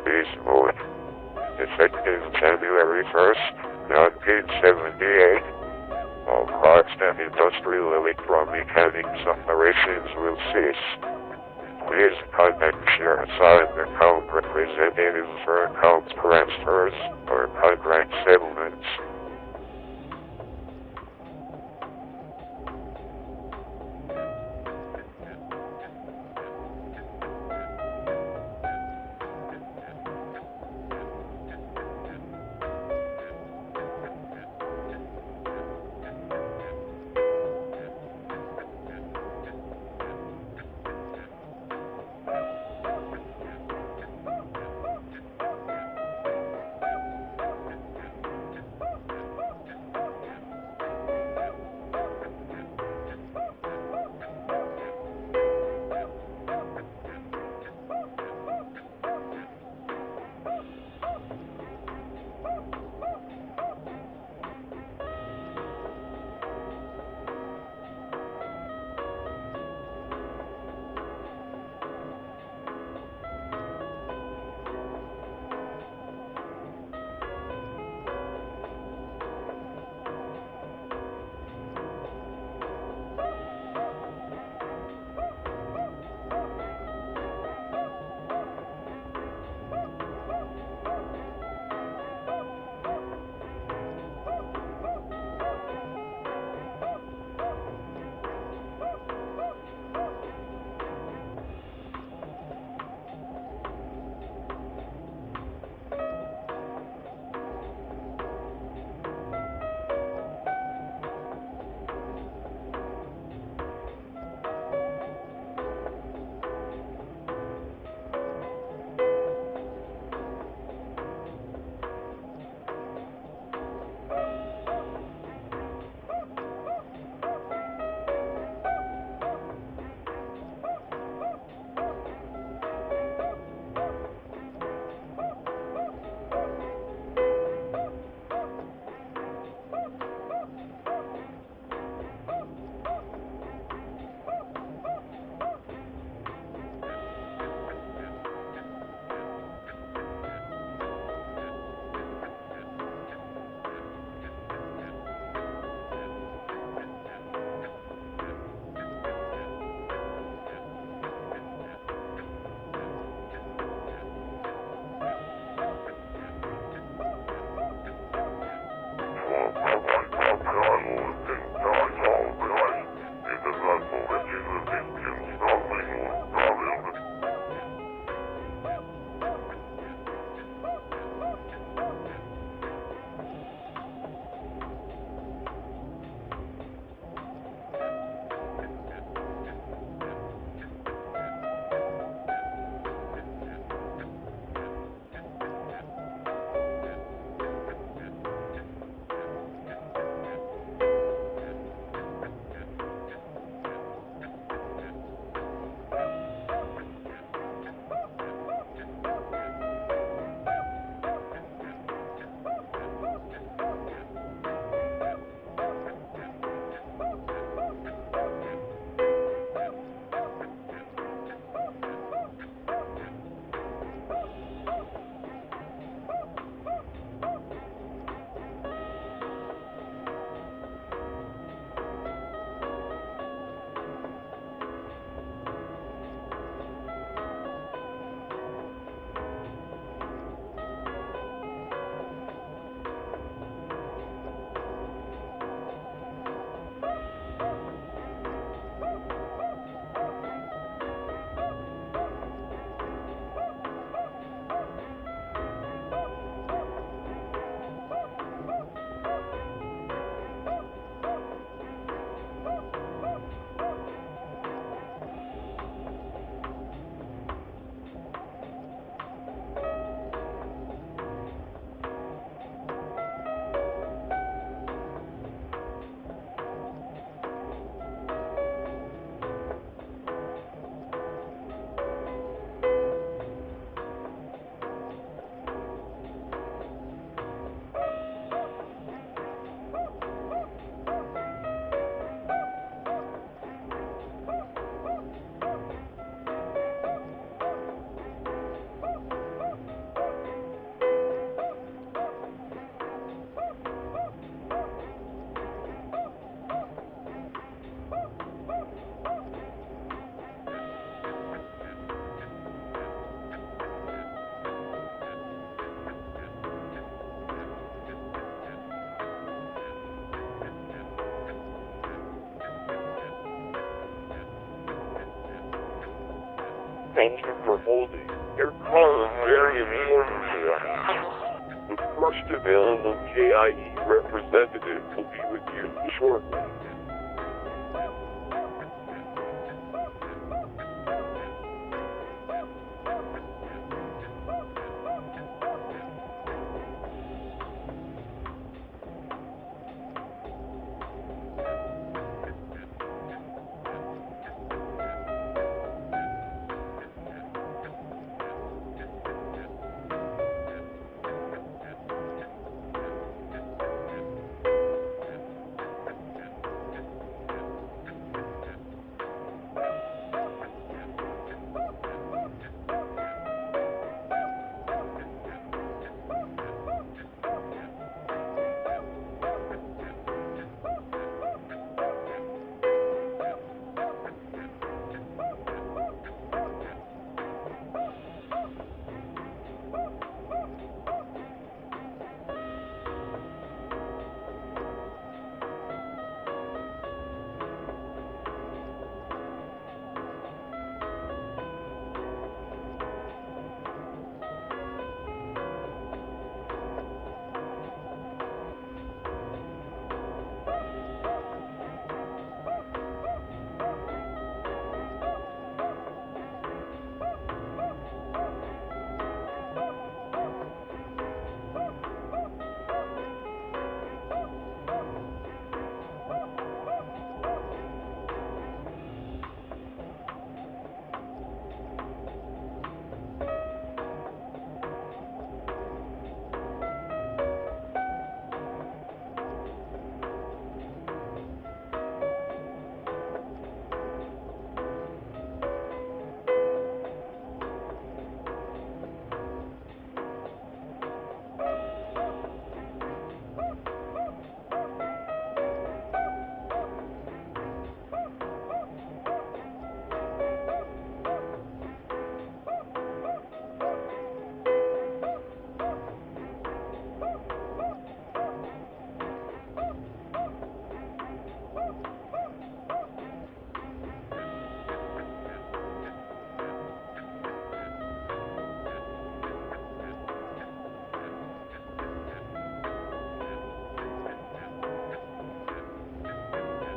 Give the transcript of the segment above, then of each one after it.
Beast Mode. Effective January 1st, 1978. All parts and industrial electromechanics operations will cease. Please contact your assigned account representative for account transfers or contract settlements. Thank you for holding your call very warmly. The first available KIE representative will be with you shortly.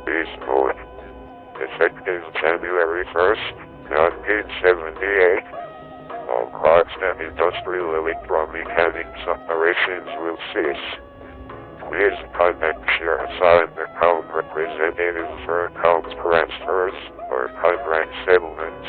Beast mode. Effective January 1st, 1978. All clocks and industrial electromechanics operations will cease. Please contact your assigned account representative for account transfers or contract settlements.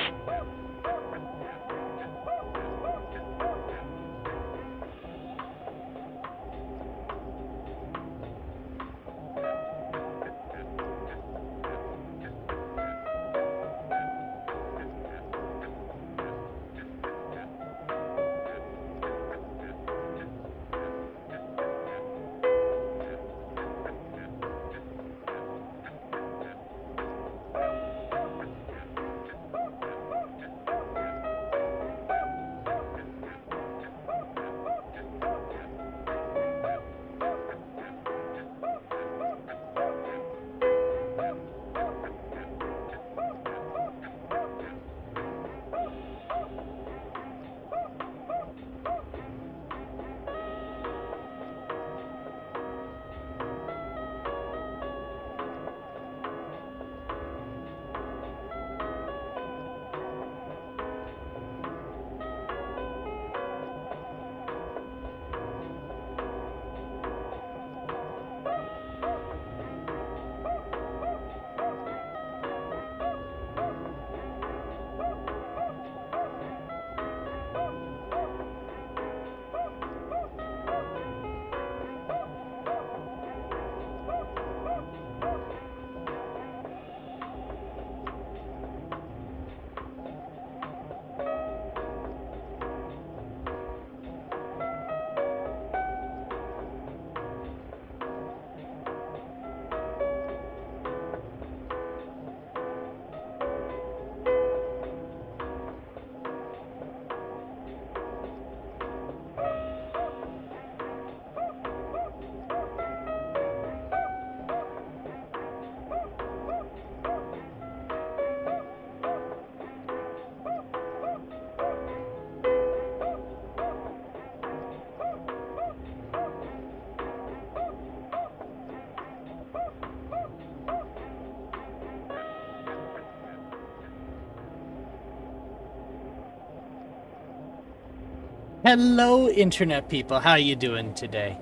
Hello, internet people. How you doing today?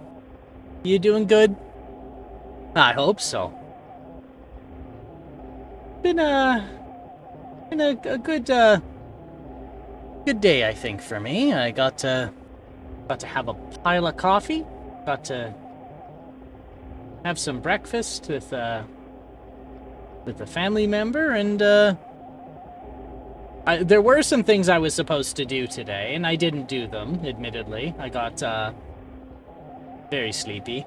You doing good? I hope so. Been a good good day, I think, for me. I got to have a pile of coffee. Got to have some breakfast with a family member, and there were some things I was supposed to do today, and I didn't do them. Admittedly, I got very sleepy.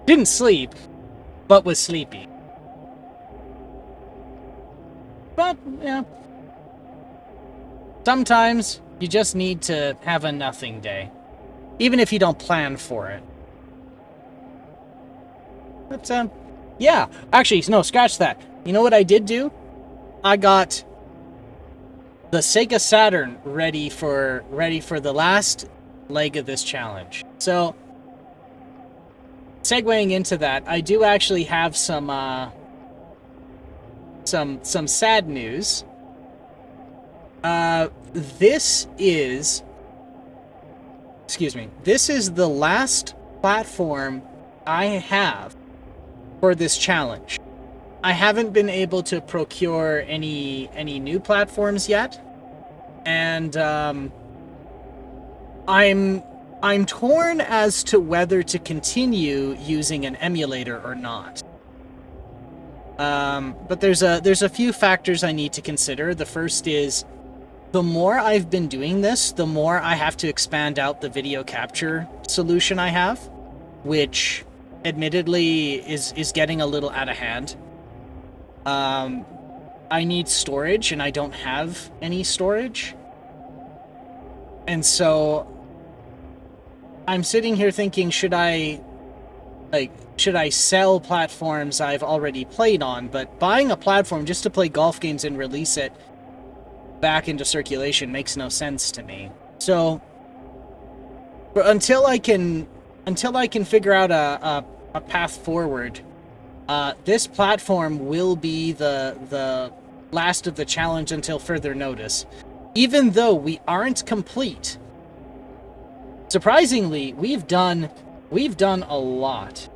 Didn't sleep, but was sleepy. But, yeah. Sometimes you just need to have a nothing day. Even if you don't plan for it. But, yeah. Actually, no, scratch that. You know what I did do? I got the Sega Saturn ready for the last leg of this challenge. So, segueing into that, I do actually have some sad news. This is the last platform I have for this challenge. I haven't been able to procure any new platforms yet, and I'm torn as to whether to continue using an emulator or not. But there's a few factors I need to consider. The first is, the more I've been doing this, the more I have to expand out the video capture solution I have, which admittedly is getting a little out of hand. I need storage, and I don't have any storage. And so I'm sitting here thinking, should I sell platforms I've already played on? But buying a platform just to play golf games and release it back into circulation makes no sense to me. So, until I can figure out a path forward, this platform will be the last of the challenge until further notice. Even though we aren't complete, surprisingly, we've done a lot.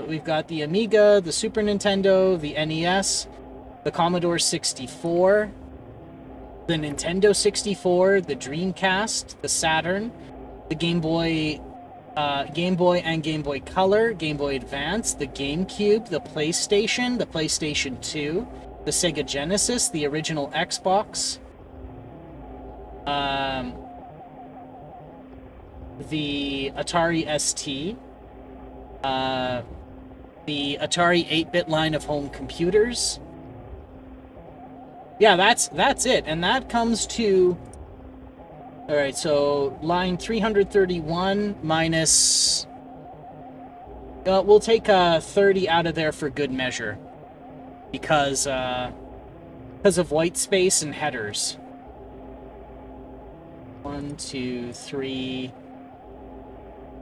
We've got the Amiga, the Super Nintendo, the NES, the Commodore 64, the Nintendo 64, the Dreamcast, the Saturn, the Game Boy and Game Boy Color, Game Boy Advance, the GameCube, the PlayStation 2, the Sega Genesis, the original Xbox, the Atari ST, the Atari 8-bit line of home computers. Yeah, that's it, and that comes to... Alright, so line 331 minus... we'll take 30 out of there for good measure, because of white space and headers. 1, 2, 3,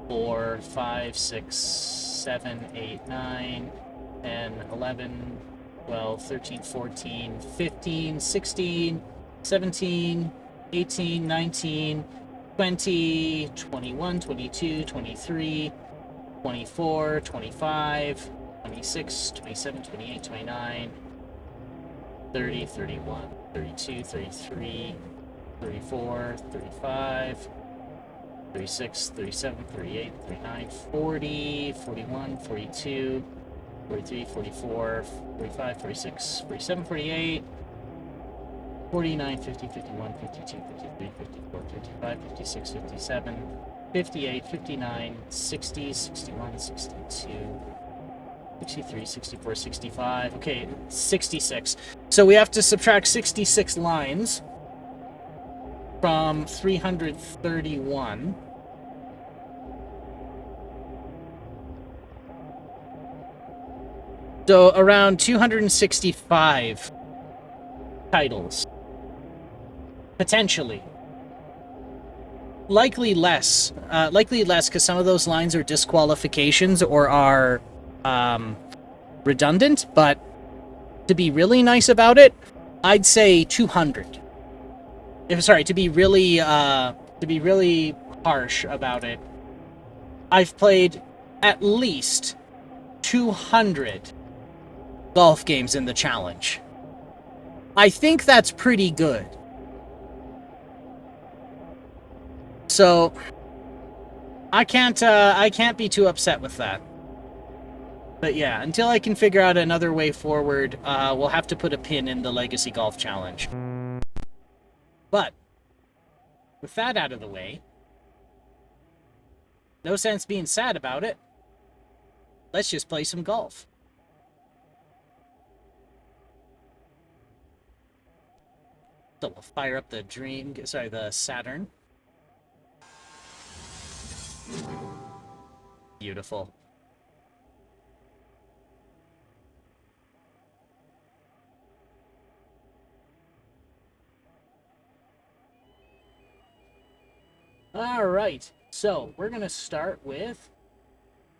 4, 5, 6, 7, 8, 9, 10, 11, 12, 13, 14, 15, 16, 17, 18, 19, 20, 21, 22, 23, 24, 25, 26, 27, 28, 29, 30, 31, 32, 33, 34, 35, 36, 37, 38, 39, 40, 41, 42, 43, 44, 45, 46, 47, 48, 49, 50, 51, 52, 53, 54, 55, 56, 57, 58, 59, 60, 61, 62, 63, 64, 65. Okay, 66. So we have to subtract 66 lines from 331. So around 265 titles. Potentially. Likely less. Because some of those lines are disqualifications or are redundant, but to be really nice about it, I'd say 200. To be really to be really harsh about it, I've played at least 200 golf games in the challenge. I think that's pretty good. So I can't be too upset with that. But yeah, until I can figure out another way forward, we'll have to put a pin in the Legacy Golf Challenge. But with that out of the way, no sense being sad about it. Let's just play some golf. So we'll fire up the Saturn. Beautiful. All right, so we're going to start with...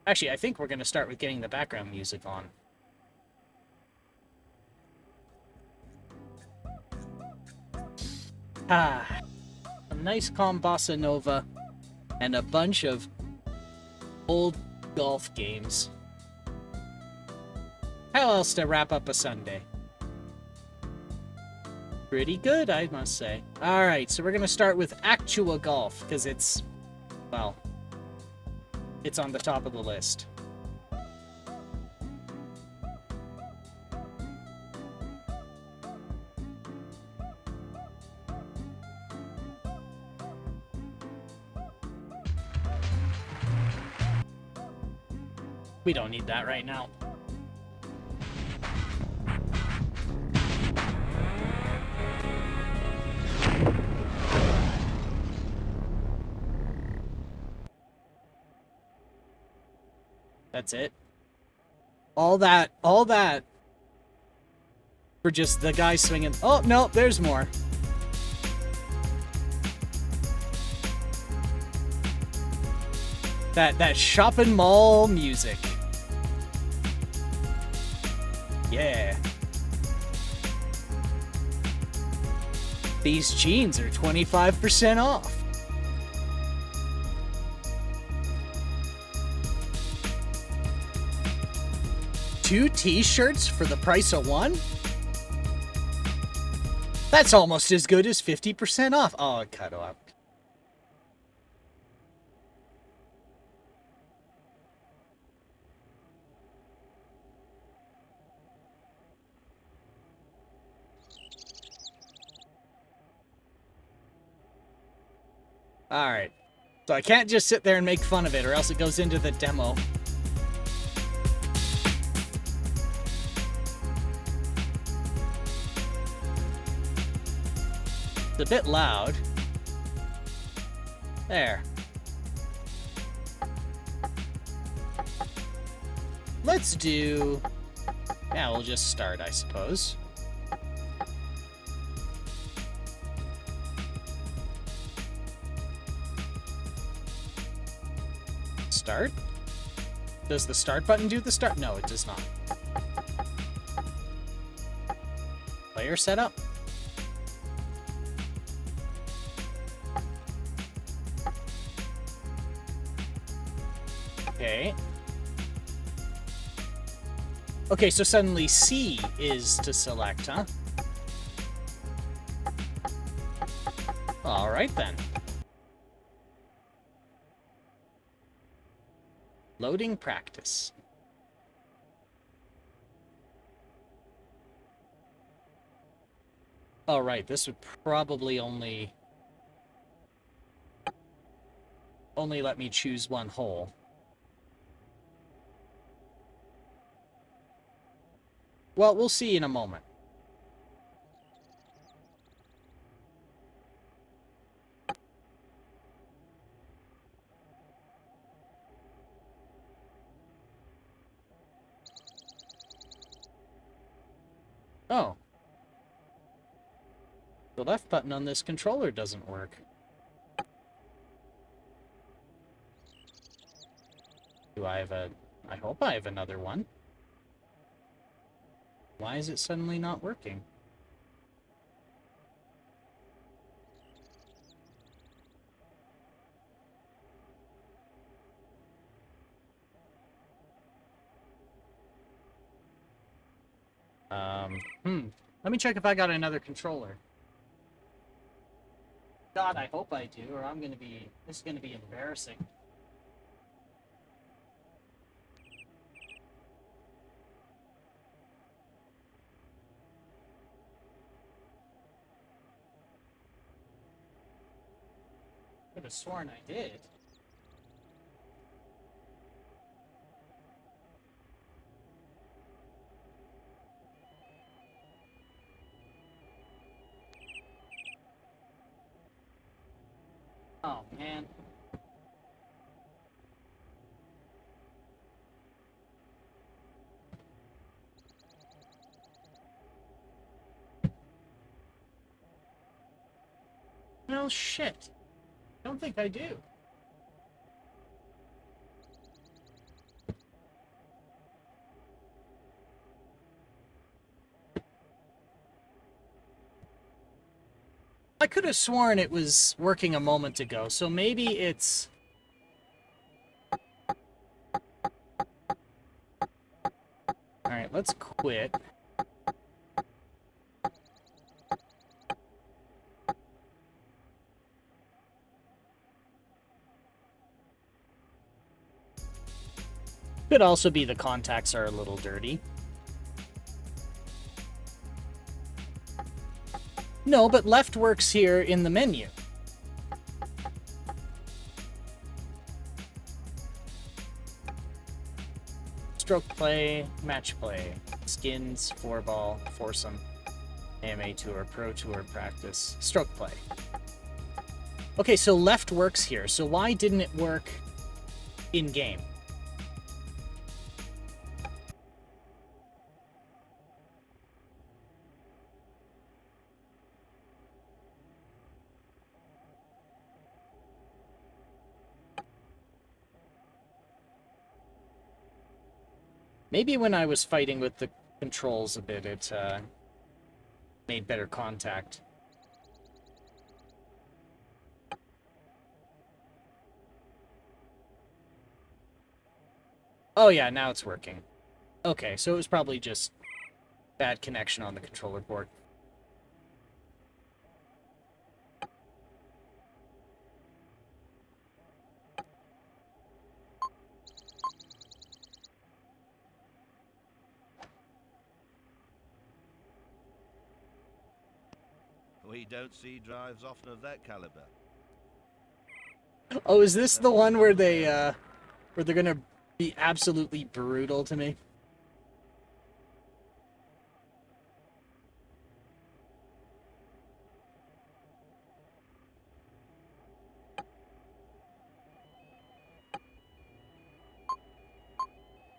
Actually, I think we're going to start with getting the background music on. A nice calm bossa nova and a bunch of old golf games. How else to wrap up a Sunday? Pretty good, I must say. Alright, so we're going to start with Actua Golf, because it's, well, it's on the top of the list. We don't need that right now. That's it. All that for just the guy swinging. Oh, no, there's more. That shopping mall music. Yeah. These jeans are 25% off. Two t-shirts for the price of one? That's almost as good as 50% off. Oh, cut off. Alright. So I can't just sit there and make fun of it, or else it goes into the demo. It's a bit loud. There. Let's do... Yeah, we'll just start, I suppose. Start? Does the start button do the start? No, it does not. Player setup? Okay. Okay, so suddenly C is to select, huh? Alright then. Loading practice. Alright, this would probably only let me choose one hole. Well, we'll see in a moment. Oh. The left button on this controller doesn't work. Do I have a... I hope I have another one. Why is it suddenly not working? Let me check if I got another controller. God, I hope I do, or I'm gonna be... This is gonna be embarrassing. I could have sworn I did. Oh, man. Well, shit. I don't think I do. I could have sworn it was working a moment ago, so maybe it's... Alright, let's quit. Could also be the contacts are a little dirty. No, but left works here in the menu. Stroke play, match play, skins, 4-ball, foursome, AMA tour, pro tour, practice, stroke play. Okay, so left works here. So why didn't it work in game? Maybe when I was fighting with the controls a bit, it made better contact. Oh yeah, now it's working. Okay, so it was probably just bad connection on the controller board. We don't see drives often of that caliber. Oh, is this the one where they're gonna be absolutely brutal to me?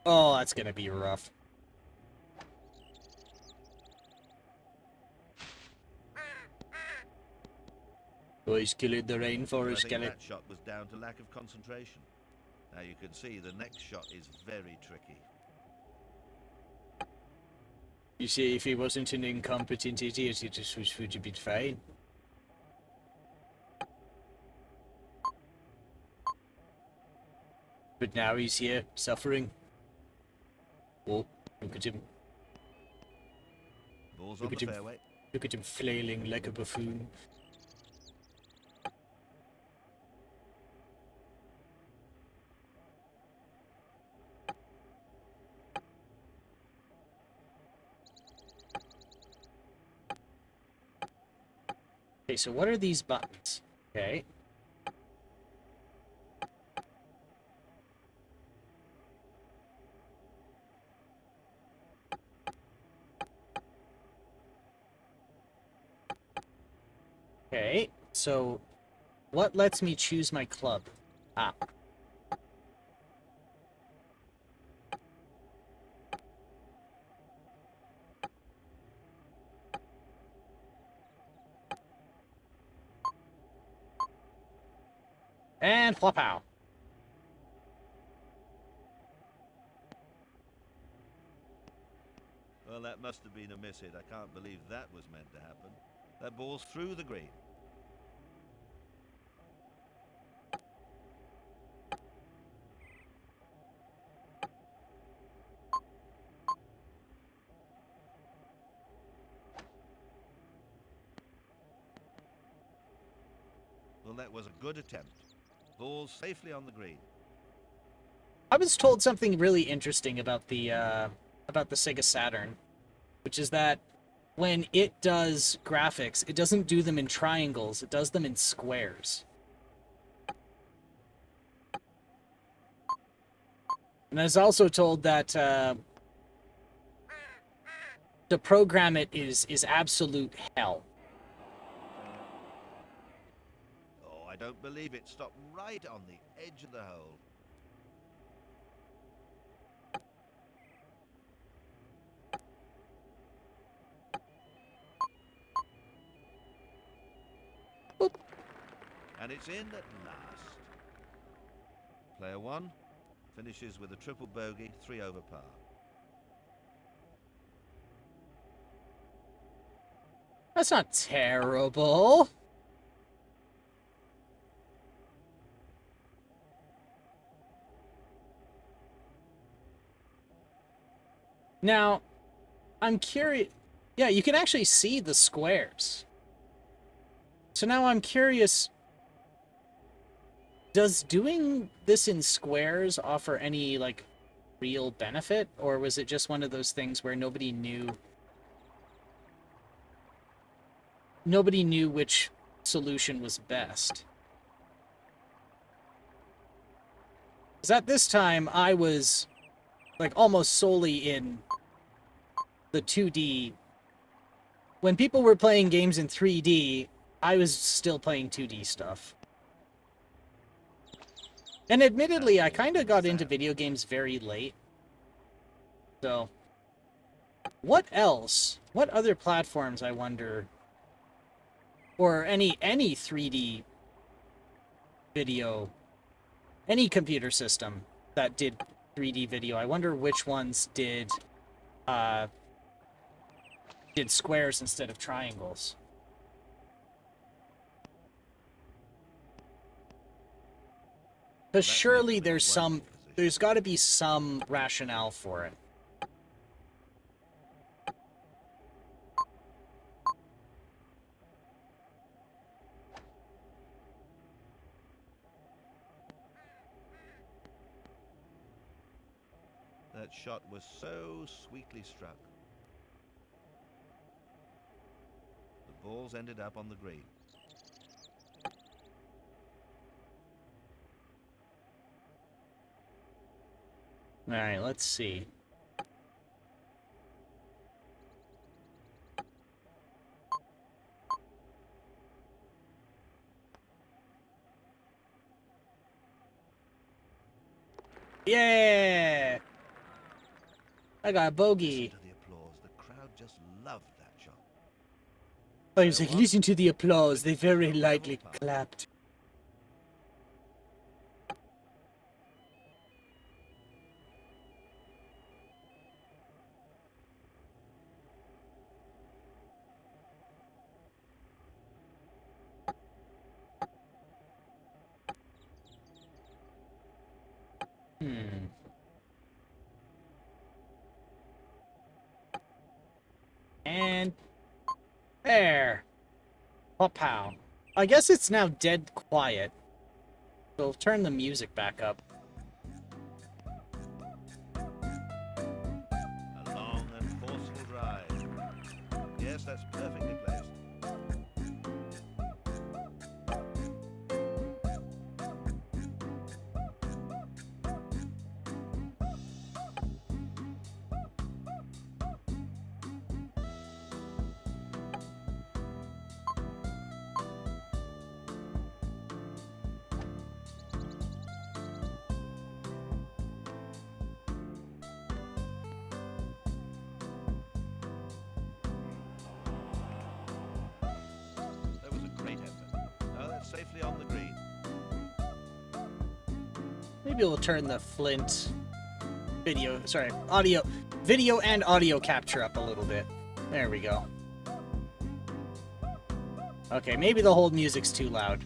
Oh, that's gonna be rough. Boys killing the rainforest, I get think it? that shot was down to lack of concentration. Now you can see the next shot is very tricky. You see, if he wasn't an incompetent idiot, it just would have been fine. But now he's here, suffering. Oh, look at him. Ball's Look on at the him. fairway. Look at him flailing like a buffoon. Okay, so what are these buttons? Okay. Okay, so what lets me choose my club? Ah. And flop out. Well, that must have been a miss hit. I can't believe that was meant to happen. That ball's through the green. Well, that was a good attempt. Ball safely on the green. I was told something really interesting about the Sega Saturn, which is that when it does graphics, it doesn't do them in triangles, it does them in squares. And I was also told that to program it is absolute hell. Oh, I don't believe it. Stopped right on the edge of the hole. Oop. And it's in at last. Player 1 finishes with a triple bogey, 3 over par. That's not terrible. Now, I'm curious. Yeah, you can actually see the squares. So now I'm curious, does doing this in squares offer any, like, real benefit? Or was it just one of those things where nobody knew which solution was best? Because at this time, I was, like, almost solely in the 2D. When people were playing games in 3D, I was still playing 2D stuff. And admittedly, I kind of got into video games very late. So, what else? What other platforms, I wonder, or any 3D video, any computer system that did 3D video, I wonder which ones did squares instead of triangles. Because surely there's got to be some rationale for it. That shot was so sweetly struck. The balls ended up on the green. All right, let's see. Yeah! I got a bogey. Listen to the applause. The crowd just loved that shot. I was like, listen to the applause. They very lightly clapped. And there. Pow. I guess it's now dead quiet. So turn the music back up. A long and forceful drive. Yes, that's perfectly placed. That was a great effort. Now that's safely on the green. Maybe we'll turn the Flint video and audio capture up a little bit. There we go. Okay, maybe the whole music's too loud.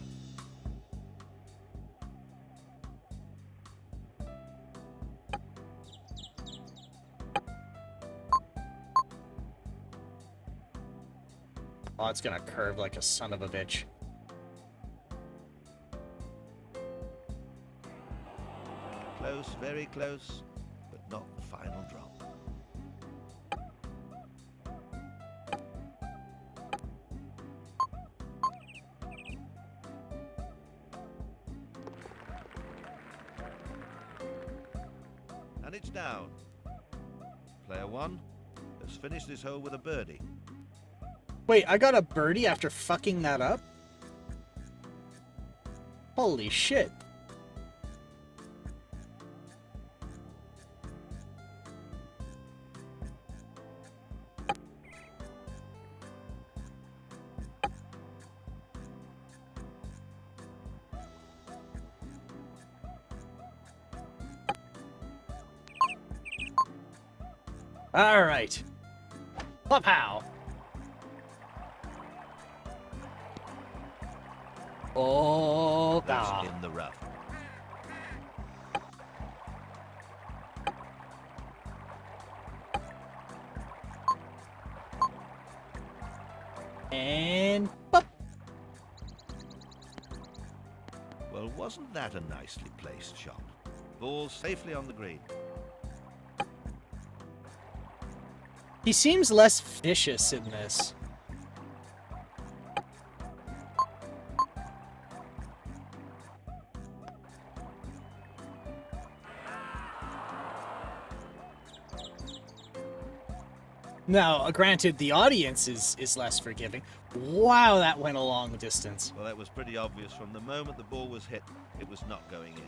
Oh, it's gonna curve like a son of a bitch. Close, very close, but not the final drop. And it's down. Player 1 has finished this hole with a birdie. Wait, I got a birdie after fucking that up? Holy shit. All right. Pow. Oh, That's in the rough. And pop. Well, wasn't that a nicely placed shot? Ball safely on the green. He seems less vicious in this. Now, granted, the audience is less forgiving. Wow, that went a long distance. Well, that was pretty obvious from the moment the ball was hit. It was not going in.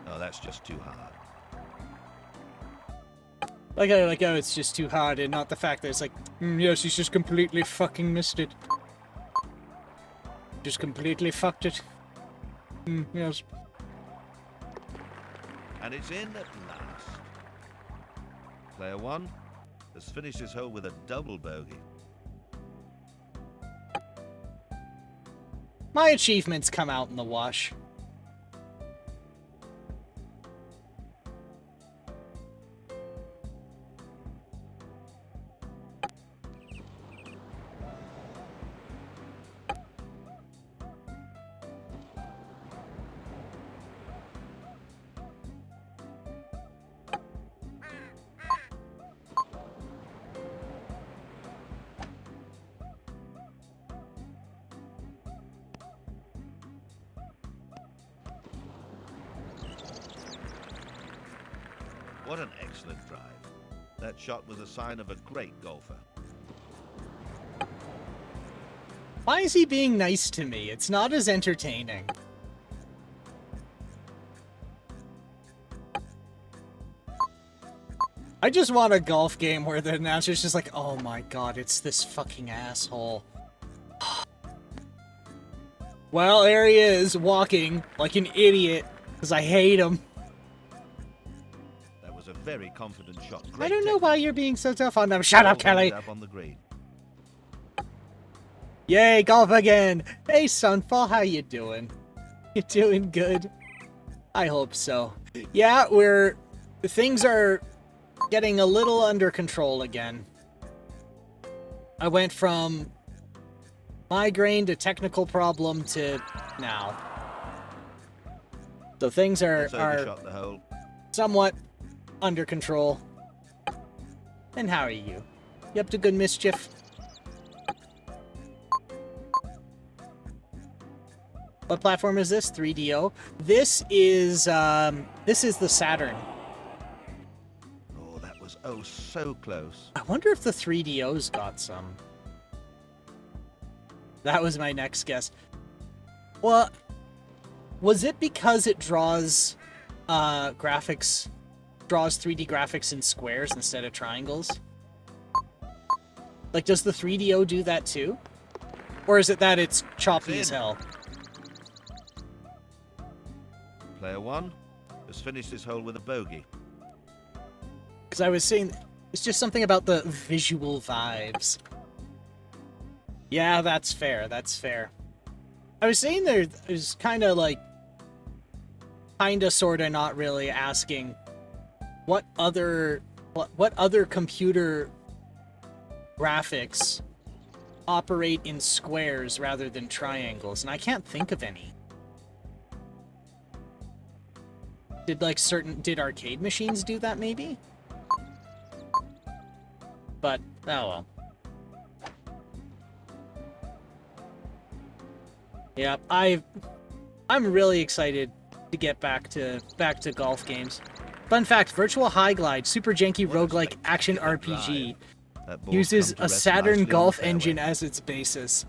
Oh, that's just too hard. Like, oh, it's just too hard, and not the fact that it's like, yes, he's just completely fucking missed it. Just completely fucked it. Yes. And it's in at last. Player 1 has finished his hole with a double bogey. My achievements come out in the wash. What an excellent drive. That shot was a sign of a great golfer. Why is he being nice to me? It's not as entertaining. I just want a golf game where the announcer's just like, oh my god, it's this fucking asshole. Well, there he is, walking like an idiot, because I hate him. That was a very confident shot. I don't know why you're being so tough on them. Shut up, Kelly! Up on the green. Yay, golf again! Hey, Sunfall, how you doing? You doing good? I hope so. Yeah, things are getting a little under control again. I went from migraine to technical problem to now. So things are Overshot the hole. somewhat under control. And how are you? You up to good mischief? What platform is this? 3DO. This is the Saturn. Oh, that was so close. I wonder if the 3DO's got some. That was my next guess. Well, was it because it draws 3D graphics in squares instead of triangles? Like, does the 3DO do that too? Or is it that it's choppy as hell? Player 1 has finished his hole with a bogey. Because I was saying, it's just something about the visual vibes. Yeah, that's fair, that's fair. I was saying there's kind of like kinda, sorta, not really asking what other computer graphics operate in squares rather than triangles, and I can't think of any. Did arcade machines do that maybe? But oh well. Yeah, I'm really excited to get back to golf games. Fun fact, Virtual High Glide, super janky roguelike action RPG, uses a Saturn Golf engine as its basis.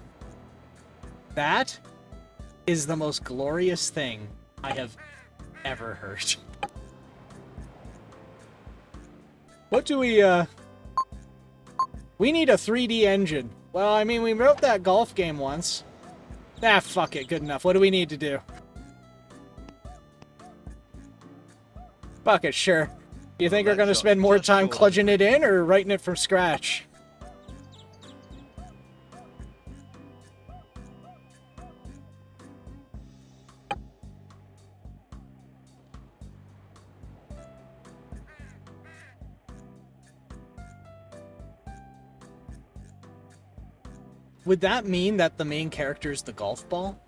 That is the most glorious thing I have ever heard. What do we need a 3D engine. Well, I mean, we wrote that golf game once. Ah, fuck it, good enough. What do we need to do? Fuck it, sure. You think we're gonna spend more time kludging it in or writing it from scratch? Would that mean that the main character is the golf ball?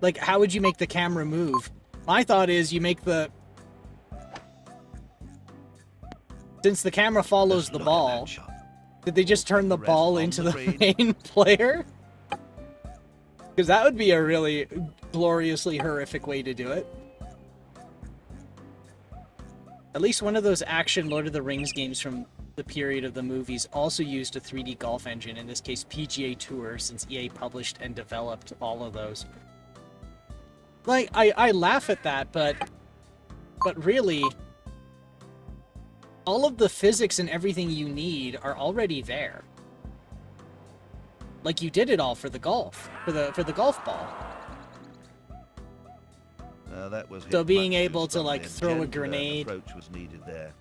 Like, how would you make the camera move? My thought is you make the... Since the camera follows the ball, did they just turn the ball into the main player? Because that would be a really gloriously horrific way to do it. At least one of those action Lord of the Rings games from the period of the movies also used a 3D golf engine, in this case PGA Tour, since EA published and developed all of those. Like, I laugh at that, but really, all of the physics and everything you need are already there. Like, you did it all for the golf, for the golf ball. That was so being able to, like, throw a grenade, approach was needed there.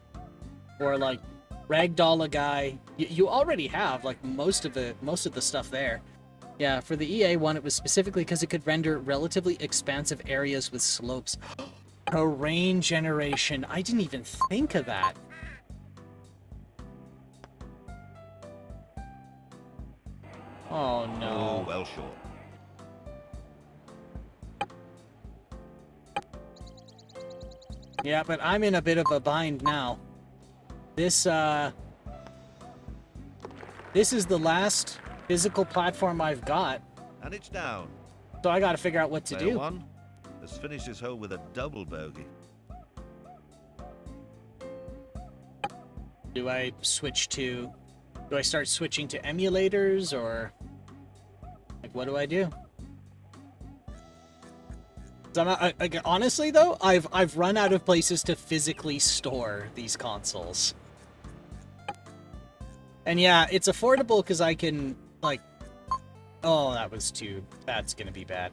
Or like ragdoll a guy, you already have like most of the stuff there. Yeah, for the EA one, it was specifically because it could render relatively expansive areas with slopes. Terrain generation. I didn't even think of that. Oh no. Oh, well short. Yeah, but I'm in a bit of a bind now. This is the last physical platform I've got. And it's down. So I gotta figure out what to Player do. one has finished his hole with a double bogey. Do I start switching to emulators, or like what do I do? So honestly though, I've run out of places to physically store these consoles. And yeah, it's affordable because I can, like... Oh, that's gonna be bad.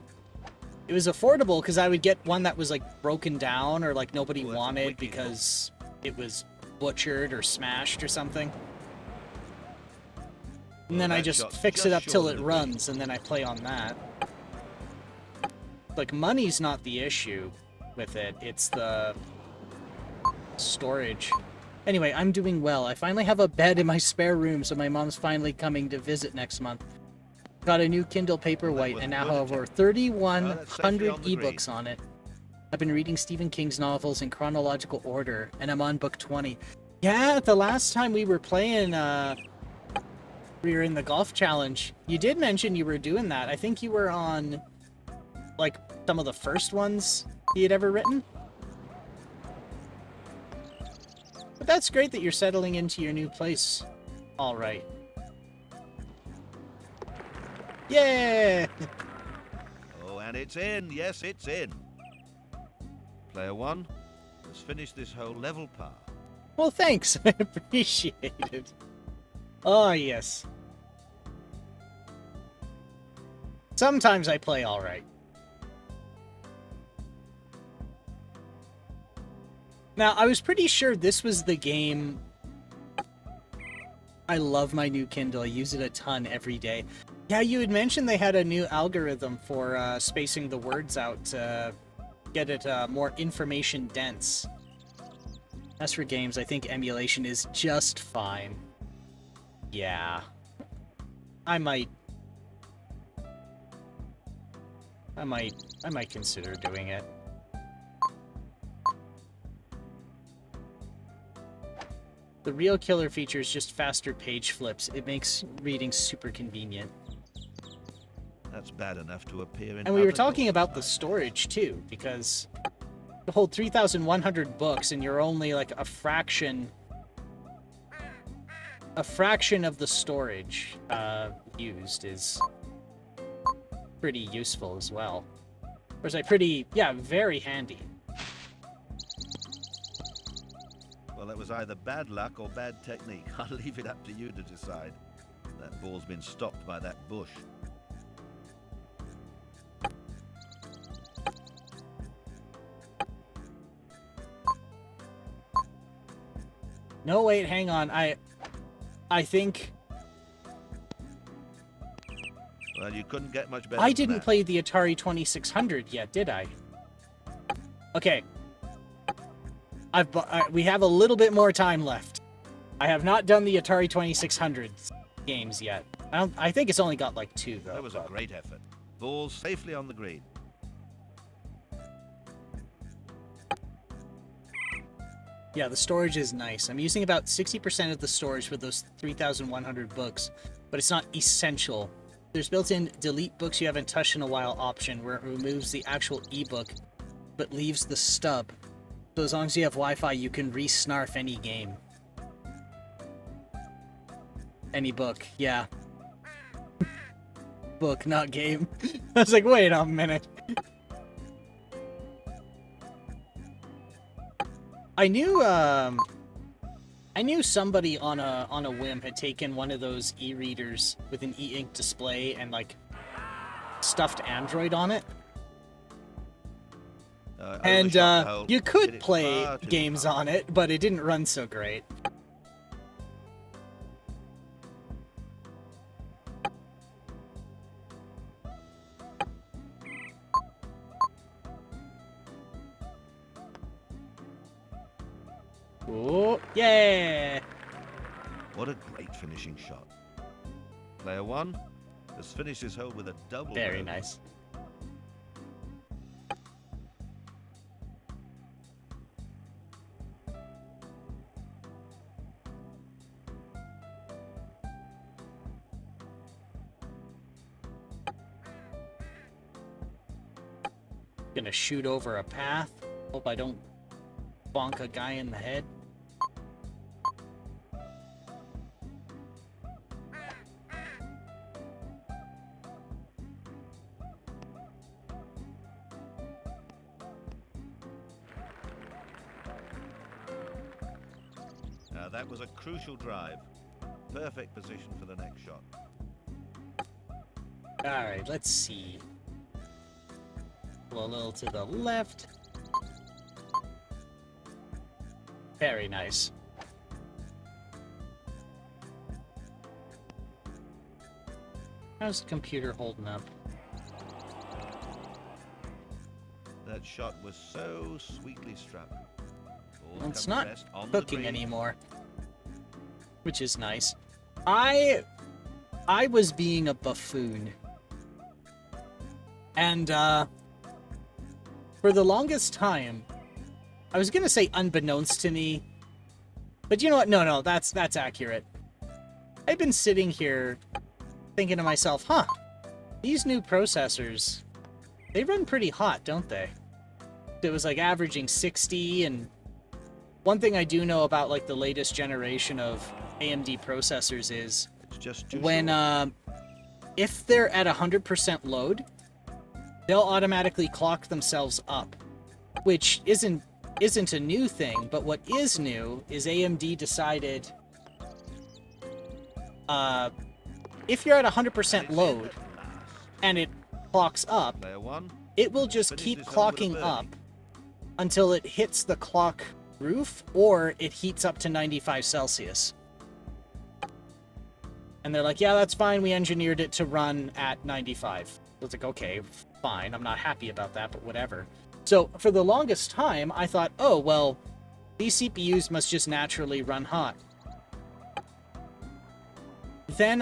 It was affordable because I would get one that was, like, broken down or, like, nobody wanted because it was butchered or smashed or something. And then I just fix it up till it runs, and then I play on that. Like, money's not the issue with it, it's the storage. Anyway, I'm doing well. I finally have a bed in my spare room, so my mom's finally coming to visit next month. Got a new Kindle Paperwhite, and now have over 3,100 ebooks on it. I've been reading Stephen King's novels in chronological order, and I'm on book 20. Yeah, the last time we were playing, we were in the golf challenge. You did mention you were doing that. I think you were on, like, some of the first ones he had ever written. But that's great that you're settling into your new place. All right. Yeah! Oh, and it's in. Yes, it's in. Player one has finished this hole level par. Well, thanks. I appreciate it. Oh, yes. Sometimes I play all right. Now, I was pretty sure this was the game... I love my new Kindle. I use it a ton every day. Yeah, you had mentioned they had a new algorithm for spacing the words out to get it more information dense. As for games, I think emulation is just fine. Yeah. I might consider doing it. The real killer feature is just faster page flips. It makes reading super convenient. That's bad enough to appear in. And we were other talking golf about the sites. storage too, because to hold 3,100 books and you're only like a fraction of the storage used is pretty useful as well. Or is that very handy. Well, it was either bad luck or bad technique. I'll leave it up to you to decide. That ball's been stopped by that bush. No, wait, hang on. I think Well, you couldn't get much better. I than didn't that. play the Atari 2600 yet, did I? Okay. We have a little bit more time left. I have not done the Atari 2600 games yet. I think it's only got like 2 though. That was a great effort. Ball safely on the green. Yeah, the storage is nice. I'm using about 60% of the storage for those 3,100 books, but it's not essential. There's built-in delete books you haven't touched in a while option where it removes the actual ebook, but leaves the stub. So as long as you have Wi-Fi, you can re-snarf any game. Any book, yeah. Book, not game. I was like, wait a minute. I knew somebody on a whim had taken one of those e-readers with an e-ink display and like stuffed Android on it. And overshot the hole. you Hit could it play far too games hard. on it, but it didn't run so great. Oh, yeah! What a great finishing shot. Player 1 has finished his hole with a double. Very bogey. nice. Gonna shoot over a path. Hope I don't bonk a guy in the head. Now that was a crucial drive. Perfect position for the next shot. Alright, let's see. Go a little to the left. Very nice. How's the computer holding up? That shot was so sweetly struck. Ball's Well, it's come to not rest on the cooking green. anymore, which is nice. I was being a buffoon. And, for the longest time, I was gonna say unbeknownst to me, but you know what? No, that's accurate. I've been sitting here thinking to myself, huh, these new processors, they run pretty hot, don't they? It was like averaging 60, and one thing I do know about like the latest generation of AMD processors is It's just too when, short. if they're at 100% load, they'll automatically clock themselves up, which isn't a new thing, but what is new is AMD decided, if you're at 100% load and it clocks up, Player 1. it will just Finish keep this hole with a clocking birdie. up until it hits the clock roof or it heats up to 95 Celsius. And they're like, yeah, that's fine. We engineered it to run at 95. I was like, okay, fine. I'm not happy about that, but whatever. So for the longest time, I thought, oh, well, these CPUs must just naturally run hot. Then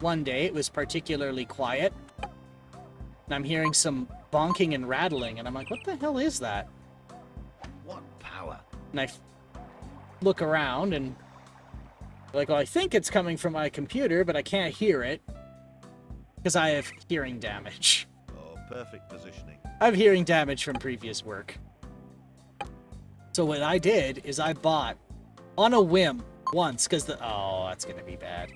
one day, it was particularly quiet, and I'm hearing some bonking and rattling, and I'm like, what the hell is that? What power? And I look around, and like, well, I think it's coming from my computer, but I can't hear it, because I have hearing damage. Oh, perfect positioning. I have hearing damage from previous work. So what I did is I bought, on a whim, once, because oh, that's going to be bad.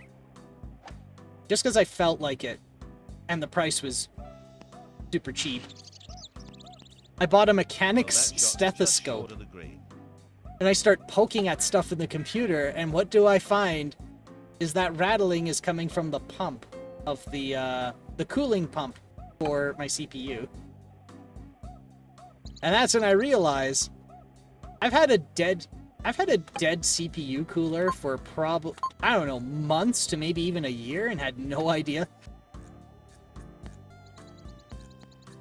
Just because I felt like it, and the price was super cheap. I bought a mechanic's stethoscope, and I start poking at stuff in the computer, and what do I find is that rattling is coming from the pump of the cooling pump for my CPU. And that's when I realize I've had a dead CPU cooler for probably, I don't know, months to maybe even a year, and had no idea.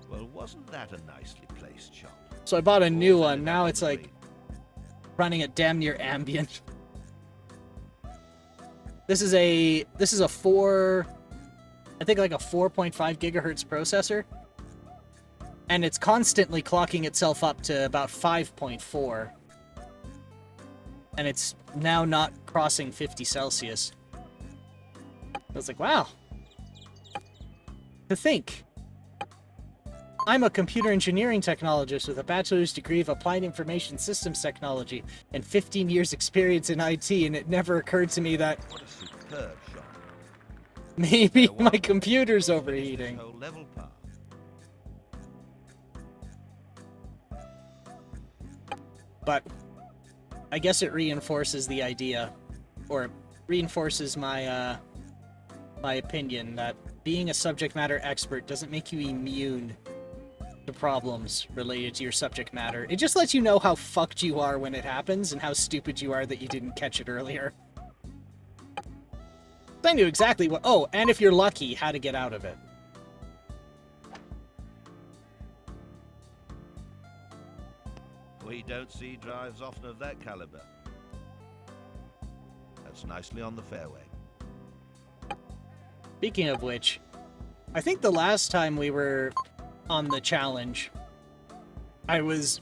Well, wasn't that a nicely placed shot? So I bought a new one. Now it's like running at damn near ambient. This is a 4, I think like a 4.5 gigahertz processor. And it's constantly clocking itself up to about 5.4. And it's now not crossing 50 Celsius. I was like, wow. To think. I'm a computer engineering technologist with a bachelor's degree of applied information systems technology and 15 years experience in IT, and it never occurred to me that What a superb shot. maybe my computer's overheating. Whole level path. But I guess it reinforces the idea, or reinforces my my opinion that being a subject matter expert doesn't make you immune to problems related to your subject matter. It just lets you know how fucked you are when it happens and how stupid you are that you didn't catch it earlier. I knew exactly what... Oh, and if you're lucky, how to get out of it. We don't see drives often of that caliber. That's nicely on the fairway. Speaking of which, I think the last time we were on the challenge, I was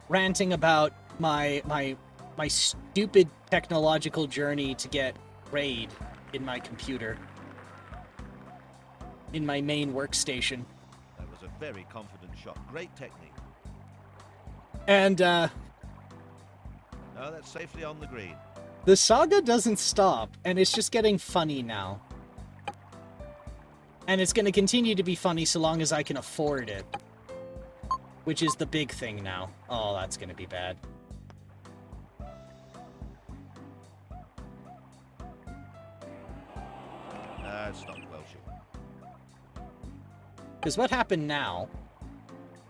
ranting about my stupid technological journey to get RAID in my computer, in my main workstation. That was a very confident shot. Great technique. And No, that's safely on the green. the saga doesn't stop, and it's just getting funny now. And it's going to continue to be funny so long as I can afford it. Which is the big thing now. Oh, that's going to be bad. It's not well shot. Because what happened now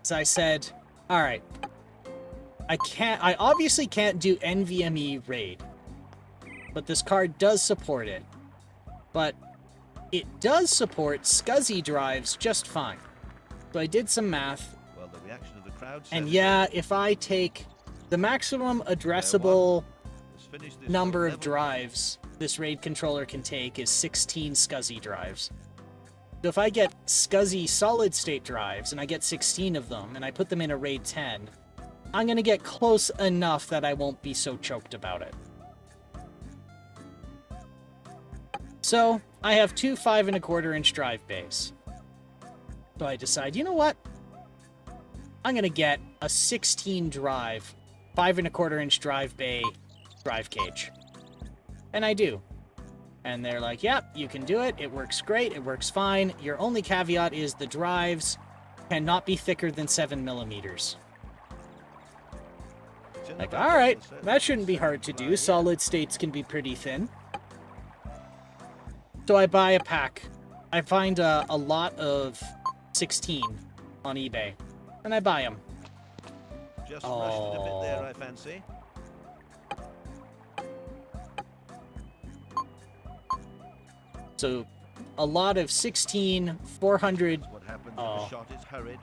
is I said, alright, I obviously can't do NVMe RAID. But this card does support it. But it does support SCSI drives just fine. So I did some math. Well, the reaction of the crowd. And yeah, if I take the maximum addressable number of drives this RAID controller can take is 16 SCSI drives. So if I get SCSI solid state drives and I get 16 of them and I put them in a RAID 10, I'm going to get close enough that I won't be so choked about it. So I have two 5 1/4 inch drive bays. So I decide, you know what? I'm going to get a 16 drive, 5 1/4 inch drive bay drive cage. And I do. And they're like, yep, you can do it. It works great. It works fine. Your only caveat is the drives cannot be thicker than 7 millimeters. Like, alright, that shouldn't be hard to do. Solid states can be pretty thin. So I buy a pack. I find a lot of 16 on eBay. And I buy them. Just rushed it a bit there, I fancy. So a lot of 16, 400. What happens if Oh. a shot is hurried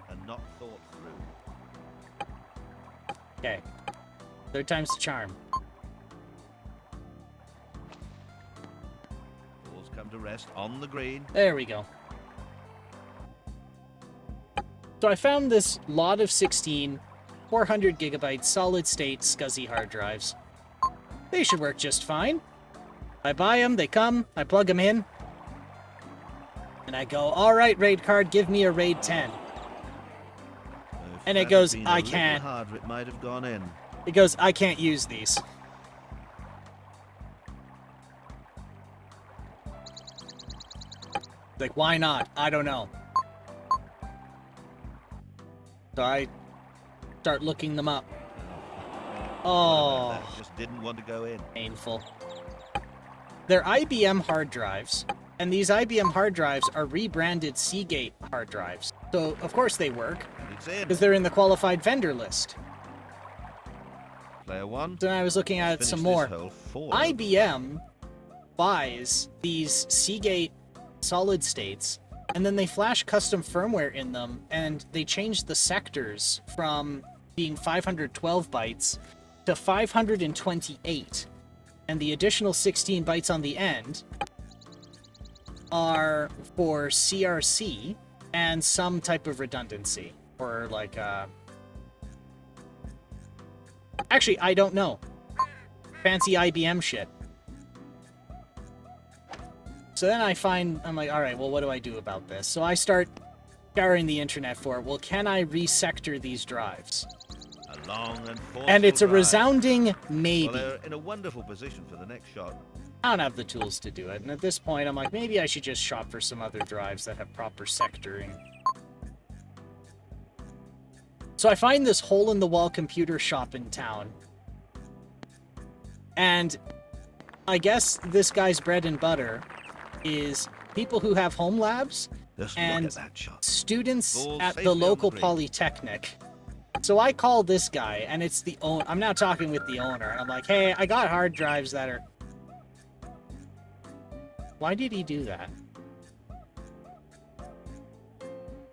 and not thought through? Okay. Third time's the charm. Balls come to rest on the green. There we go. So I found this lot of 16, 400 gigabyte solid state SCSI hard drives. They should work just fine. I buy them, they come, I plug them in, and I go, all right, RAID card, give me a RAID 10. If And that it had goes, been I a little can't. harder, it might have gone in. It goes, I can't use these. Like, why not? I don't know. So I start looking them up. Oh, That just didn't want to go in. painful. They're IBM hard drives, and these IBM hard drives are rebranded Seagate hard drives. So, of course they work, And it's in. because they're in the qualified vendor list. Player one. Then I was looking at it Finish some this more. hole 4. IBM buys these Seagate solid states, and then they flash custom firmware in them, and they change the sectors from being 512 bytes to 528. And the additional 16 bytes on the end are for CRC and some type of redundancy. Or like, actually, I don't know. Fancy IBM shit. So then I'm like, all right, well, what do I do about this? So I start scouring the internet for, well, can I resector these drives? A long and forceful And it's a drive. resounding maybe. Well, they're in a wonderful position for the next shot. I don't have the tools to do it. And at this point, I'm like, maybe I should just shop for some other drives that have proper sectoring. So I find this hole-in-the-wall computer shop in town. And I guess this guy's bread and butter is people who have home labs Just and look at that shot. students Ball at safely the on the local green. polytechnic. So I call this guy, and it's the owner. I'm now talking with the owner, and I'm like, hey, I got hard drives that are... Why did he do that?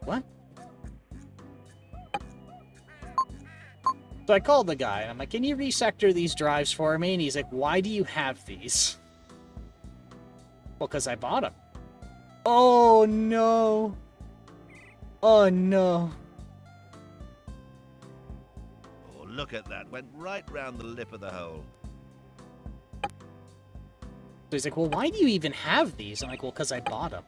What? So I called the guy, and I'm like, can you resector these drives for me? And he's like, why do you have these? Well, because I bought them. Oh, no. Oh, no. Oh, look at that. Went right round the lip of the hole. So he's like, well, why do you even have these? I'm like, well, because I bought them.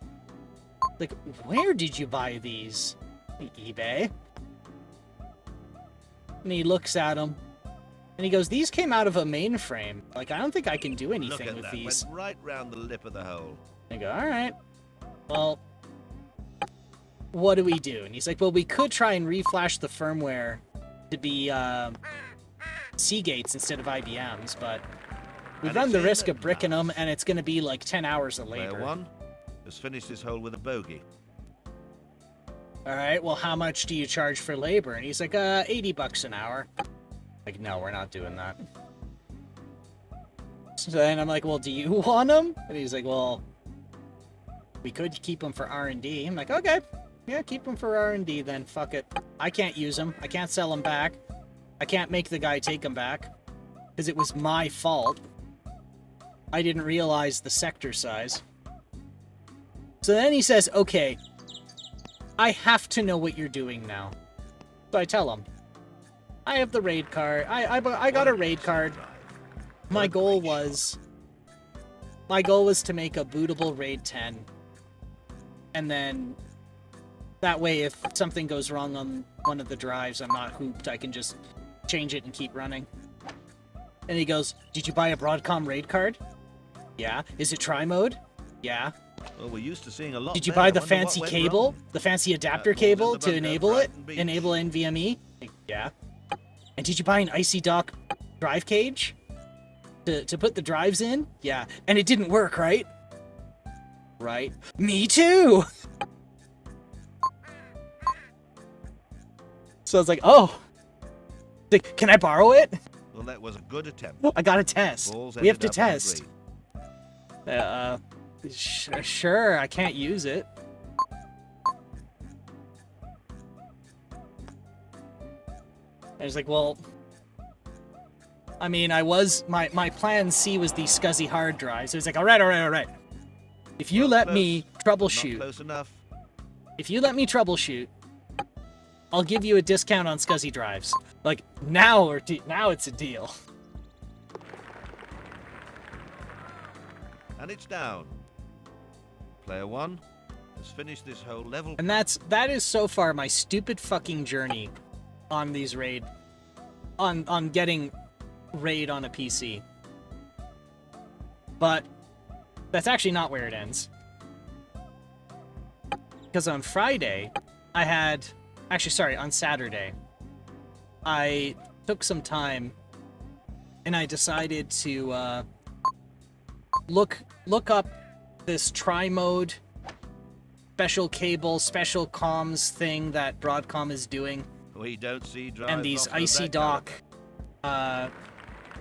Like, where did you buy these? eBay. And he looks at them. And he goes, these came out of a mainframe. Like, I don't think I can do Look anything at with that. these. Went right round the lip of the hole. I go, all right. Well, what do we do? And he's like, well, we could try and reflash the firmware to be Seagates instead of IBMs, but we And run it's the in risk of at bricking them, last. and it's going to be like 10 hours of Player labor. one has finished this hole with a bogey. All right, well, how much do you charge for labor? And he's like, $80 an hour. Like, no, we're not doing that. So then I'm like, well, do you want them? And he's like, well, we could keep them for R&D. I'm like, okay, yeah, keep them for R&D then. Fuck it. I can't use them. I can't sell them back. I can't make the guy take them back because it was my fault. I didn't realize the sector size. So then he says, okay, I have to know what you're doing now. So I tell him, I have the raid card. I got a raid card. My goal was to make a bootable RAID 10. And then that way if something goes wrong on one of the drives, I'm not hooped. I can just change it and keep running. And he goes, did you buy a Broadcom RAID card? Yeah. Is it tri-mode? Yeah. Well, we're used to seeing a lot. Did you there. buy I the wonder what fancy went cable? wrong. The fancy adapter Balls in cable the to bunker, enable it? Brighton Beach. Enable NVMe? Yeah. And did you buy an Icy Dock drive cage? To put the drives in? Yeah. And it didn't work, right? Right. Me too! So I was like, oh. Like, can I borrow it? Well, that was a good attempt. I got a test. Balls We have ended to up on test. green. Sure, I can't use it. I was like, well, I mean, my plan C was the SCSI hard drive. So it's like, all right. If you let me troubleshoot, Close enough. if you let me troubleshoot, I'll give you a discount on SCSI drives. Like, now it's a deal. And it's down. Player 1 has finished this whole level. And that is so far my stupid fucking journey on these raid, on getting raid on a PC. But that's actually not where it ends. Because on Friday, on Saturday, I took some time and I decided to look up this tri-mode special cable, special comms thing that Broadcom is doing. We don't see drives And these off of icy that dock, caliber.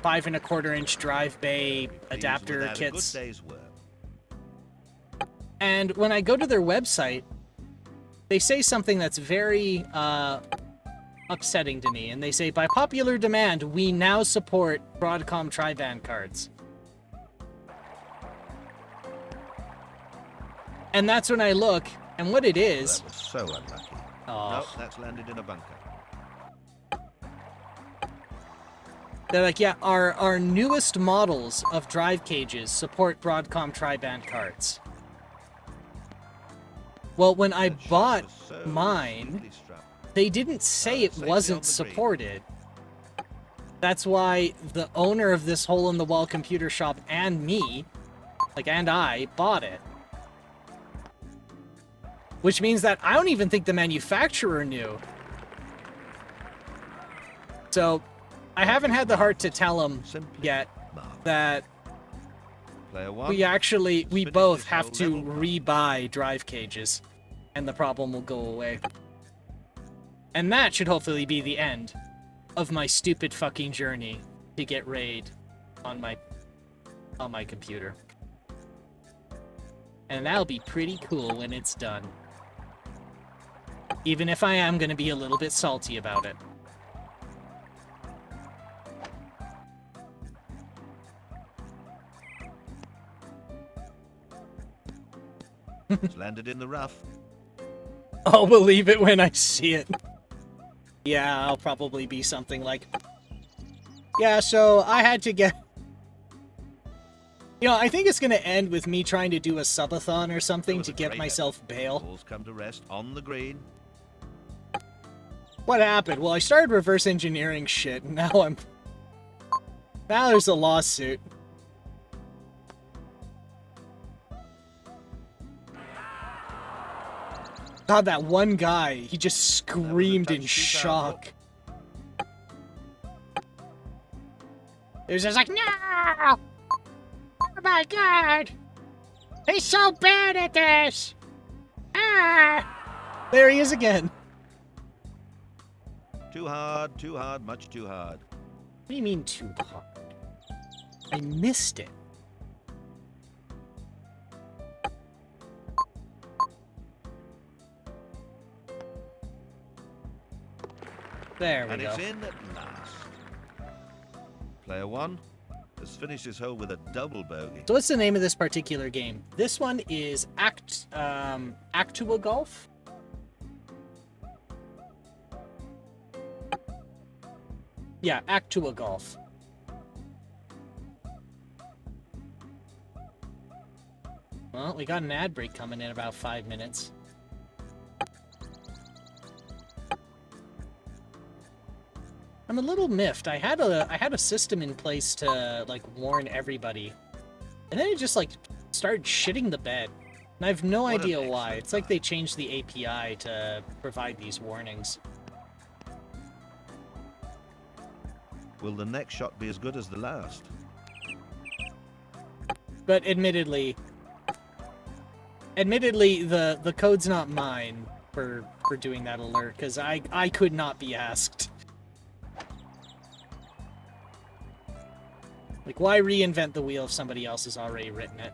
5 1/4-inch drive bay These adapter without a kits. good day's work. And when I go to their website, they say something that's very upsetting to me. And they say, by popular demand, we now support Broadcom tri-band cards. And that's when I look, and what it is... That was so unlucky. Oh. Nope, that's landed in a bunker. They're like, yeah, our newest models of drive cages support Broadcom tri-band cards. Well, when I That shot bought was so mine, neatly struck. they didn't say it Safety wasn't on the green. supported. That's why the owner of this hole-in-the-wall computer shop and me, and I, bought it. Which means that I don't even think the manufacturer knew. So, I haven't had the heart to tell him Simply yet marvelous. that Player 1 we finished both his have whole to level. rebuy drive cages, and the problem will go away. And that should hopefully be the end of my stupid fucking journey to get raid on my computer. And that'll be pretty cool when it's done. Even if I am gonna be a little bit salty about it. It's landed in the rough. I'll believe it when I see it. Yeah, I'll probably be something like... Yeah, so I had to get... You know, I think it's gonna end with me trying to do a subathon or something was to a get great myself bail. Balls come to rest on the green. What happened? Well, I started reverse engineering shit, and now there's a lawsuit. God, that one guy, he just screamed in touch-too shock. It was just like, no! Oh my god! He's so bad at this! Ah! There he is again. Too hard, much too hard. What do you mean too hard? I missed it. There we And go. it's in at last. Player 1 has finished his hole with a double bogey. So what's the name of this particular game? This one is Actua Golf? Yeah, Actua Golf. Well, we got an ad break coming in about 5 minutes. I'm a little miffed. I had a system in place to warn everybody, and then it just started shitting the bed. And I have no What an idea why. excellent It's like time. they changed the API to provide these warnings. Will the next shot be as good as the last? But admittedly, the code's not mine for doing that alert, because I could not be asked. Why reinvent the wheel if somebody else has already written it?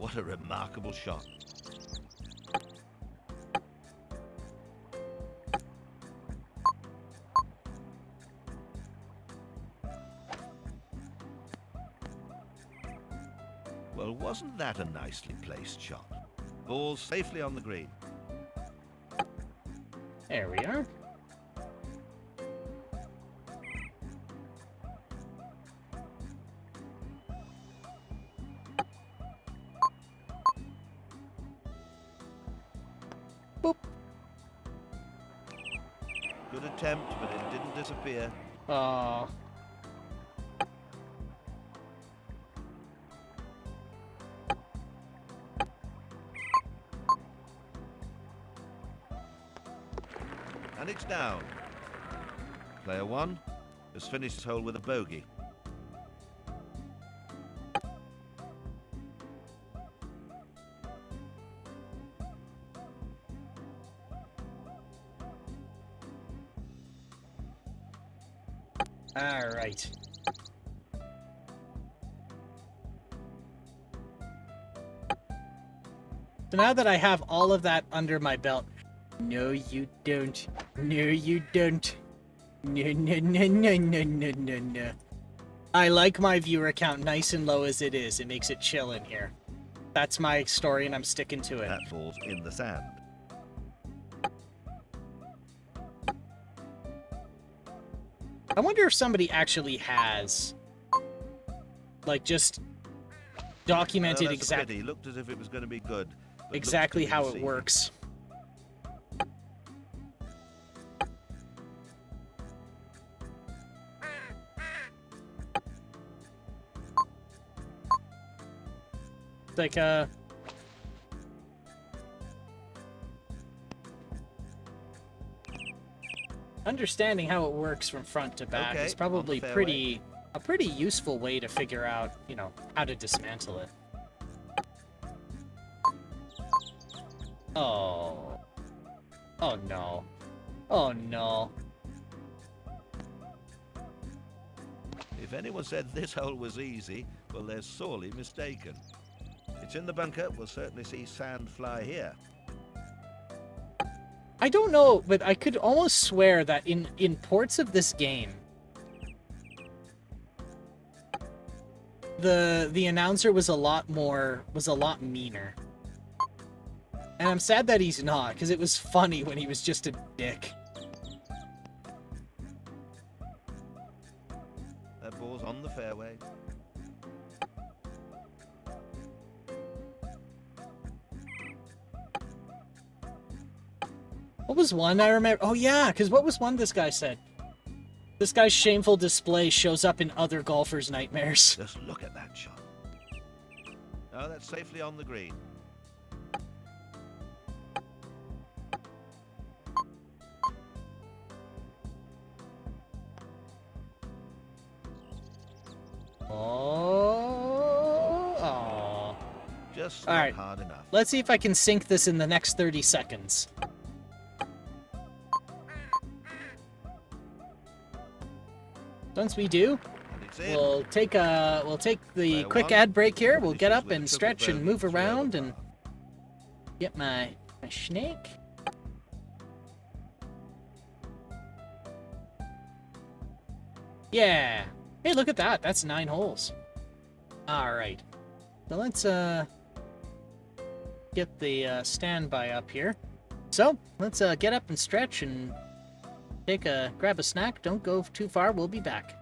What a remarkable shot. Well, wasn't that a nicely placed shot? Ball safely on the green. There we are. Boop. Good attempt, but it didn't disappear. Oh. And it's down. Player 1 has finished his hole with a bogey. All right. So now that I have all of that under my belt, no, you don't. No, you don't. No, no, no, no, no, no, no, no. I like my viewer count nice and low as it is. It makes it chill in here. That's my story, and I'm sticking to it. That ball's in the sand. I wonder if somebody actually has, like, just documented exactly. Looked as if it was going to be good. Exactly how it works. It's like understanding how it works from front to back is probably a pretty useful way to figure out, you know, how to dismantle it. Oh. Oh no. Oh no. If anyone said this hole was easy, well, they're sorely mistaken. It's in the bunker. We'll certainly see sand fly here. I don't know, but I could almost swear that in ports of this game, the announcer was a lot meaner. And I'm sad that he's not, because it was funny when he was just a dick. That ball's on the fairway. What was one I remember? Oh yeah, because what was one this guy said? This guy's shameful display shows up in other golfers' nightmares. Just look at that shot. Oh, that's safely on the green. Oh. Just all not right. hard enough. Let's see if I can sink this in the next 30 seconds. Once we do, we'll take the quick ad break here. We'll get up and stretch and move around and get my snake. Yeah. Hey, look at that. That's 9 holes. All right. So let's get the standby up here. So let's get up and stretch and grab a snack. Don't go too far. We'll be back.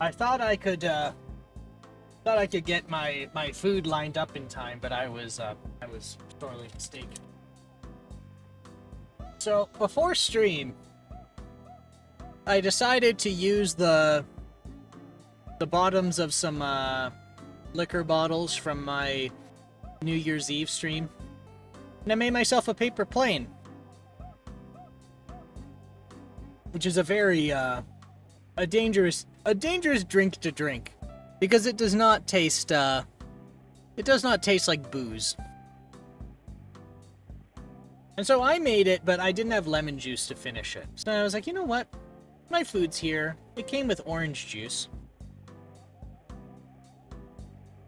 I thought I could get my food lined up in time, but I was sorely mistaken. So before stream, I decided to use the bottoms of some liquor bottles from my New Year's Eve stream, and I made myself a paper plane, which is a very a dangerous drink to drink, because it does not taste like booze. And so I made it, but I didn't have lemon juice to finish it. So I was like, you know what? My food's here. It came with orange juice.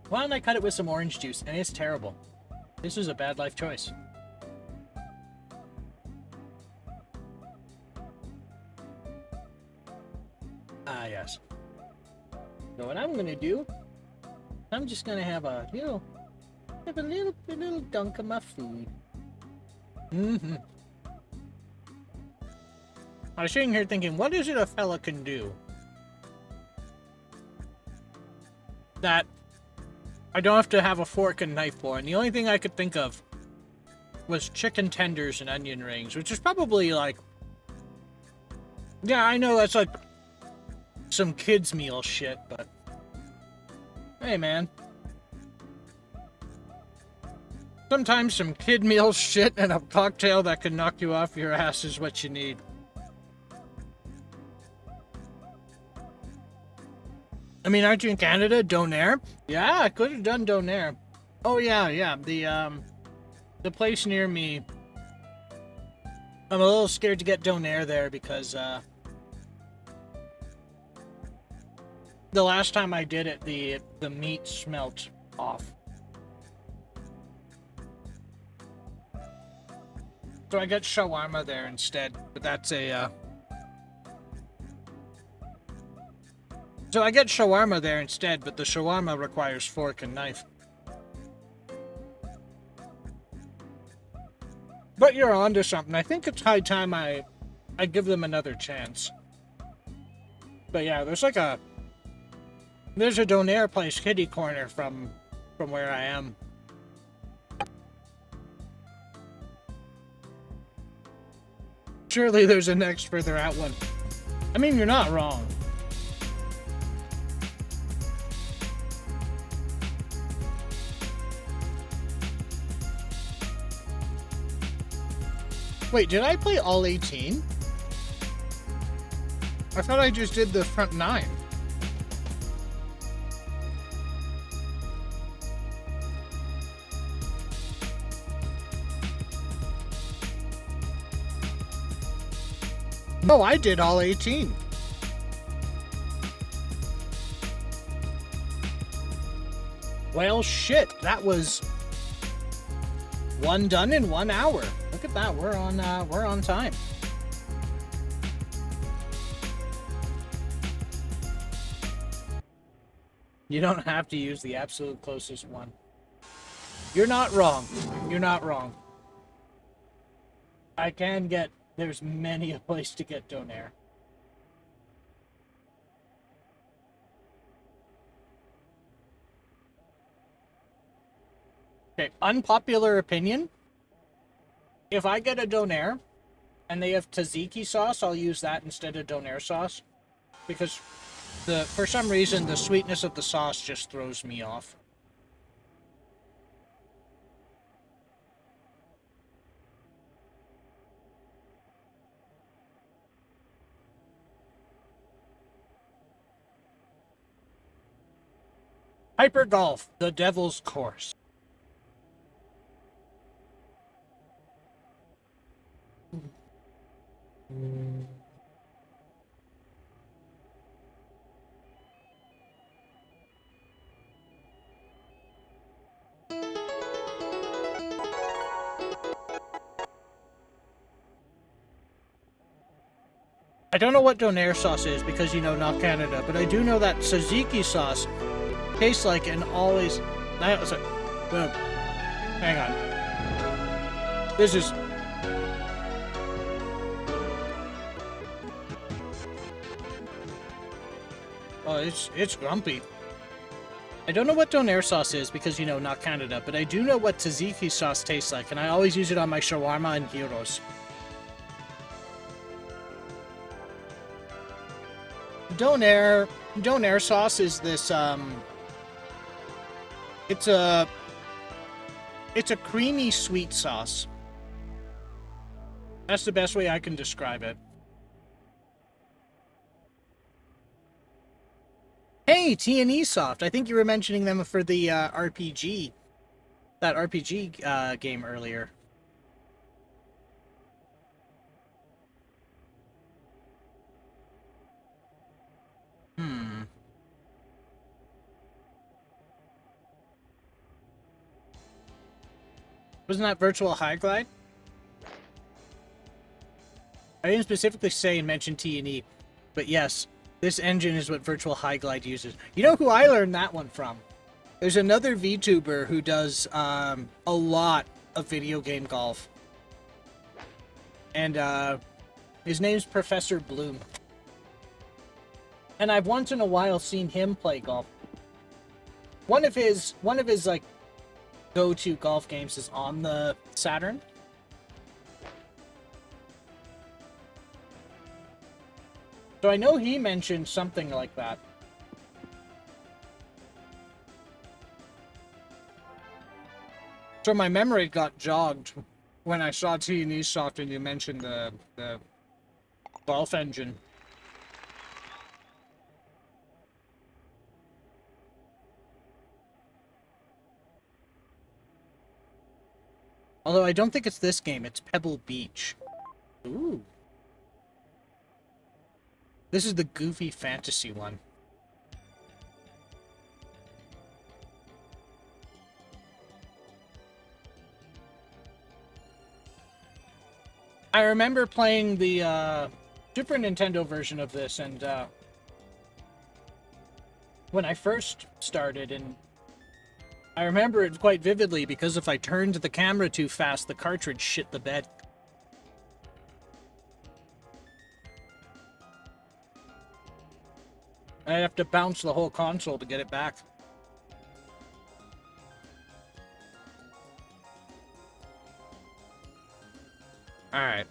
Why don't I cut it with some orange juice? And it's terrible. This was a bad life choice. Ah, yes. So what I'm gonna do, I'm just gonna have a little dunk of my food. Mm-hmm. I was sitting here thinking, what is it a fella can do that I don't have to have a fork and knife for? And the only thing I could think of was chicken tenders and onion rings, which is probably like, yeah, I know that's like some kids meal shit, but hey man, sometimes some kid meal shit and a cocktail that can knock you off your ass is what you need. I mean, aren't you in Canada? Donair? Yeah, I could have done Donair. Oh yeah. The place near me, I'm a little scared to get Donair there because the last time I did it, the meat smelt off. So I got shawarma there instead, but that's a So I get shawarma there instead, but the shawarma requires fork and knife. But you're onto something. I think it's high time I give them another chance. But yeah, there's a Donair place kitty corner from where I am. Surely there's a next further out one. I mean, you're not wrong. Wait, did I play all 18? I thought I just did the front 9. No, I did all 18. Well, shit, that was one done in 1 hour. Look at that, we're on time. You don't have to use the absolute closest one. You're not wrong. You're not wrong. There's many a place to get Donair. Okay, unpopular opinion. If I get a Donair and they have tzatziki sauce, I'll use that instead of Donair sauce. Because for some reason, the sweetness of the sauce just throws me off. Hyper Golf, the Devil's Course. I don't know what Donair sauce is because, not Canada, but I do know that tzatziki sauce tastes like and always... Hang on. This is... Oh, it's grumpy. I don't know what donair sauce is because, you know, not Canada, but I do know what tzatziki sauce tastes like, and I always use it on my shawarma and gyros. Donair sauce is this, it's a creamy sweet sauce. That's the best way I can describe it. Hey, T&E Soft. I think you were mentioning them for the RPG. That RPG game earlier. Wasn't that Virtual High Glide? I didn't specifically say and mention T&E, but yes, this engine is what Virtual High Glide uses. You know who I learned that one from? There's another VTuber who does a lot of video game golf. And his name's Professor Bloom. And I've once in a while seen him play golf. One of his like go-to golf games is on the Saturn. So I know he mentioned something like that. So my memory got jogged when I saw T&E Soft and you mentioned the golf engine. Although I don't think it's this game, it's Pebble Beach. Ooh. This is the goofy fantasy one. I remember playing the Super Nintendo version of this, and when I first started, and I remember it quite vividly because if I turned the camera too fast, the cartridge shit the bed. I'd have to bounce the whole console to get it back. Alright,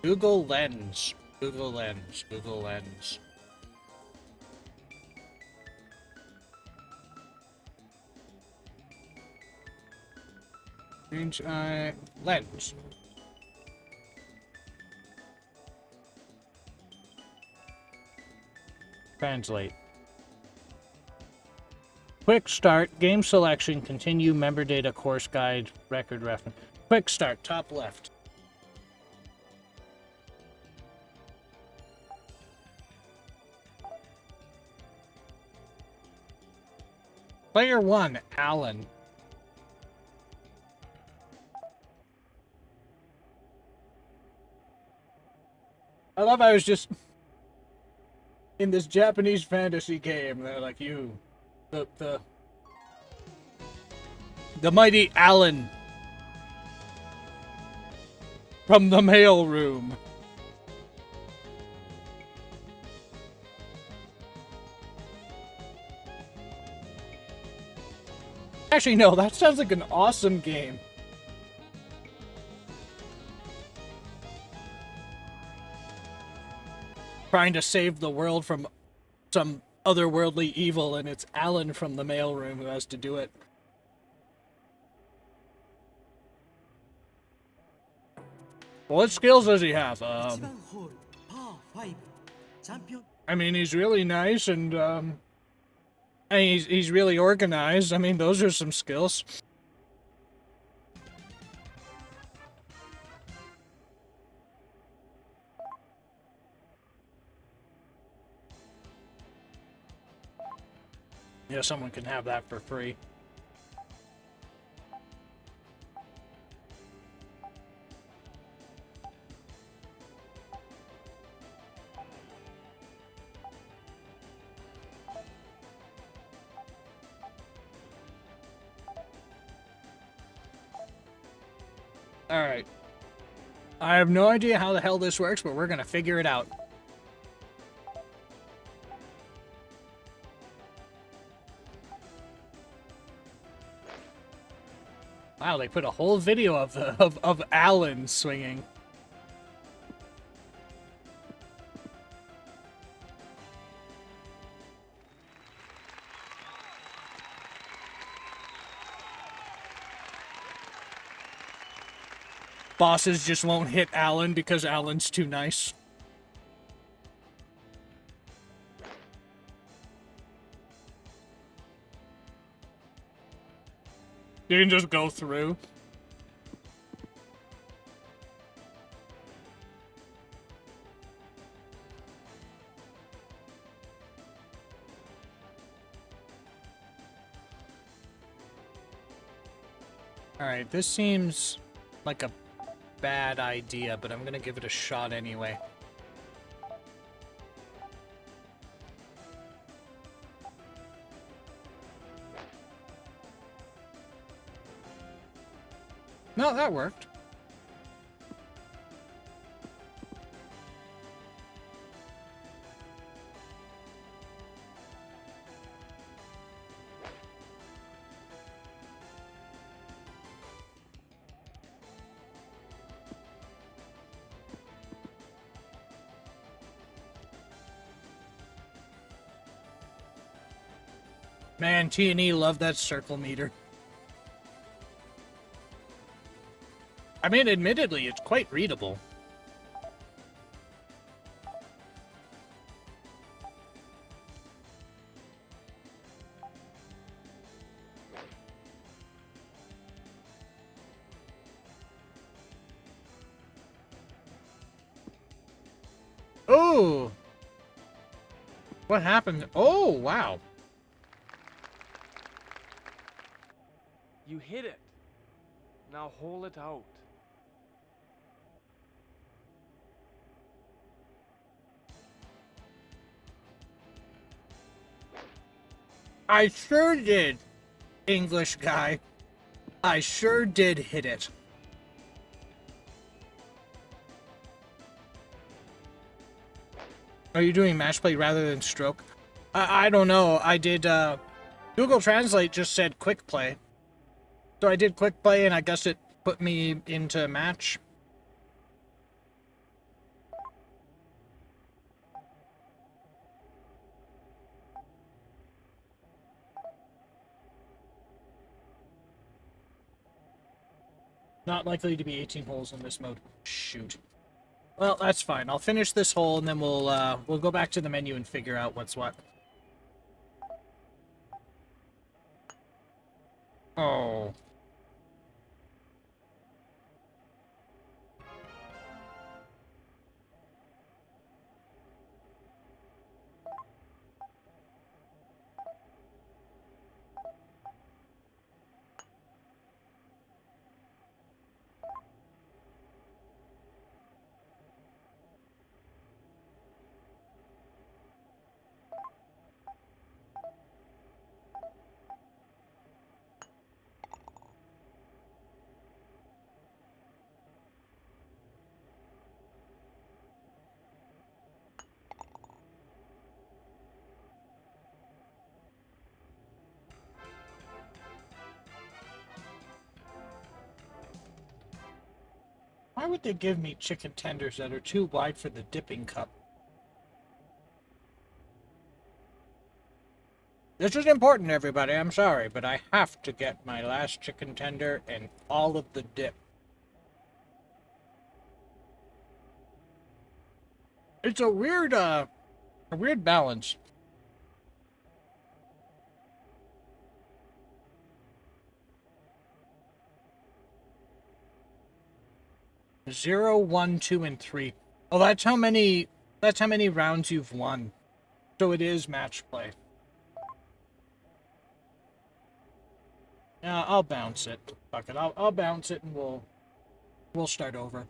Google Lens. Google Lens. Google Lens. Change, lens. Translate. Quick start, game selection, continue, member data, course guide, record reference. Quick start, top left. Player 1, Alan. I love I was just in this Japanese fantasy game. They're like, you, the mighty Alan from the mail room. Actually, no, that sounds like an awesome game. Trying to save the world from some otherworldly evil, and it's Alan from the mailroom who has to do it. What skills does he have? I mean, he's really nice, and he's really organized. I mean, those are some skills. Yeah, someone can have that for free. All right. I have no idea how the hell this works, but we're gonna figure it out. Wow, they put a whole video of Alan swinging. Bosses just won't hit Alan because Alan's too nice. You can just go through. Alright, this seems like a bad idea, but I'm gonna give it a shot anyway. No, that worked. Man, T&E love that circle meter. I mean, admittedly, it's quite readable. Oh! What happened? Oh, wow. You hit it. Now hole it out. I sure did, English guy. I sure did hit it. Are you doing match play rather than stroke? I don't know. I did, Google Translate just said quick play. So I did quick play, and I guess it put me into match. Not likely to be 18 holes in this mode. Shoot. Well, that's fine. I'll finish this hole, and then we'll go back to the menu and figure out what's what. Oh. Why would they give me chicken tenders that are too wide for the dipping cup? This is important, everybody. I'm sorry, but I have to get my last chicken tender and all of the dip. It's a weird balance. Zero, 1, 2, and 3. Oh, that's how many rounds you've won. So it is match play. Yeah, I'll bounce it. Fuck it. I'll bounce it and we'll start over.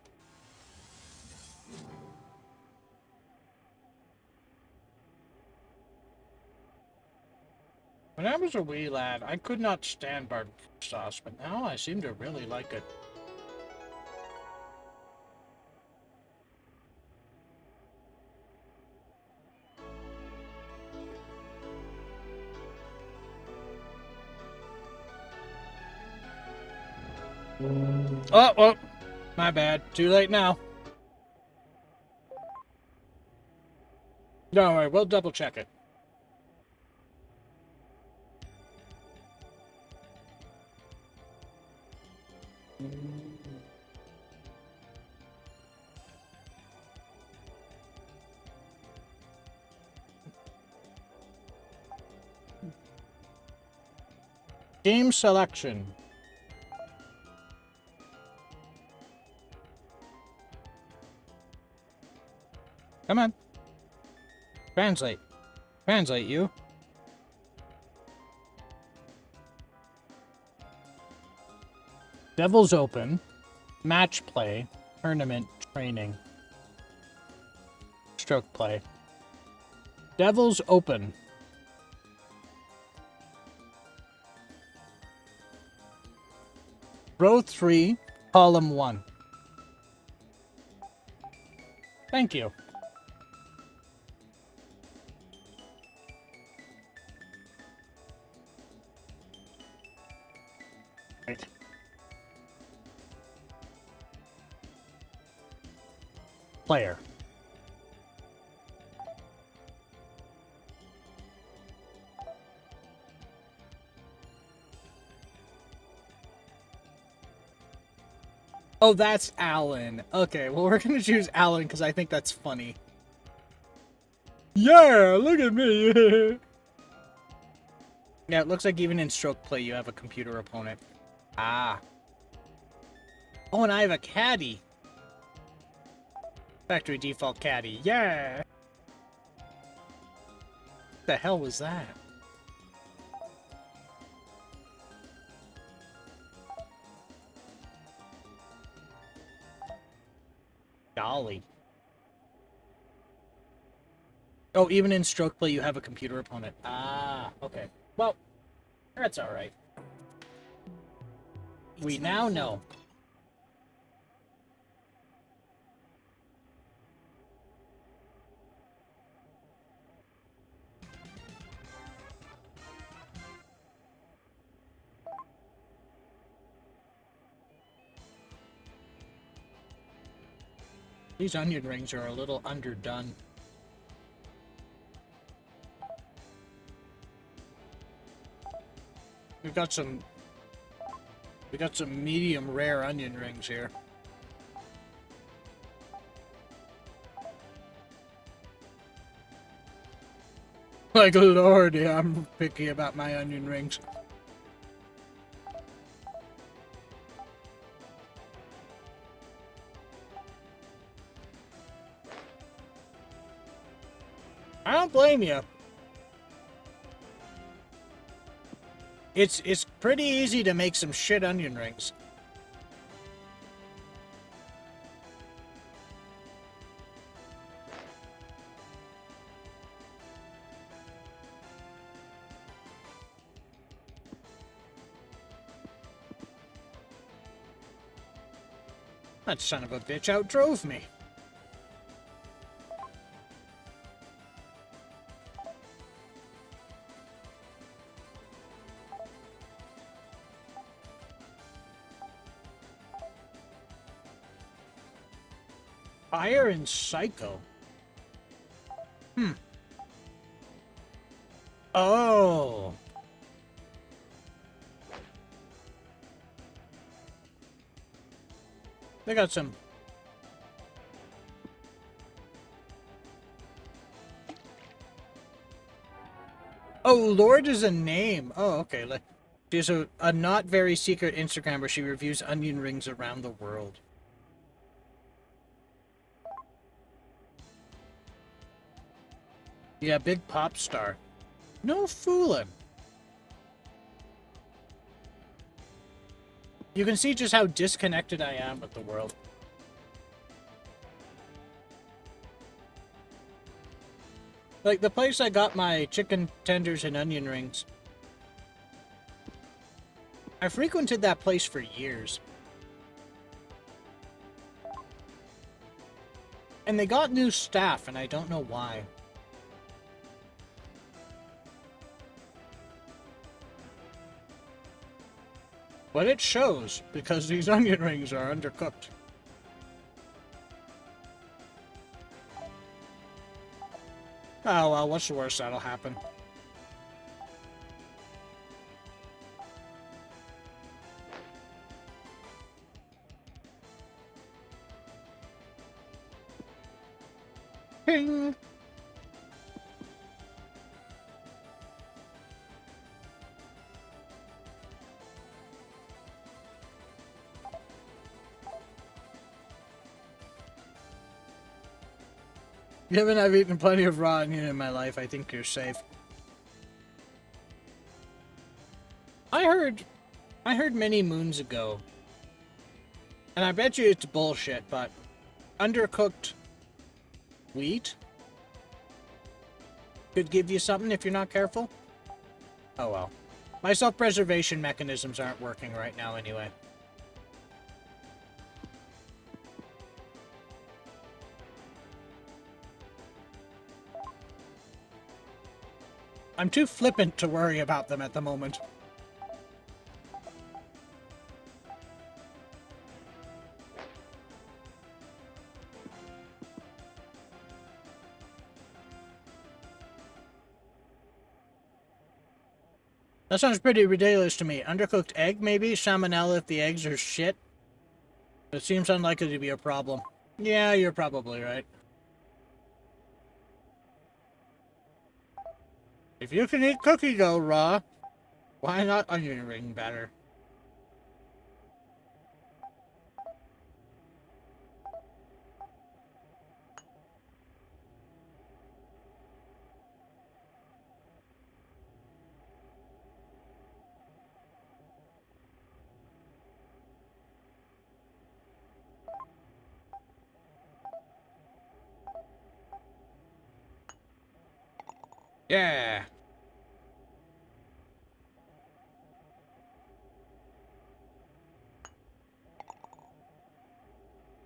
When I was a wee lad, I could not stand barbecue sauce, but now I seem to really like it. Oh, well, my bad. Too late now. Don't worry, we'll double check it. Game selection. Come on. Translate. Translate, you. Devil's Open. Match play. Tournament training. Stroke play. Devil's Open. Row 3, column 1. Thank you. Right. Player. Oh, that's Alan. Okay, well, we're gonna choose Alan because I think that's funny. Yeah, look at me. Yeah, it looks like even in stroke play you have a computer opponent. Ah. Oh, and I have a caddy. Factory default caddy. Yeah. What the hell was that? Golly. Oh, even in stroke play you have a computer opponent. Ah, okay. Well, that's alright. We now know. These onion rings are a little underdone. We got some medium rare onion rings here. Like, lordy, I'm picky about my onion rings. I don't blame you. It's pretty easy to make some shit onion rings. That son of a bitch outdrove me. Fire and Psycho. Oh. They got some. Oh, Lord is a name. Oh, okay. She's a not very secret Instagram where she reviews onion rings around the world. Yeah, big pop star. No fooling. You can see just how disconnected I am with the world. Like, the place I got my chicken tenders and onion rings. I frequented that place for years. And they got new staff, and I don't know why. But it shows, because these onion rings are undercooked. Oh well, what's the worst that'll happen? Ping! Given I've eaten plenty of raw onion in my life, I think you're safe. I heard many moons ago, and I bet you it's bullshit, but undercooked wheat could give you something if you're not careful. Oh well. My self-preservation mechanisms aren't working right now anyway. I'm too flippant to worry about them at the moment. That sounds pretty ridiculous to me. Undercooked egg, maybe? Salmonella if the eggs are shit? It seems unlikely to be a problem. Yeah, you're probably right. If you can eat cookie dough raw, why not onion ring batter? Yeah.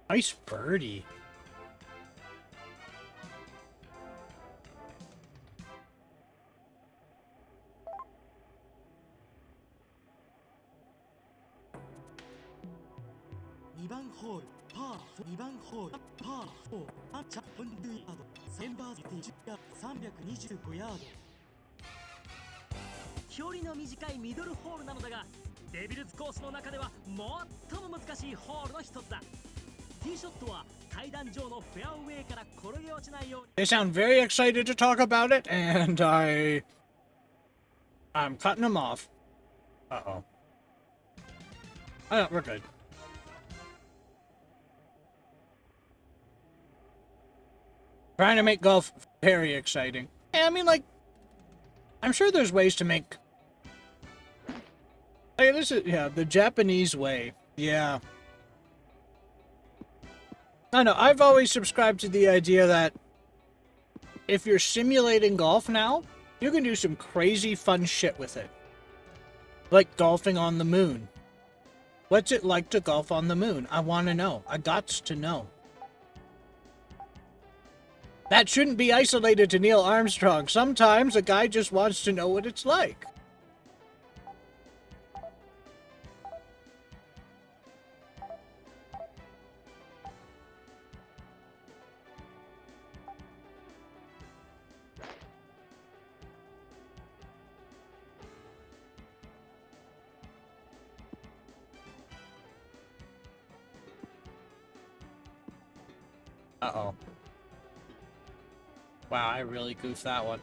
Nice birdie. They sound very excited to talk about it, and I'm cutting them off. Uh-oh. Oh, we're good. Trying to make golf very exciting. Yeah, I mean, like, I'm sure there's ways to make... Hey, this is, yeah, the Japanese way. Yeah. I know, I've always subscribed to the idea that if you're simulating golf now, you can do some crazy fun shit with it. Like golfing on the moon. What's it like to golf on the moon? I want to know. I gots to know. That shouldn't be isolated to Neil Armstrong. Sometimes a guy just wants to know what it's like. Uh-oh. Wow, I really goofed that one.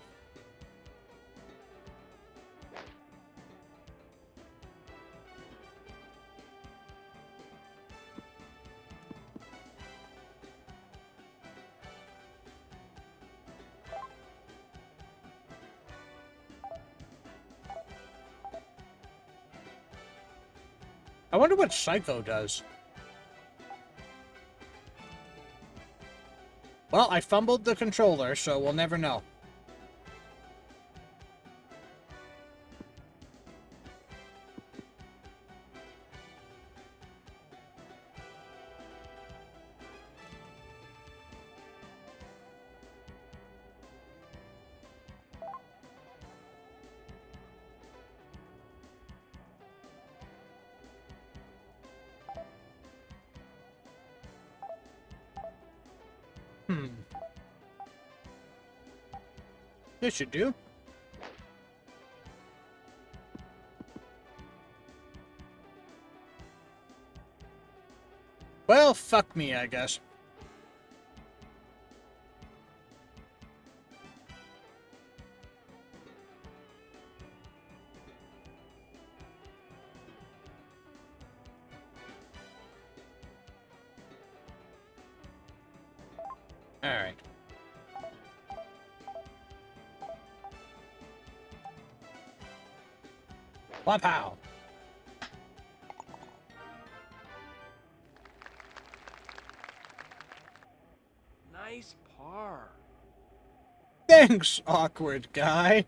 I wonder what Psycho does. Well, I fumbled the controller, so we'll never know. This should do. Well, fuck me, I guess. Alright. Wow. Nice par. Thanks, awkward guy.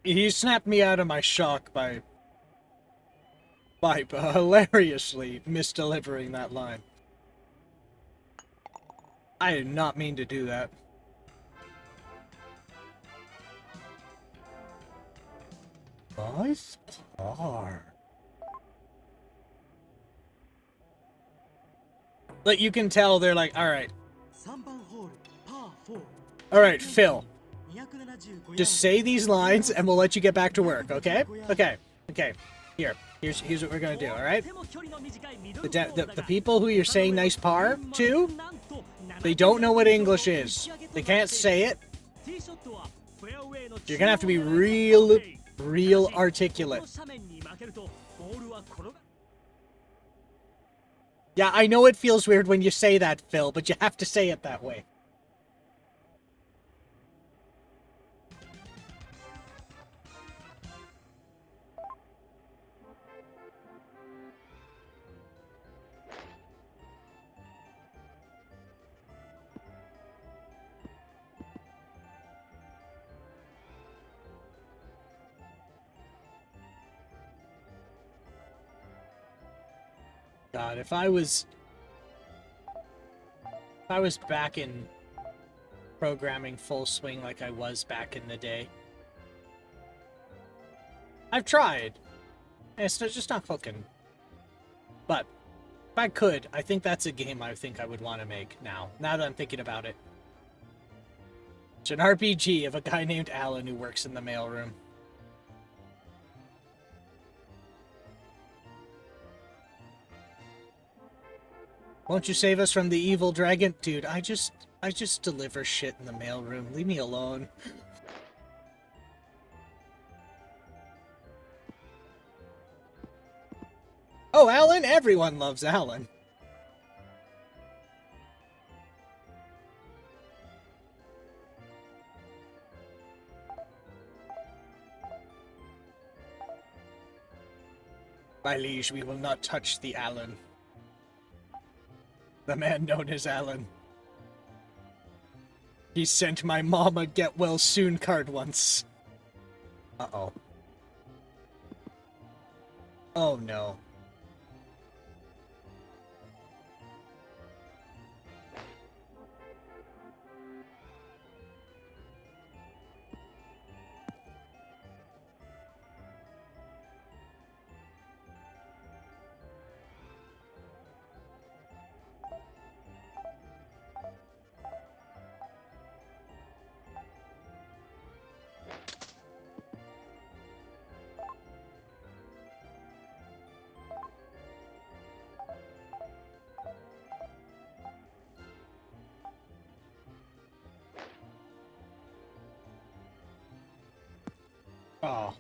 He snapped me out of my shock by hilariously misdelivering that line. I did not mean to do that. Nice par. Like, you can tell they're like, alright. Alright, Phil. Just say these lines and we'll let you get back to work, okay? Okay. Here's what we're gonna do, alright? The people who you're saying nice par to, they don't know what English is. They can't say it. You're gonna have to be real articulate. Yeah, I know it feels weird when you say that, Phil, but you have to say it that way. God, if I was back in programming full swing like I was back in the day. I've tried. It's just not fucking. But if I could, I think that's a game I think I would want to make now. Now that I'm thinking about it. It's an RPG of a guy named Alan who works in the mailroom. Won't you save us from the evil dragon? Dude, I just deliver shit in the mailroom. Leave me alone. Oh, Alan? Everyone loves Alan. My liege, we will not touch the Alan. The man known as Alan. He sent my mom a get-well-soon card once. Uh-oh. Oh, no. Oh.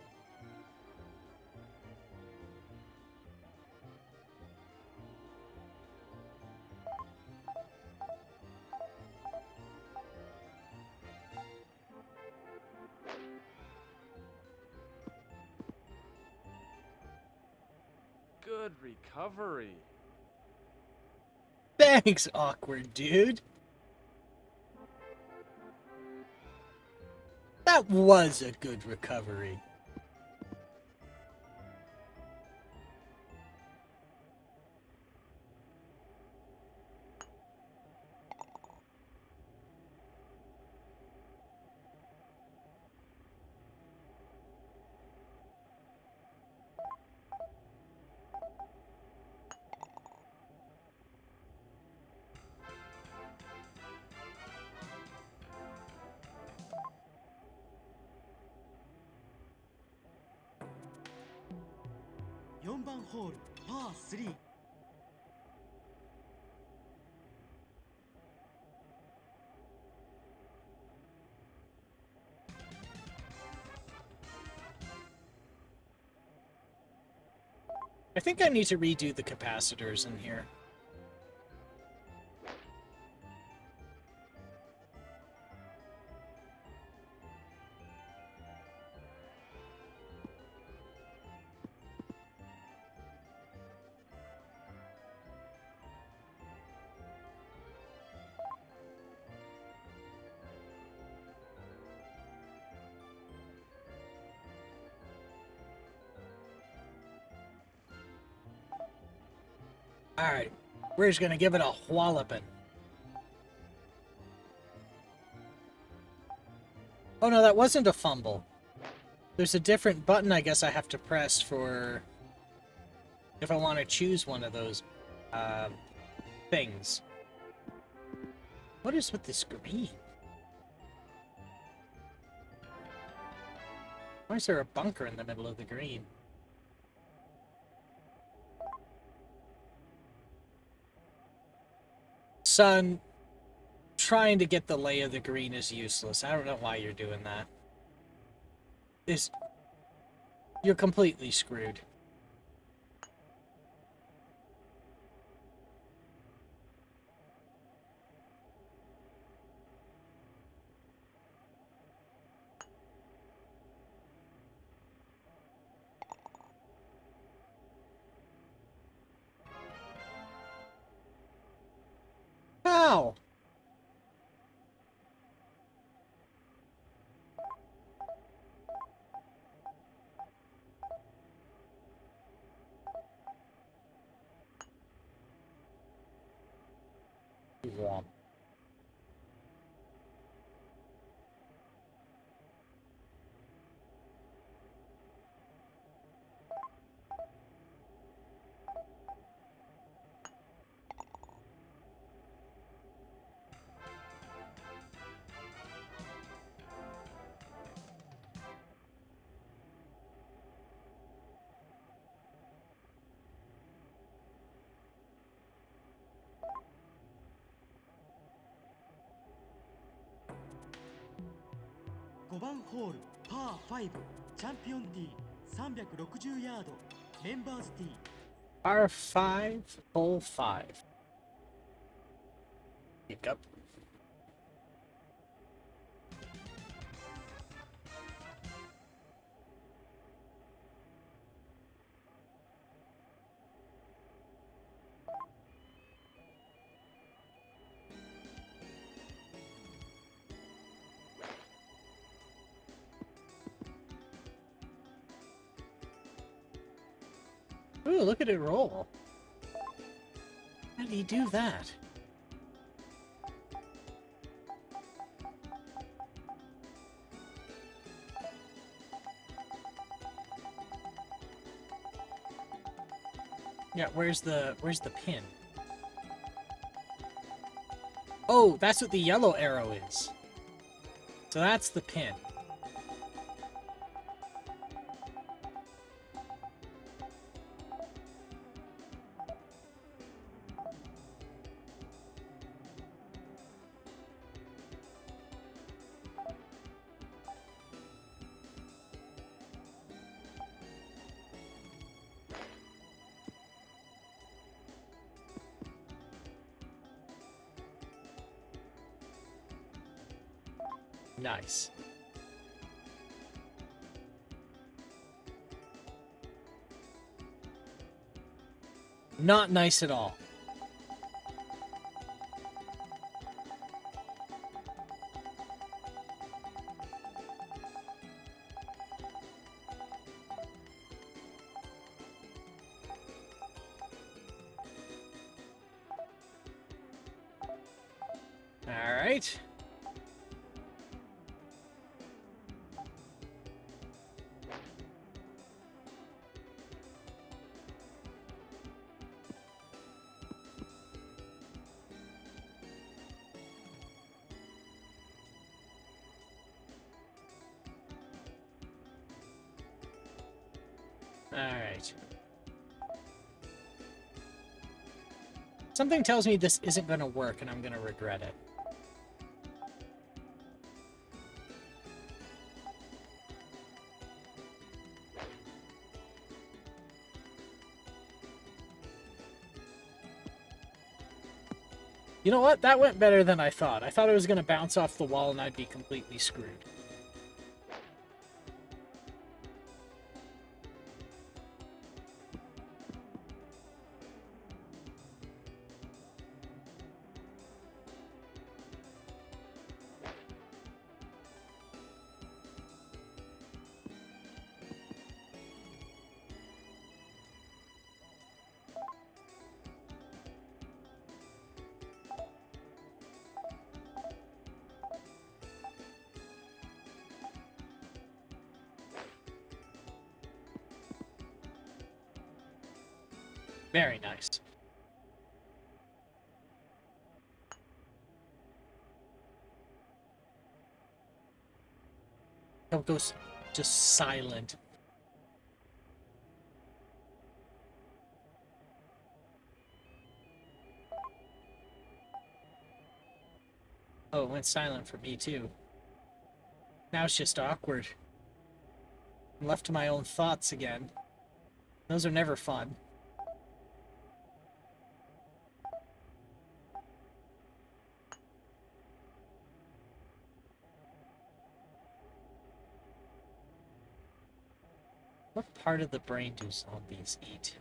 Good recovery. Thanks, awkward dude. That was a good recovery. 4番ホールパー3。 I think I need to redo the capacitors in here. Alright, we're just gonna give it a walloping. Oh no, that wasn't a fumble. There's a different button I guess I have to press for... if I want to choose one of those, things. What is with this green? Why is there a bunker in the middle of the green? Son, trying to get the lay of the green is useless. I don't know why you're doing that. You're completely screwed. Ow! Womp.5番ホールパー5チャンピオンティー360ヤードメンバーズティー。 R5, hole 5. Pick up. Ooh, look at it roll. How did he do that? Yeah, where's the pin? Oh, that's what the yellow arrow is. So that's the pin. Nice. Not nice at all. All right. All right. Something tells me this isn't going to work and I'm going to regret it. You know what? That went better than I thought. I thought it was going to bounce off the wall and I'd be completely screwed. Very nice. It goes just silent. Oh, it went silent for me too. Now it's just awkward. I'm left to my own thoughts again. Those are never fun. What part of the brain do zombies eat?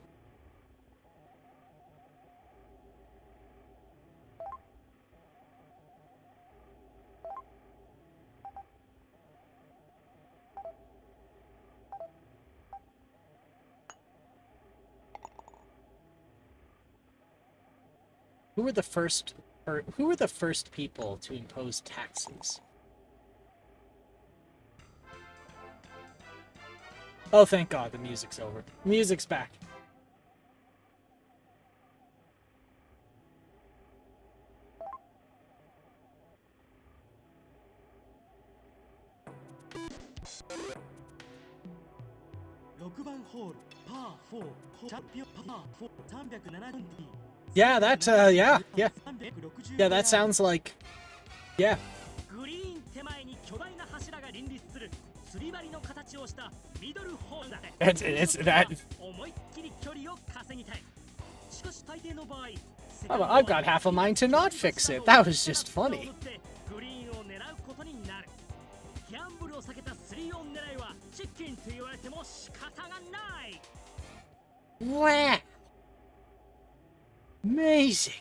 Who were the first people to impose taxes? Oh, thank God, the music's over. The music's back. Yeah, that, yeah. Yeah, that sounds like... Yeah. It's that... I've got half a mind to not fix it. That was just funny. Wow. Amazing.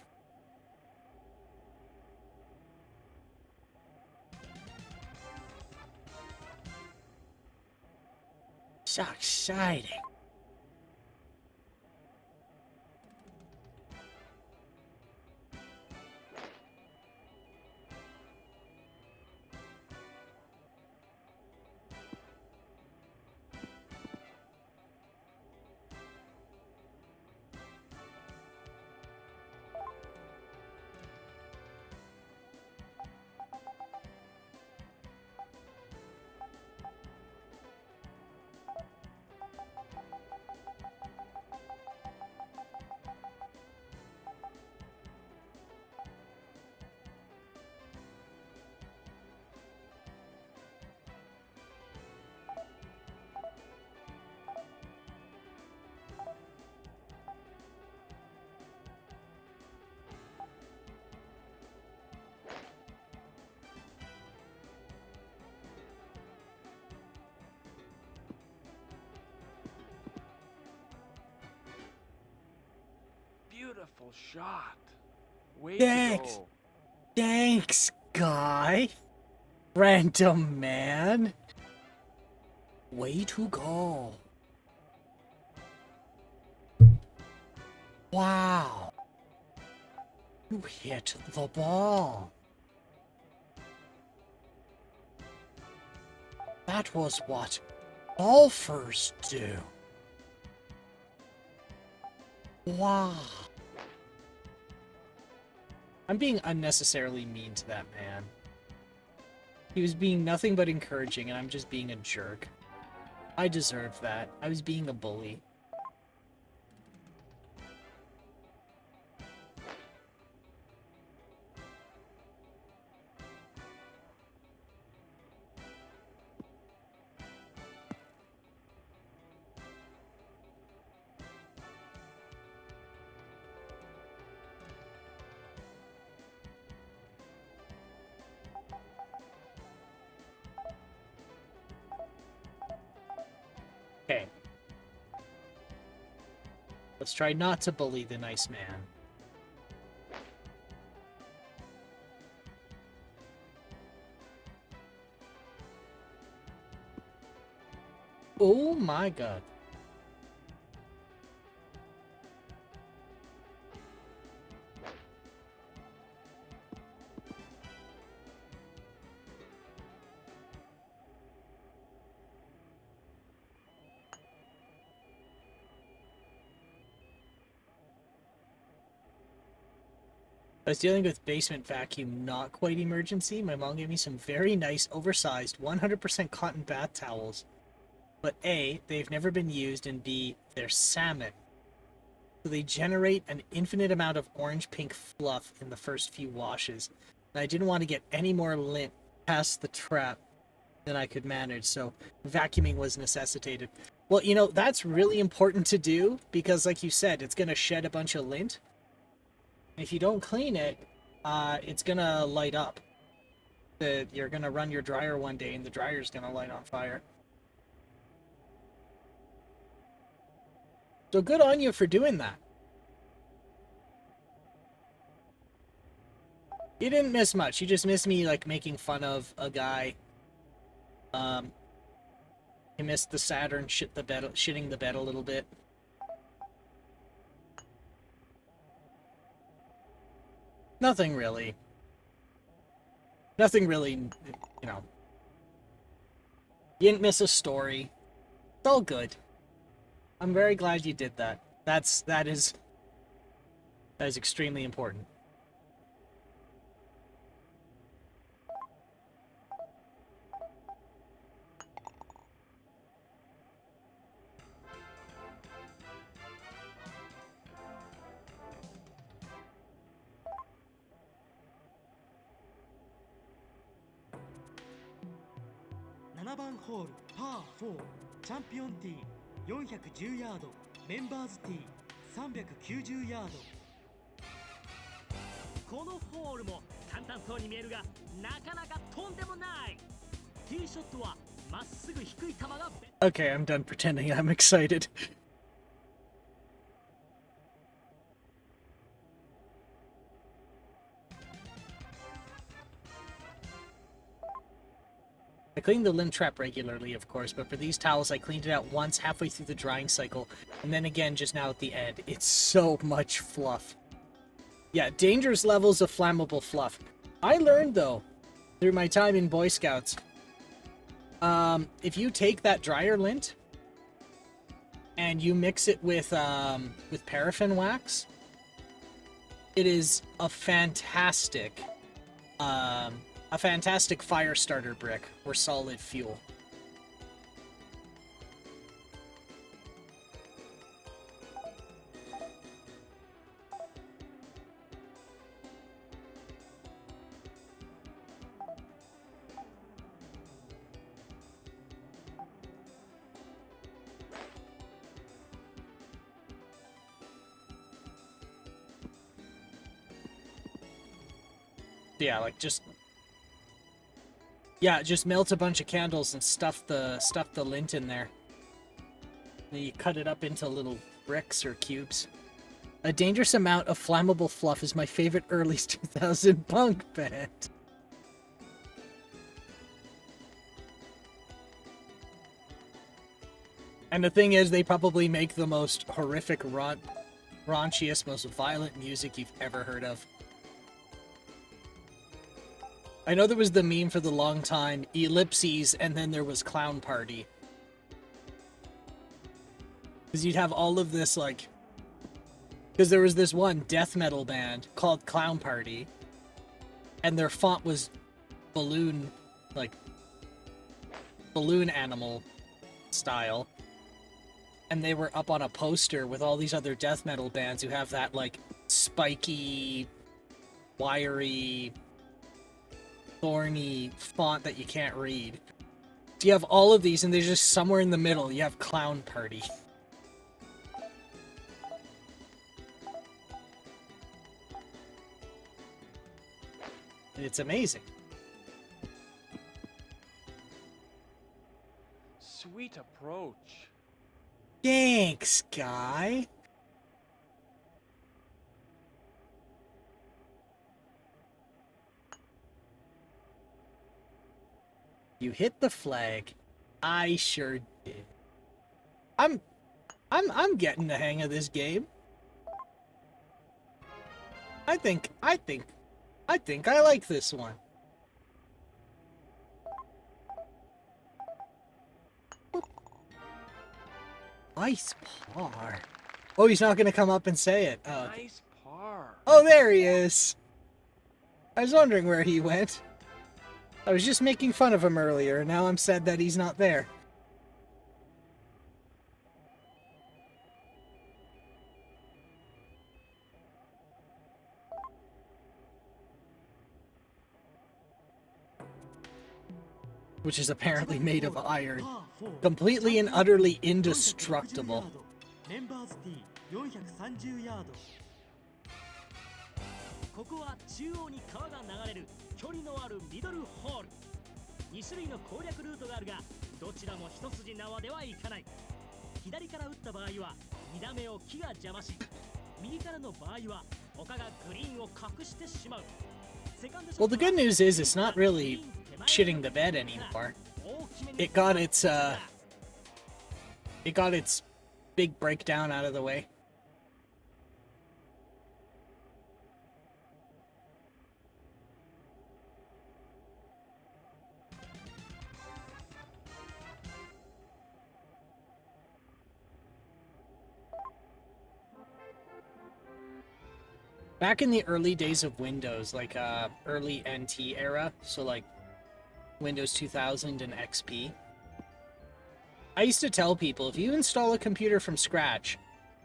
So exciting. Beautiful shot. Way Thanks. to go. Thanks, guy. Random man. Way to go. Wow. You hit the ball. That was what golfers do. Wow. I'm being unnecessarily mean to that man. He was being nothing but encouraging, and I'm just being a jerk. I deserve that. I was being a bully. Let's try not to bully the nice man. Oh my god. I was dealing with basement vacuum, not quite emergency. My mom gave me some very nice, oversized, 100% cotton bath towels. But A, they've never been used, and B, they're salmon. So they generate an infinite amount of orange-pink fluff in the first few washes. And I didn't want to get any more lint past the trap than I could manage, so vacuuming was necessitated. Well, you know, that's really important to do, because like you said, it's going to shed a bunch of lint. If you don't clean it, it's gonna light up. You're gonna run your dryer one day and the dryer's gonna light on fire. So good on you for doing that. You didn't miss much. You just missed me, like, making fun of a guy. You missed the Saturn shitting the bed a little bit. Nothing really. Nothing really, you know. You didn't miss a story. It's all good. I'm very glad you did that. That is extremely important. Seven ホールパー4チャンピオンティー410ヤードメンバーズティー390ヤードこのホールも簡単そうに見えるがなかなかとんでもないティーショットはまっすぐ低い球が Okay, I'm done pretending I'm excited. I clean the lint trap regularly, of course, but for these towels, I cleaned it out once halfway through the drying cycle, and then again just now at the end. It's so much fluff. Yeah, dangerous levels of flammable fluff. I learned, though, through my time in Boy Scouts, if you take that dryer lint and you mix it with paraffin wax, it is a fantastic fire starter brick or solid fuel. Yeah, like just melt a bunch of candles and stuff the lint in there. Then you cut it up into little bricks or cubes. A dangerous amount of flammable fluff is my favorite early 2000 punk band. And the thing is, they probably make the most horrific, raunchiest, most violent music you've ever heard of. I know there was the meme for the long time, Ellipses, and then there was Clown Party. Because you'd have all of this, like... Because there was this one death metal band called Clown Party, and their font was balloon, like, balloon animal style. And they were up on a poster with all these other death metal bands who have that, like, spiky, wiry... thorny font that you can't read. So you have all of these, and there's just somewhere in the middle, you have Clown Party. And it's amazing. Sweet approach. Thanks, guy. You hit the flag. I sure did. I'm getting the hang of this game. I think I like this one. Nice par. Oh, he's not gonna come up and say it. Oh, okay. Nice par. Oh, there he is. I was wondering where he went. I was just making fun of him earlier. Now I'm sad that he's not there. Which is apparently made of iron. Completely and utterly indestructible. メンバーズティー430ヤード。ここは中央に川が流れる距離のあるミドルホール。2種類の攻略ルートがあるが、どちらも一筋縄ではいかない。左から打った場合は2打目を木が邪魔し、右からの場合は丘がグリーンを隠してしまう。Well, the good news is it's not really shitting the bed anymore. It got its big breakdown out of the way. Back in the early days of Windows, like early NT era, so like Windows 2000 and XP, I used to tell people, if you install a computer from scratch,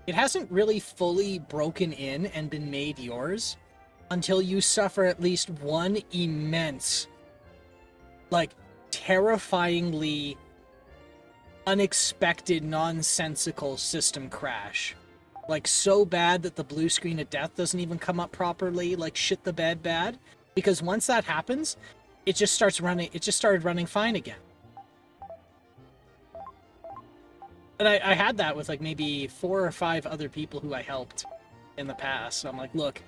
it hasn't really fully broken in and been made yours until you suffer at least one immense, like, terrifyingly unexpected, nonsensical system crash. Like, so bad that the blue screen of death doesn't even come up properly, like shit the bed bad. Because once that happens, it just starts running, it just started running fine again. And I had that with like maybe 4 or 5 other people who I helped in the past. So I'm like, look,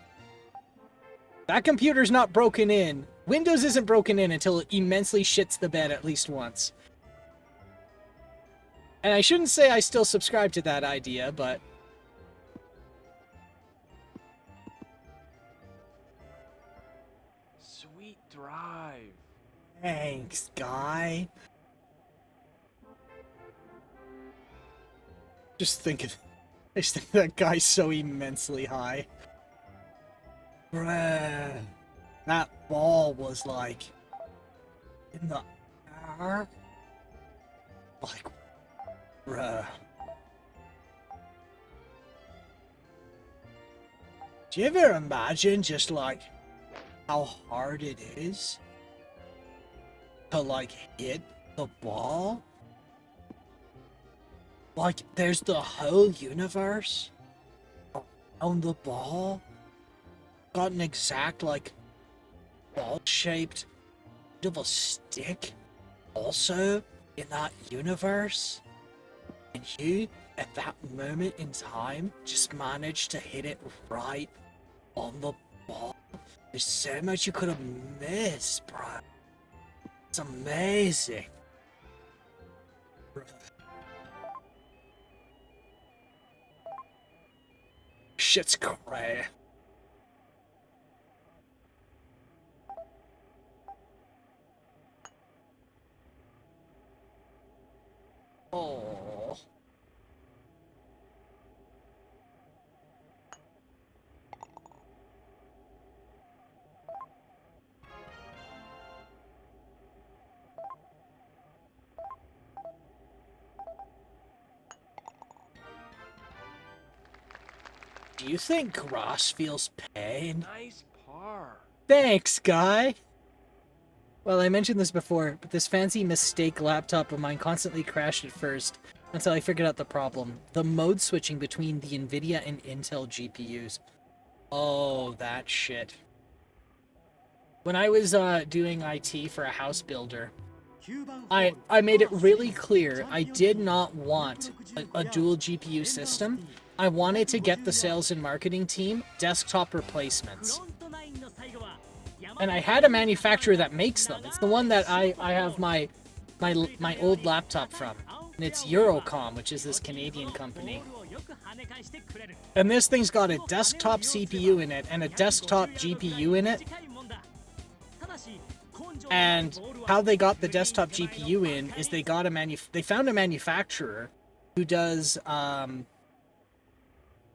that computer's not broken in. Windows isn't broken in until it immensely shits the bed at least once. And I shouldn't say I still subscribe to that idea, but... Sweet drive. Thanks, guy. I just think that guy's so immensely high. Bruh. That ball was like in the air. Like, bruh. Do you ever imagine just like how hard it is to like hit the ball? Like, there's the whole universe on the ball. Got an exact, like, ball-shaped bit of a stick also in that universe. And you, at that moment in time, just managed to hit it right on the ball. There's so much you could have missed, bro. It's amazing. Shit's cray. Oh. Do you think grass feels pain? Nice par. Thanks, guy! Well, I mentioned this before, but this fancy mistake laptop of mine constantly crashed at first until I figured out the problem. The mode switching between the NVIDIA and Intel GPUs. Oh, that shit. When I was doing IT for a house builder, I made it really clear I did not want a dual GPU system. I wanted to get the sales and marketing team desktop replacements. and I had a manufacturer that makes them. It's the one that I have my old laptop from, and it's Eurocom, which is this Canadian company. And this thing's got a desktop CPU in it and a desktop GPU in it. And how they got the desktop GPU in is they found a manufacturer who does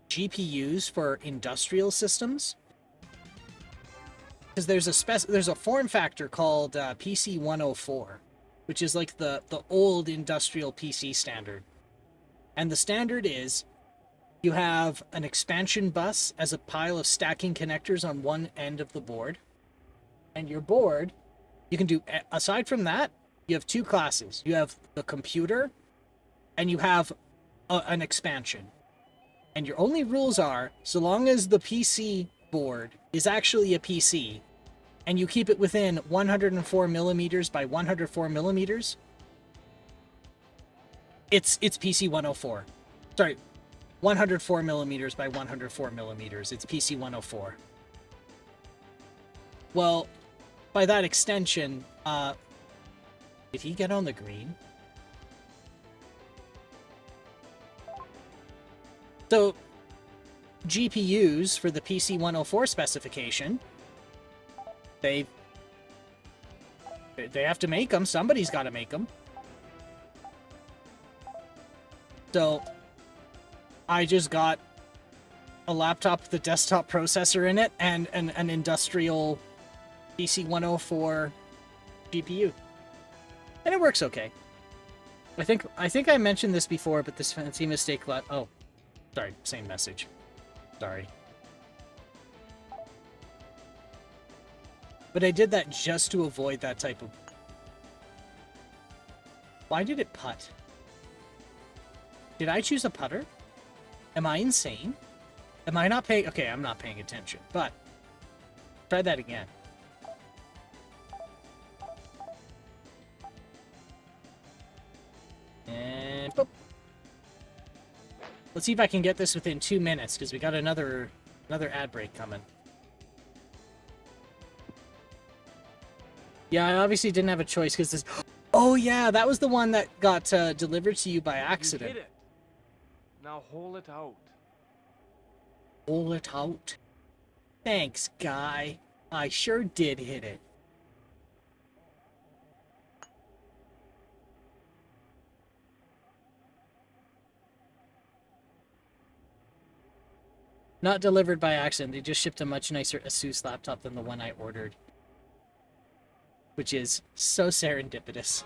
GPUs for industrial systems. Because there's a form factor called PC 104, which is like the old industrial PC standard. And the standard is you have an expansion bus as a pile of stacking connectors on one end of the board. And your board, you can do, aside from that, you have two classes. You have the computer, and you have an expansion. And your only rules are, so long as the PC board is actually a PC, and you keep it within 104 millimeters by 104 millimeters, it's PC 104. Sorry, 104 millimeters by 104 millimeters. It's PC 104. Well, by that extension, did he get on the green? So, GPUs for the PC 104 specification, they have to make them. Somebody's got to make them. So, I just got a laptop with a desktop processor in it and an industrial PC 104 GPU. And it works okay. I think I mentioned this before, but this fancy mistake oh, sorry, same message. Sorry. But I did that just to avoid that type of... Why did it putt? Did I choose a putter? Am I insane? Am I not paying... Okay, I'm not paying attention, but... Try that again. And boop. Let's see if I can get this within 2 minutes, because we got another ad break coming. Yeah, I obviously didn't have a choice, because this... Oh yeah, that was the one that got delivered to you by accident. You hit it. Now hole it out. Hole it out? Thanks, guy. I sure did hit it. Not delivered by accident. They just shipped a much nicer Asus laptop than the one I ordered. Which is so serendipitous.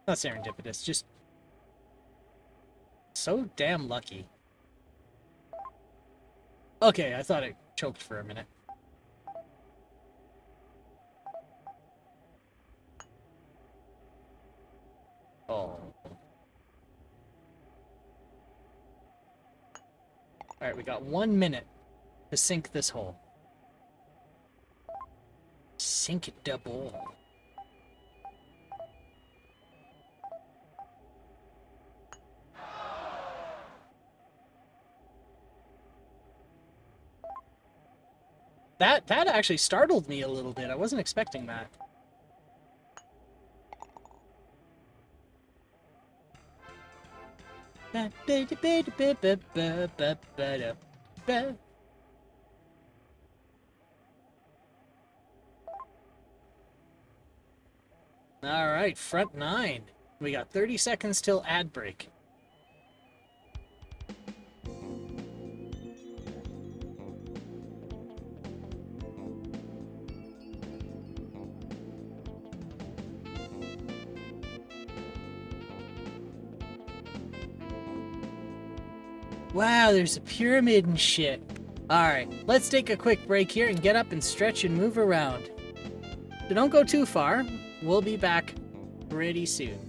Not serendipitous, just so damn lucky. Okay, I thought it choked for a minute. Oh. Alright, we got 1 minute to sink this hole. Sink the ball. That actually startled me a little bit. I wasn't expecting that. Alright, front nine. We got 30 seconds till ad break. Wow, there's a pyramid and shit. Alright, let's take a quick break here and get up and stretch and move around. So don't go too far. We'll be back pretty soon.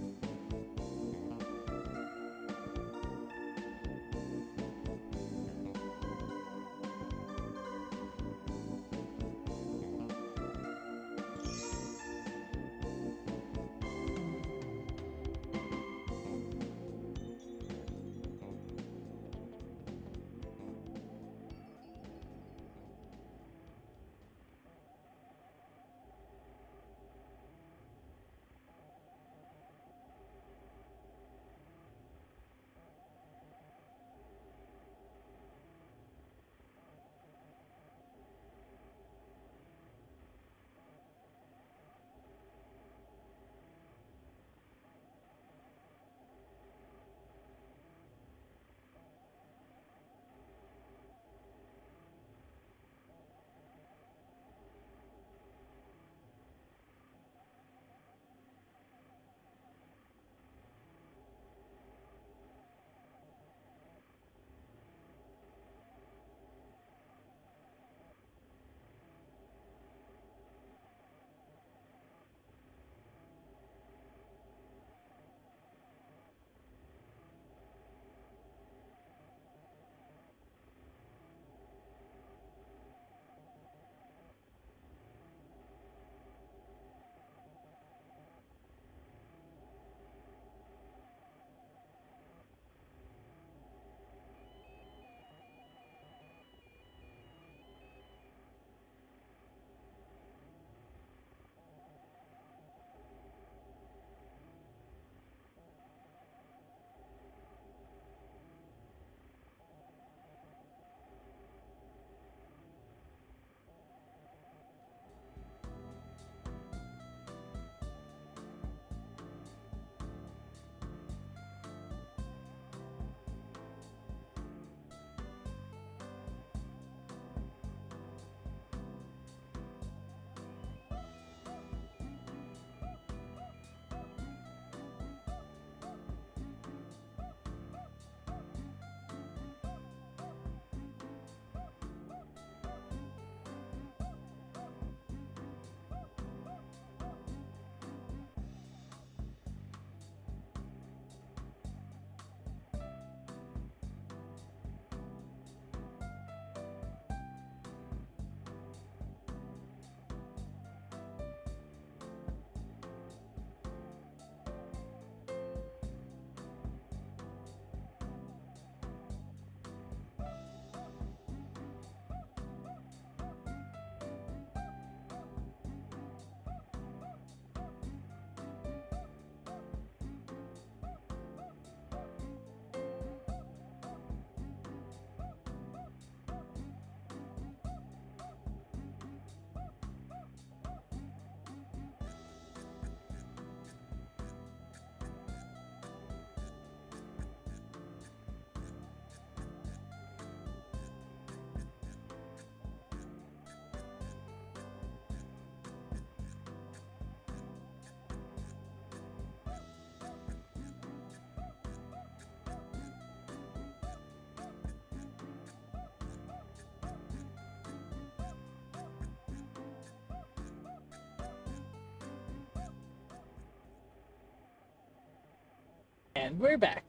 And we're back.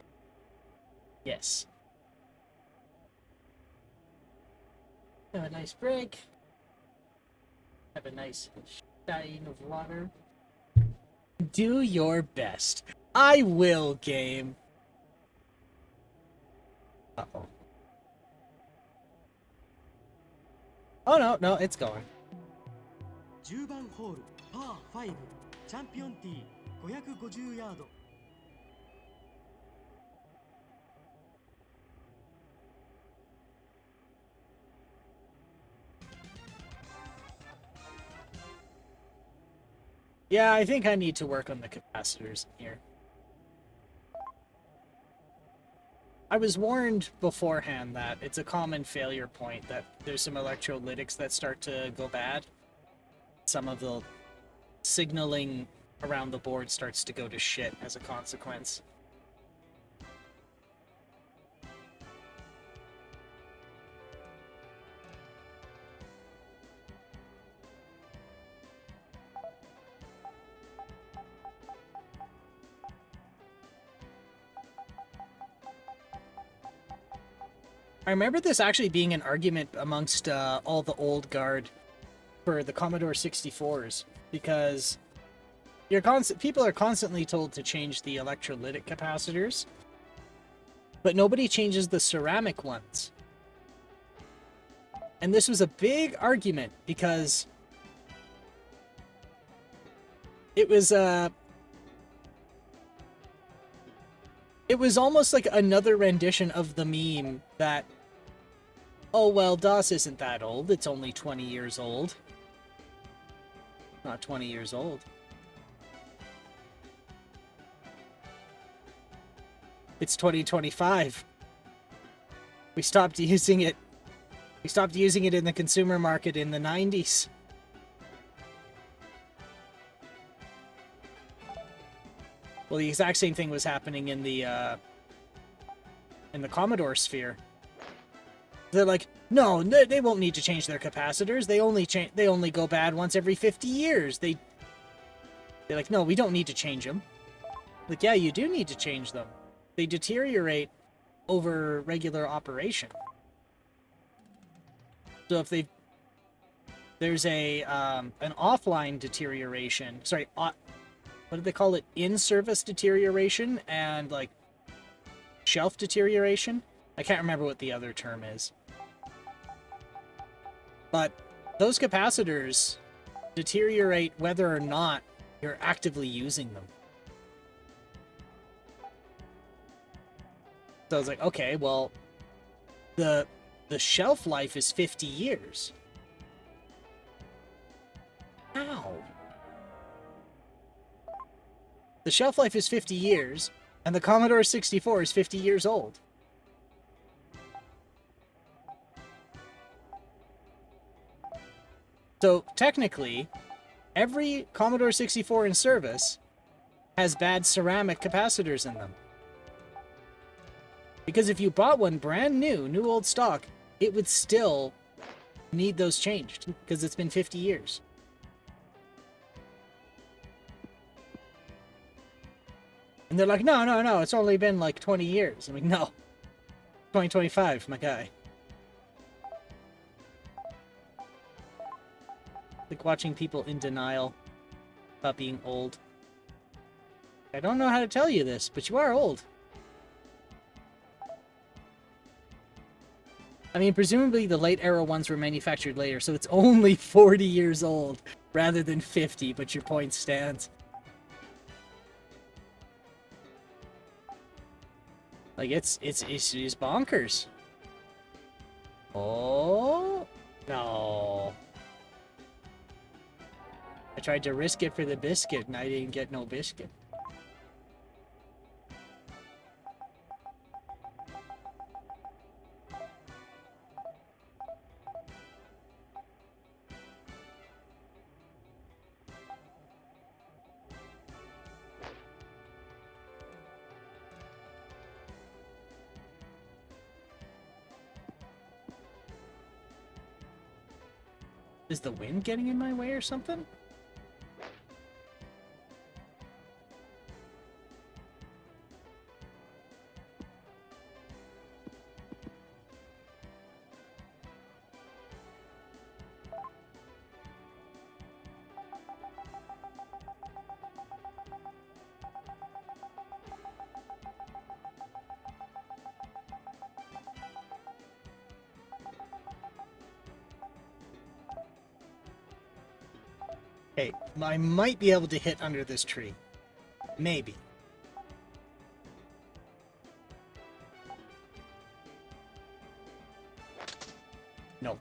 Yes. Have a nice break. Have a nice shine of water. Do your best. I will, game. Uh-oh. Oh, no, it's going. 10番ホールパー5チャンピオンティー550ヤード Yeah, I think I need to work on the capacitors in here. I was warned beforehand that it's a common failure point, that there's some electrolytics that start to go bad. Some of the signaling around the board starts to go to shit as a consequence. I remember this actually being an argument amongst all the old guard for the Commodore 64s, because people are constantly told to change the electrolytic capacitors, but nobody changes the ceramic ones. And this was a big argument because it was almost like another rendition of the meme that, oh, well, DOS isn't that old. It's only 20 years old. Not 20 years old. It's 2025. We stopped using it. We stopped using it in the consumer market in the 90s. Well, the exact same thing was happening in the Commodore sphere. They're like, no, they won't need to change their capacitors. They only go bad once every 50 years. They're like, no, we don't need to change them. Like, yeah, you do need to change them. They deteriorate over regular operation. So if there's an offline deterioration, sorry, what do they call it? In-service deterioration and like shelf deterioration. I can't remember what the other term is. But those capacitors deteriorate whether or not you're actively using them. So I was like, okay, well, the shelf life is 50 years. Ow. The shelf life is 50 years, and the Commodore 64 is 50 years old. So, technically, every Commodore 64 in service has bad ceramic capacitors in them. Because if you bought one brand new old stock, it would still need those changed, because it's been 50 years. And they're like, no, it's only been like 20 years. I'm like, no. 2025, my guy. Like watching people in denial about being old. I don't know how to tell you this, but you are old. I mean, presumably the late era ones were manufactured later, so it's only 40 years old rather than 50, but your point stands. Like, it's bonkers. Oh, no. I tried to risk it for the biscuit, and I didn't get no biscuit. Is the wind getting in my way or something? Hey, I might be able to hit under this tree. Maybe. No.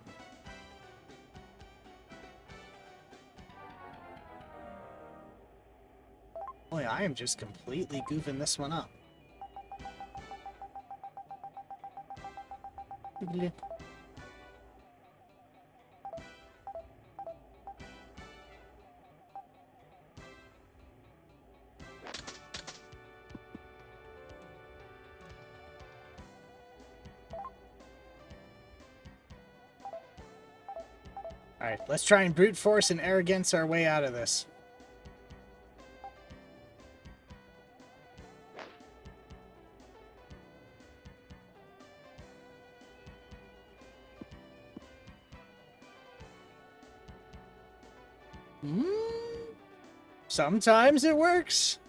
Boy, I am just completely goofing this one up. Alright, let's try and brute force and arrogance our way out of this. Sometimes it works.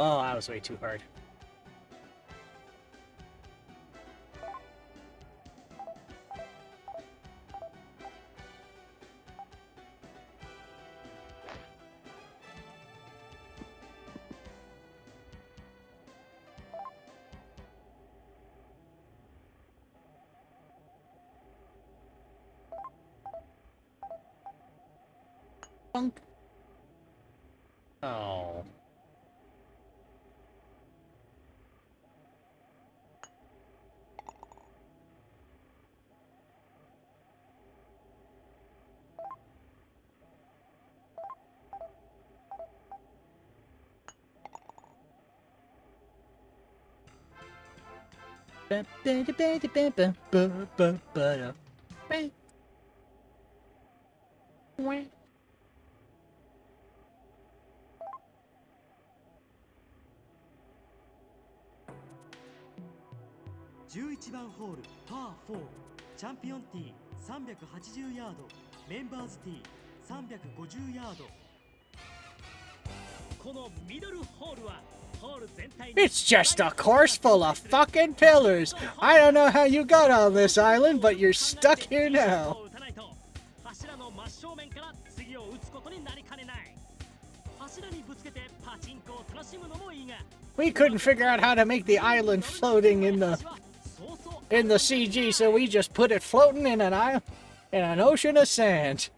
Oh, that was way too hard. Bunk. Oh. Wah. 11番ホールパー4チャンピオンティー380ヤードメンバーズティー350ヤードこのミドルホールはホール全体に It's just a course full of fucking pillars. I don't know how you got on this island, but you're stuck here now. 柱の真正面から次を打つことになりかねない。柱にぶつけてパチンコを楽しむのもいいが We couldn't figure out how to make the island floating in the CG, so we just put it floating in an island in an ocean of sand.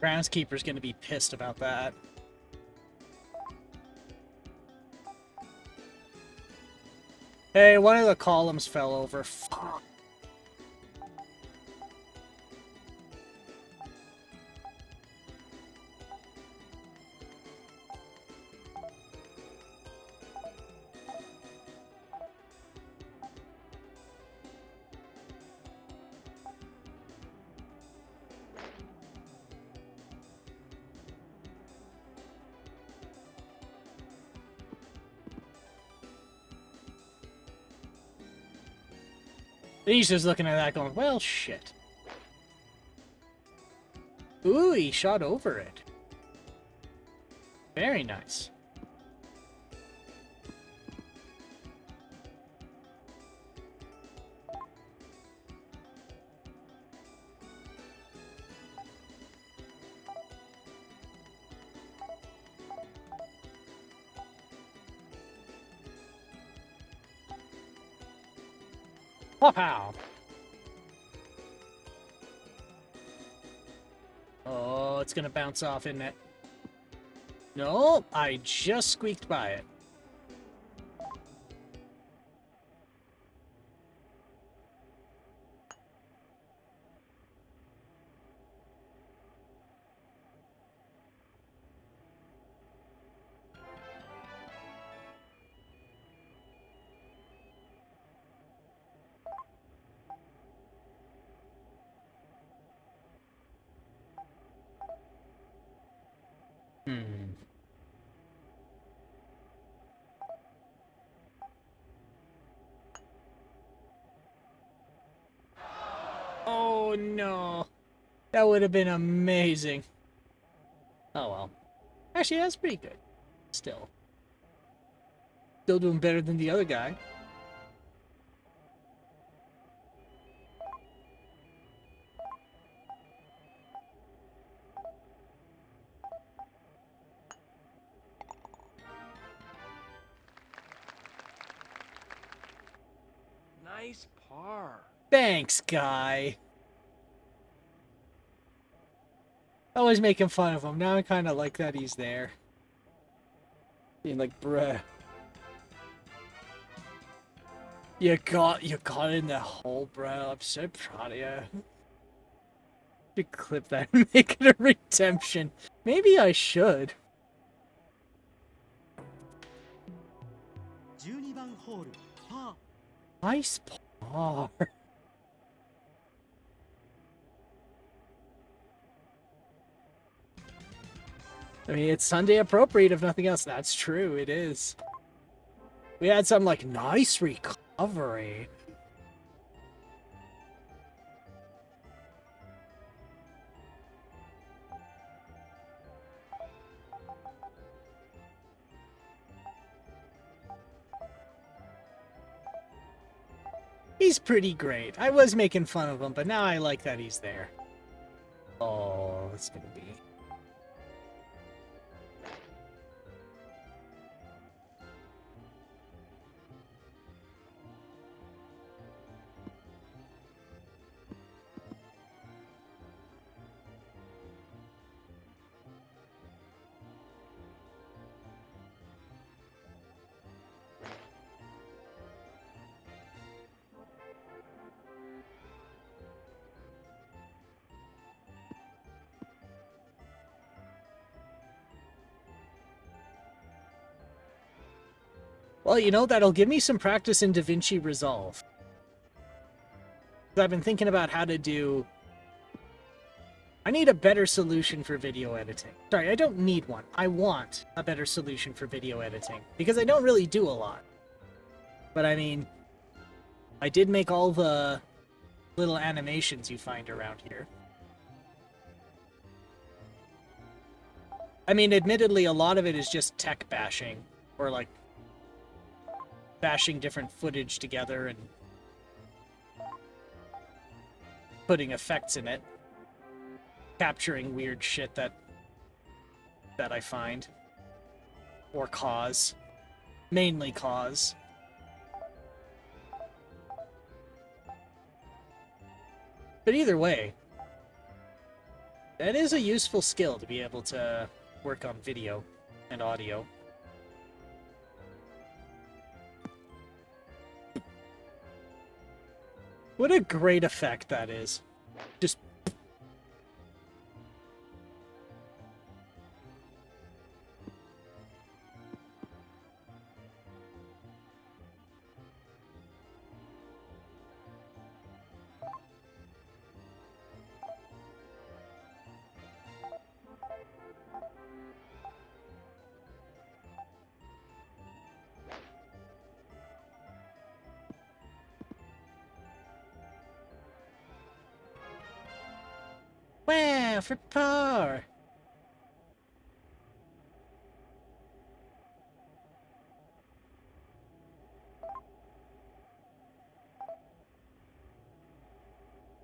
Groundskeeper's gonna be pissed about that. Hey, one of the columns fell over. Fuck. He's just looking at that going, well, shit. Ooh, he shot over it. Very nice. Pow! Oh, it's gonna bounce off, isn't it? No, I just squeaked by it. Hmm. Oh no. That would have been amazing. Oh well. Actually, that's pretty good. Still. Still doing better than the other guy. Nice par. Thanks, guy. Always making fun of him. Now I kind of like that he's there. Being like, bruh. You got it in the hole, bro. I'm so proud of you. You clip that and make it a redemption. Maybe I should. 12番ホールパー Nice par. I mean, it's Sunday appropriate, if nothing else. That's true, it is. We had some, like, nice recovery. He's pretty great. I was making fun of him, but now I like that he's there. Oh, it's gonna be... Well, you know, that'll give me some practice in DaVinci Resolve. I've been thinking about how to do... I need a better solution for video editing. Sorry, I don't need one. I want a better solution for video editing. Because I don't really do a lot. But I mean, I did make all the little animations you find around here. I mean, admittedly, a lot of it is just tech bashing. Or like, bashing different footage together and putting effects in it. Capturing weird shit that I find. Or cause. Mainly cause. But either way, that is a useful skill to be able to work on video and audio. What a great effect that is. Just... Wow, for par!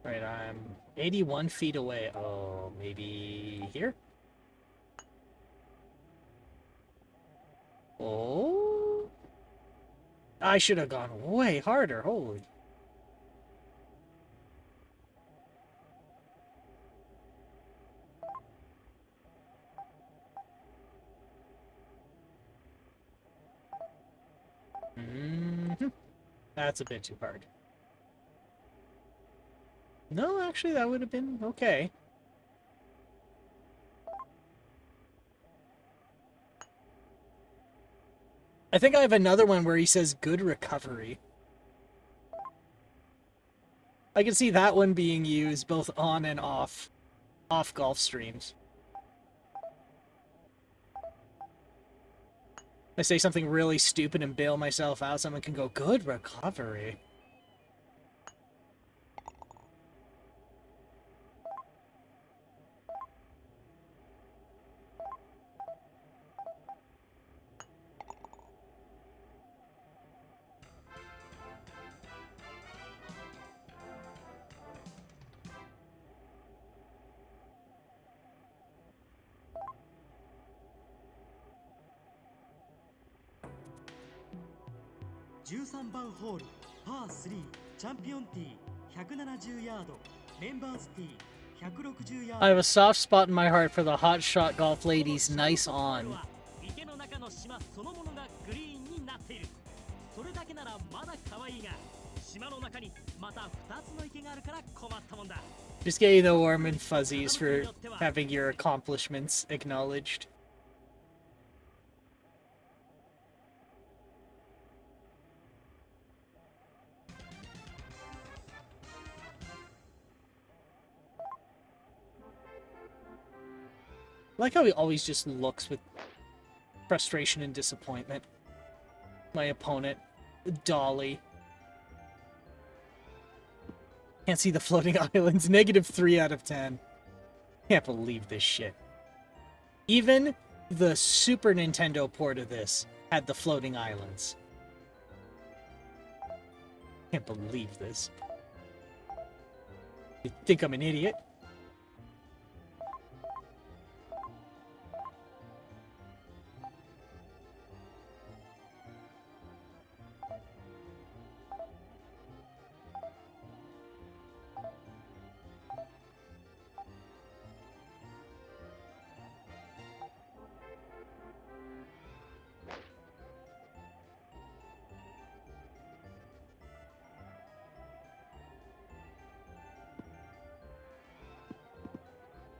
Right, I'm 81 feet away. Oh, maybe here? Oh? I should have gone way harder, holy. That's a bit too hard. No, actually, that would have been okay. I think I have another one where he says good recovery. I can see that one being used both on and off golf streams. I say something really stupid and bail myself out, someone can go, good recovery.13番ホールパー3チャンピオンティー170ヤードメンバーズティー160ヤード I have a soft spot in my heart for the hot shot golf ladies. Nice on. 池の中の島そのものがグリーンになっている。それだけならまだ可愛いが、島の中にまた2つの池があるから困ったもんだ。 Just getting the warm and fuzzies for having your accomplishments acknowledged. I like how he always just looks with frustration and disappointment. My opponent, Dolly. Can't see the floating islands. -3 out of 10. Can't believe this shit. Even the Super Nintendo port of this had the floating islands. Can't believe this. You think I'm an idiot?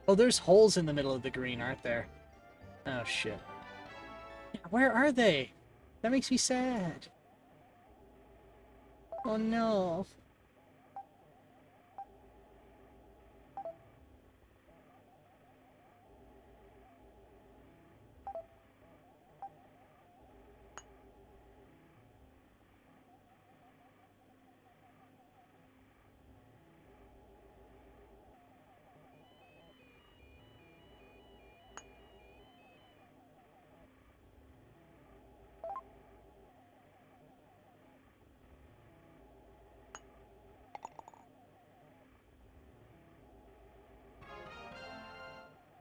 Oh, there's holes in the middle of the green, aren't there? Oh, shit. Where are they? That makes me sad. Oh, no.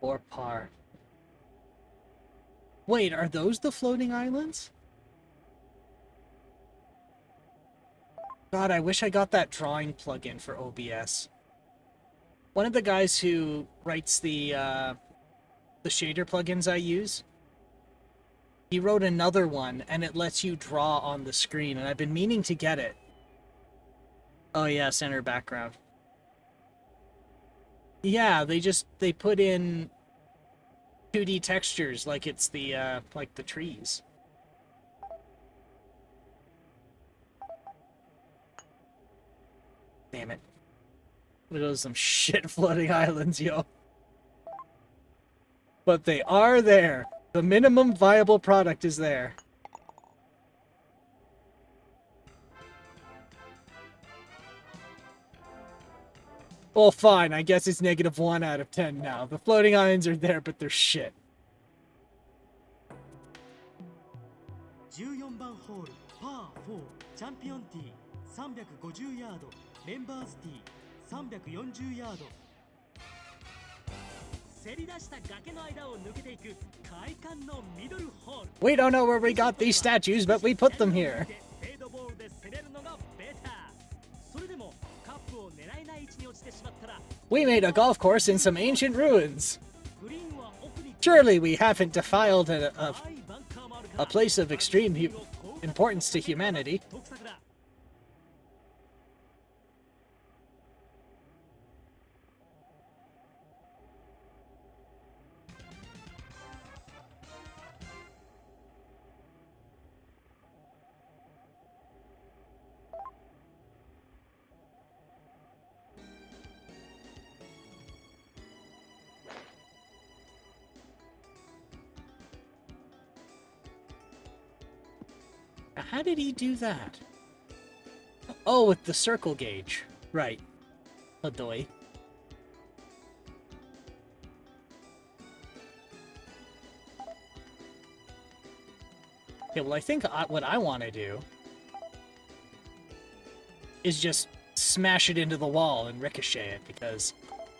Or par. Wait, are those the floating islands? God, I wish I got that drawing plugin for OBS. One of the guys who writes the shader plugins I use, he wrote another one, and it lets you draw on the screen, and I've been meaning to get it. Oh yeah, center background. Yeah, they put in 2D textures like it's the like the trees. Damn it. Look at some shit floating islands, yo. But they are there. The minimum viable product is there. Well, fine. I guess it's -1 out of 10 now. The floating islands are there, but they're shit. 14番ホールパー4チャンピオンティー350ヤードメンバーズティー340ヤードせり出した崖の間を抜けていく快感のミドルホール。 We don't know where we got these statues, but we put them here. フェードボールで攻めるのがベター。それでもカップを狙えない位置に落ちてしまったら We made a golf course in some ancient ruins. グリーンは奥に Surely we haven't defiled a 深いバンカーもあるから place of extreme importance to humanity. 得策だ。How did he do that? Oh, with the circle gauge. Right. Adoy. Okay, well, I think what I want to do is just smash it into the wall and ricochet it, because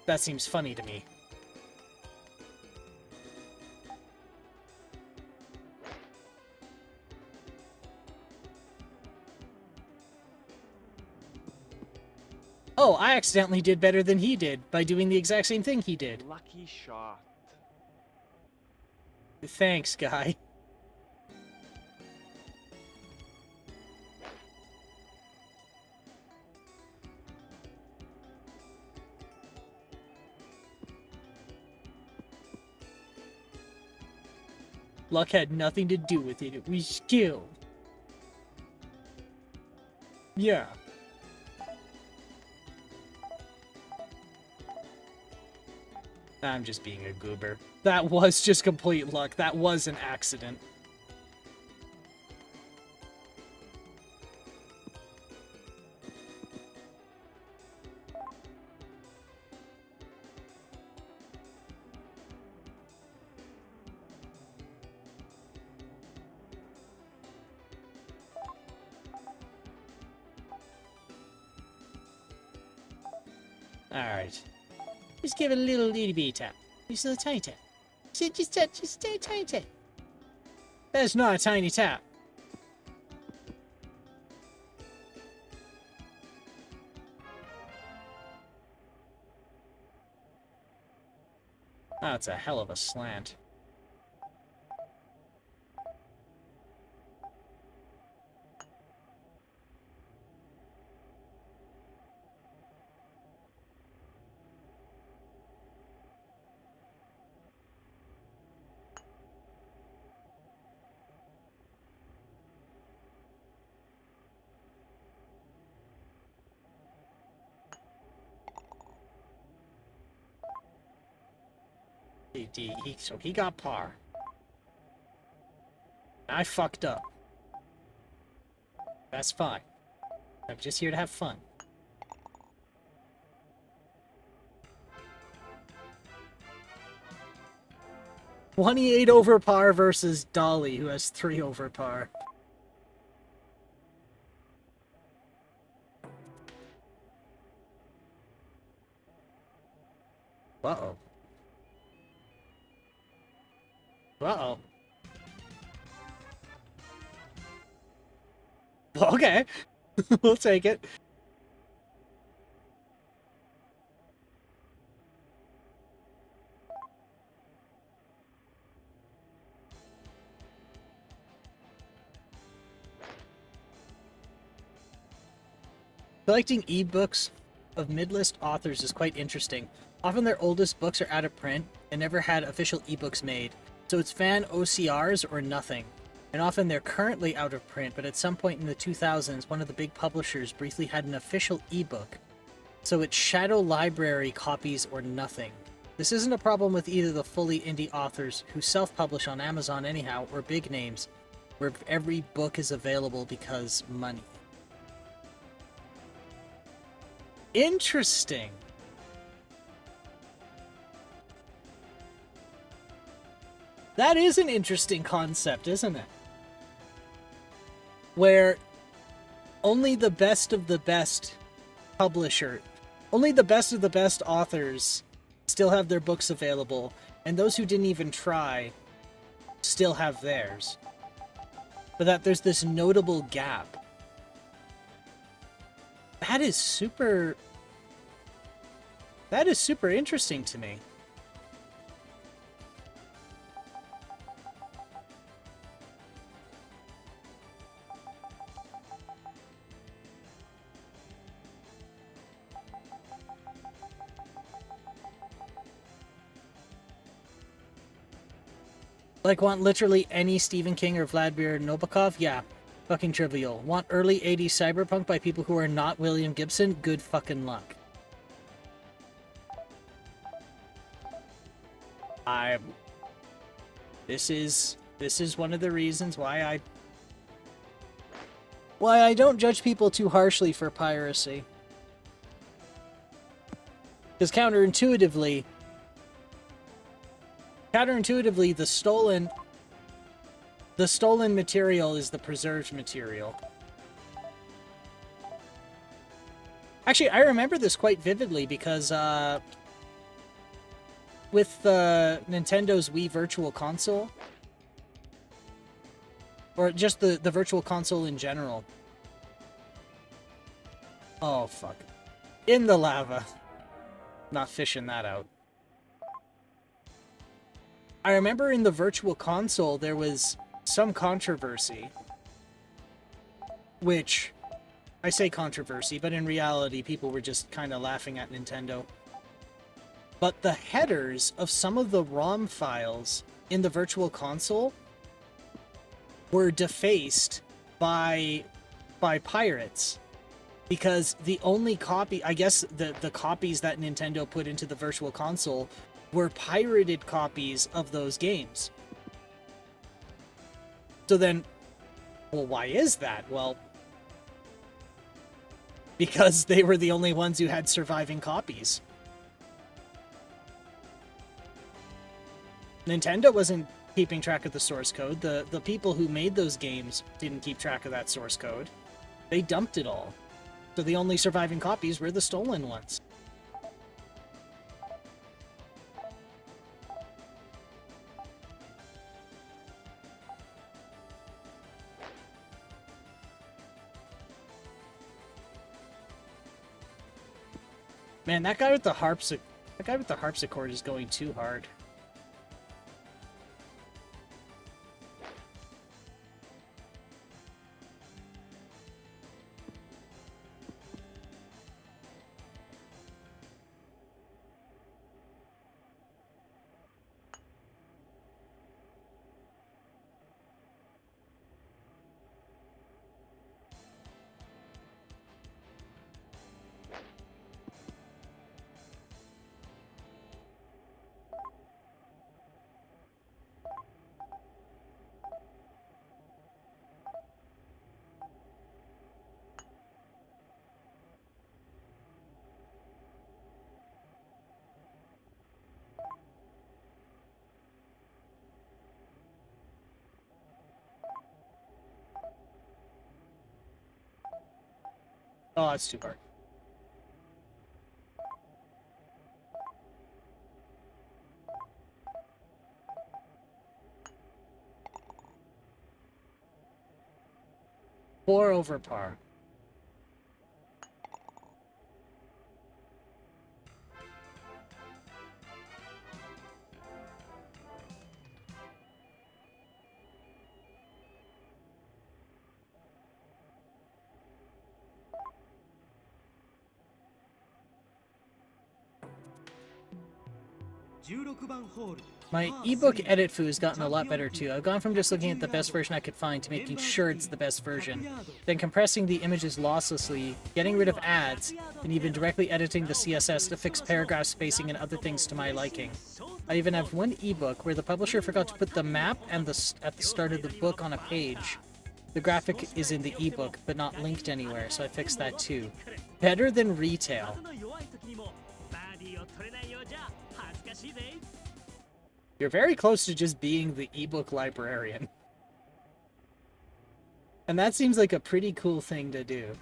that seems funny to me. Oh, I accidentally did better than he did by doing the exact same thing he did. Lucky shot. Thanks, guy. Luck had nothing to do with it. It was skill. Yeah. I'm just being a goober. That was just complete luck. That was an accident. Alright. Just give it a little itty bitty tap. Just a little tiny tap. Just a tiny tap. That's not a tiny tap. That's a hell of a slant. So he got par. I fucked up. That's fine. I'm just here to have fun. $28 over par versus Dolly, who has 3 over par. Uh-oh. Uh-oh. Okay. We'll take it. Collecting ebooks of mid-list authors is quite interesting. Often their oldest books are out of print and never had official ebooks made, so it's fan OCRs or nothing. And often they're currently out of print, but at some point in the 2000s, one of the big publishers briefly had an official ebook. So it's shadow library copies or nothing. This isn't a problem with either the fully indie authors who self-publish on Amazon anyhow, or big names, where every book is available because money. Interesting. That is an interesting concept, isn't it? Where only the best of the best only the best of the best authors still have their books available, and those who didn't even try still have theirs. But that there's this notable gap. That is super interesting to me. Like, want literally any Stephen King or Vladimir Nabokov? Yeah. Fucking trivial. Want early 80s cyberpunk by people who are not William Gibson? Good fucking luck. This is one of the reasons why Why I don't judge people too harshly for piracy. Because counterintuitively, the stolen material is the preserved material. Actually, I remember this quite vividly because with Nintendo's Wii Virtual Console, or just the Virtual Console in general. Oh, fuck. In the lava. Not fishing that out. I remember in the Virtual Console there was some controversy, which, I say controversy, but in reality people were just kind of laughing at Nintendo. But the headers of some of the ROM files in the Virtual Console were defaced by pirates. Because the only copy, I guess the copies that Nintendo put into the Virtual Console were pirated copies of those games. So then, well, why is that? Well, because they were the only ones who had surviving copies. Nintendo wasn't keeping track of the source code. The people who made those games didn't keep track of that source code. They dumped it all. So the only surviving copies were the stolen ones. Man, that guy with the harpsichord is going too hard. Oh, that's too hard. Four over par. My ebook edit foo has gotten a lot better too. I've gone from just looking at the best version I could find to making sure it's the best version, then compressing the images losslessly, getting rid of ads, and even directly editing the CSS to fix paragraph spacing and other things to my liking. I even have one ebook where the publisher forgot to put the map and at the start of the book on a page. The graphic is in the ebook, but not linked anywhere, so I fixed that too. Better than retail. You're very close to just being the ebook librarian. And that seems like a pretty cool thing to do.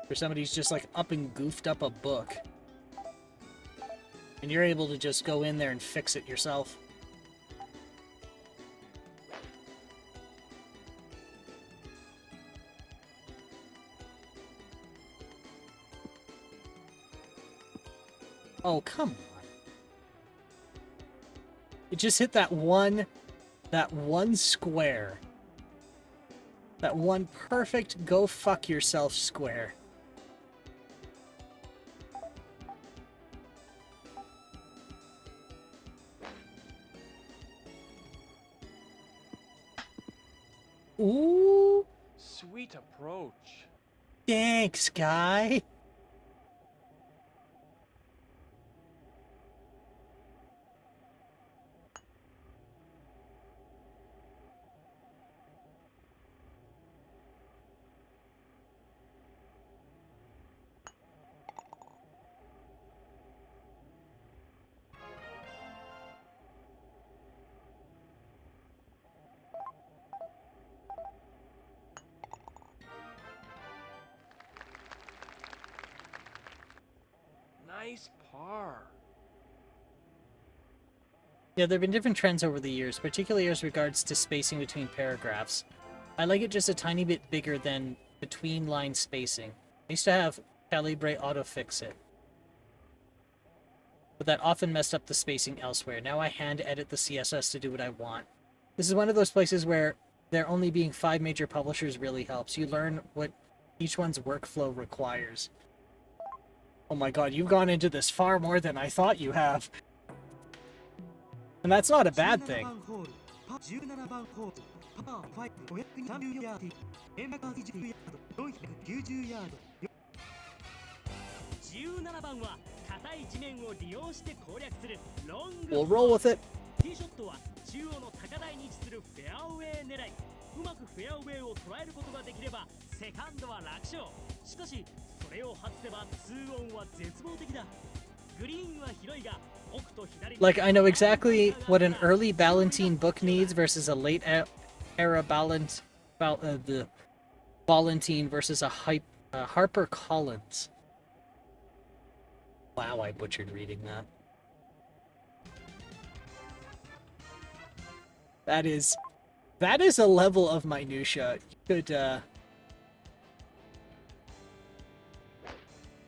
For somebody who's just like up and goofed up a book. And you're able to just go in there and fix it yourself. Oh, come on. It just hit that one square. That one perfect go fuck yourself square. Ooh, Sweet approach. thanks, guy. Nice par. Yeah, there have been different trends over the years, particularly as regards to spacing between paragraphs. I like it just a tiny bit bigger than between line spacing. I used to have Calibre autofix it, but that often messed up the spacing elsewhere. Now I hand edit the CSS to do what I want. This is one of those places where there only being 5 major publishers really helps. You learn what each one's workflow requires. Oh my god, you've gone into this far more than I thought you have. And that's not a bad thing. 17番ホールパー5 530ヤードメンバー20ヤード490ヤード17番は硬い地面を利用して攻略するロング We'll roll with it. ティーショットは中央の高台に位置するフェアウェイ狙い。うまくフェアウェイを捉えることができればセカンドは楽勝。しかしそれを外せば2オンは絶望的だ。グリーンは広いが奥と左に Like, I know exactly what an early Ballantine book needs versus a late era the Ballantine versus a Harper Collins. Wow, I butchered reading that. That is a level of minutia. You could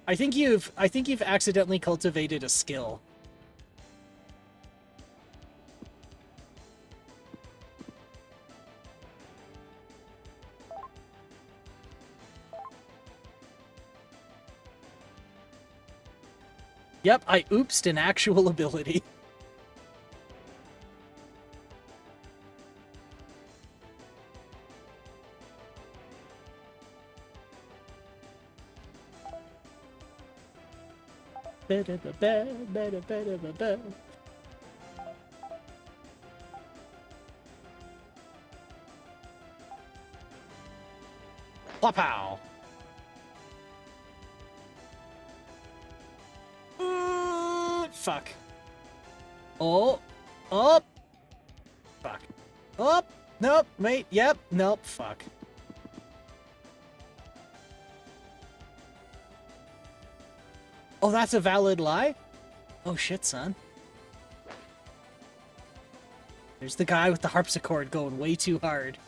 I think you've accidentally cultivated a skill. Yep, I oopsed an actual ability. Plopow! Fuck. Oh. Oh. Fuck. Oh. Nope. Wait. Yep. Nope. Fuck. Oh, that's a valid lie? Oh shit, son. There's the guy with the harpsichord going way too hard.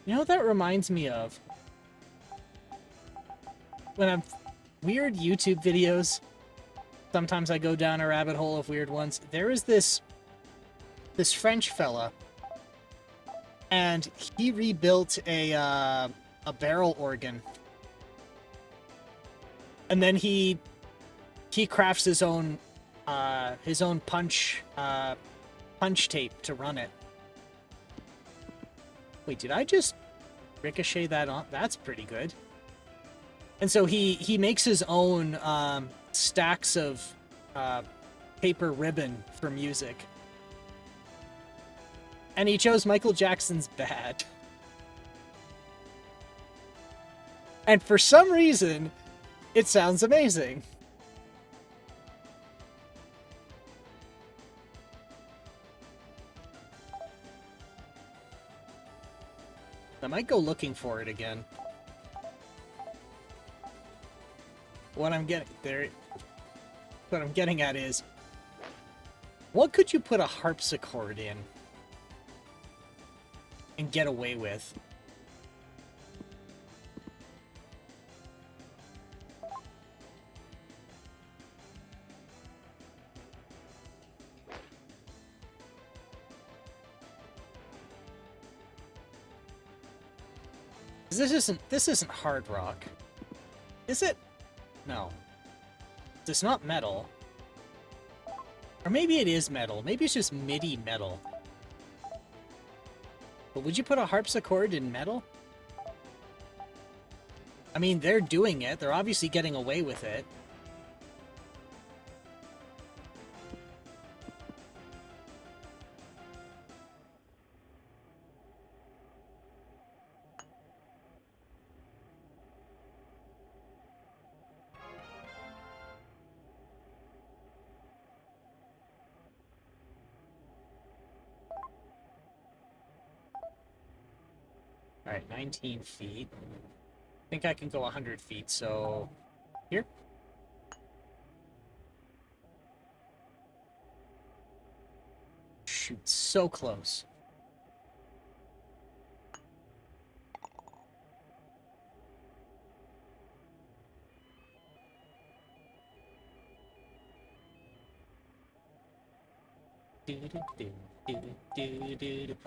You know what that reminds me of? When I'm weird YouTube videos, sometimes I go down a rabbit hole of weird ones. There is this French fella, and he rebuilt a barrel organ, and then he crafts his own punch tape to run it. Wait, did I just ricochet that on? That's pretty good. And so he makes his own stacks of paper ribbon for music. And he chose Michael Jackson's Bad. And for some reason, it sounds amazing. I might go looking for it again. What I'm getting at is, what could you put a harpsichord in and get away with? This isn't hard rock, is it? No. It's not metal. Or maybe it is metal. Maybe it's just MIDI metal. But would you put a harpsichord in metal? I mean, they're doing it. They're obviously getting away with it. Alright, 19 feet. I think I can go 100 feet, so... Here? Shoot, so close.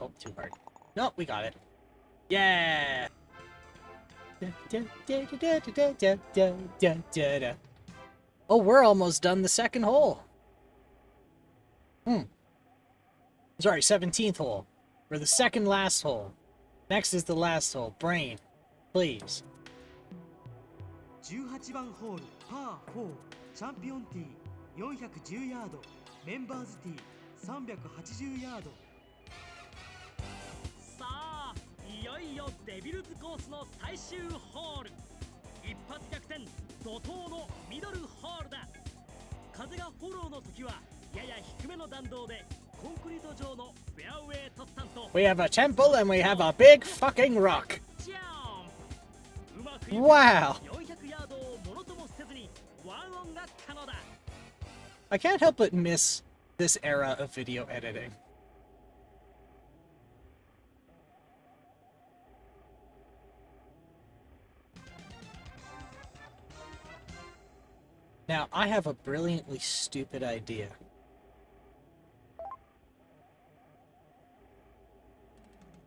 Oh, too hard. No, we got it. Yeah! Oh, we're almost done the second hole. Sorry, 17th hole. We're the second last hole. Next is the last hole. Brain, please. 18番ホールパー4チャンピオンティー410ヤードメンバーズティー380ヤードさあいよいよデビルズコースの最終ホール一発逆転怒涛のミドルホールだ風がフォローの時はやや低めの弾道でコンクリート上のフェアウェイ突端と We have a temple and we have a big fucking rock. ジャンプうまくいく Wow. 400ヤードをものともせずにワンオンが可能だ I can't help but miss this era of video editing. Now, I have a brilliantly stupid idea.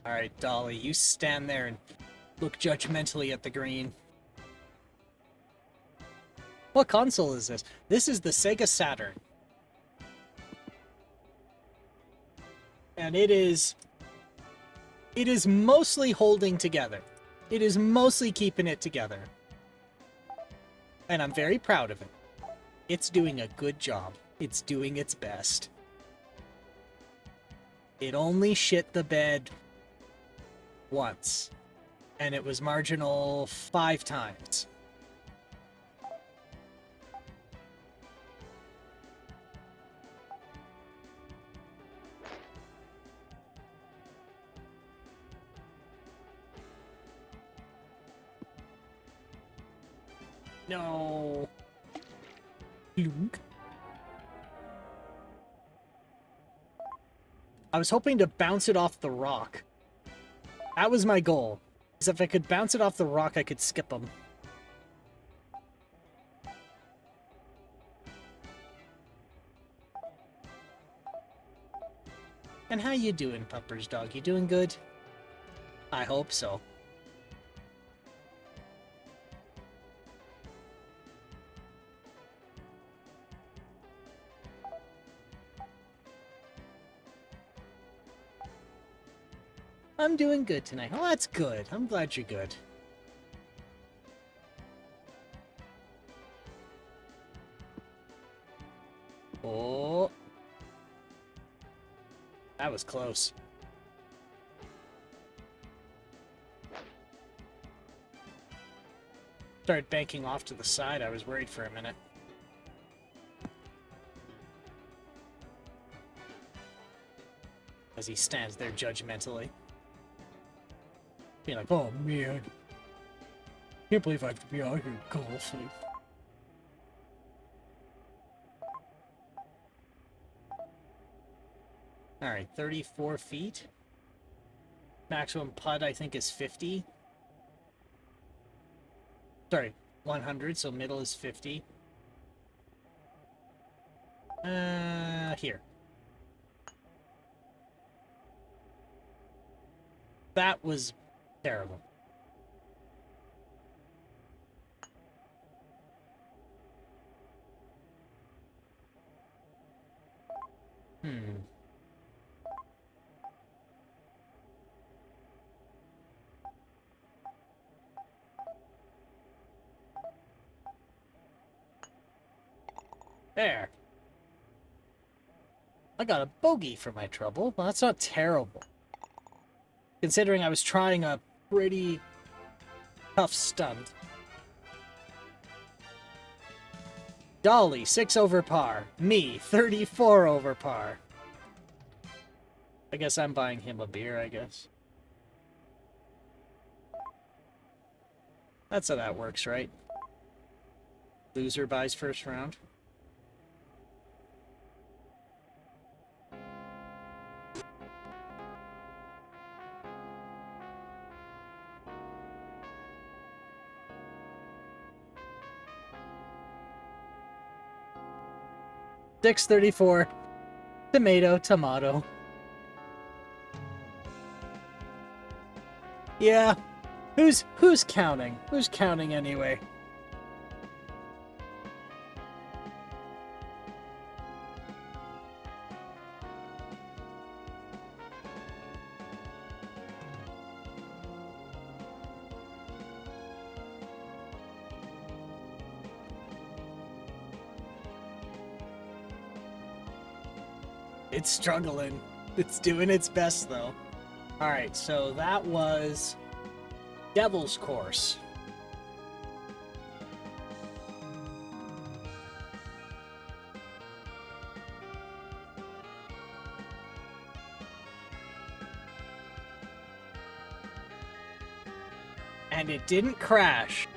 Alright, Dolly, you stand there and look judgmentally at the green. What console is this? This is the Sega Saturn. And it is mostly holding together. It is mostly keeping it together. And I'm very proud of it. It's doing a good job. It's doing its best. It only shit the bed once. And it was marginal 5 times. No. Plunk. I was hoping to bounce it off the rock. That was my goal. Because if I could bounce it off the rock, I could skip them. And how you doing, Puppers Dog? You doing good? I hope so. I'm doing good tonight. Oh, that's good. I'm glad you're good. Oh. That was close. Started banking off to the side. I was worried for a minute. As he stands there judgmentally. Being like, oh man, can't believe I have to be out here golfing. Alright, 34 feet. Maximum putt, I think, is 50. Sorry, 100, so middle is 50. Here. That was terrible. There. I got a bogey for my trouble. Well, that's not terrible. Considering I was trying a pretty tough stunt. Dolly, 6 over par. Me, 34 over par. I guess I'm buying him a beer, I guess. That's how that works, right? Loser buys first round. $6.34. Tomato, tomato. Yeah. Who's counting? Who's counting anyway? It's struggling. It's doing its best, though. Alright, so that was Devil's Course. And it didn't crash.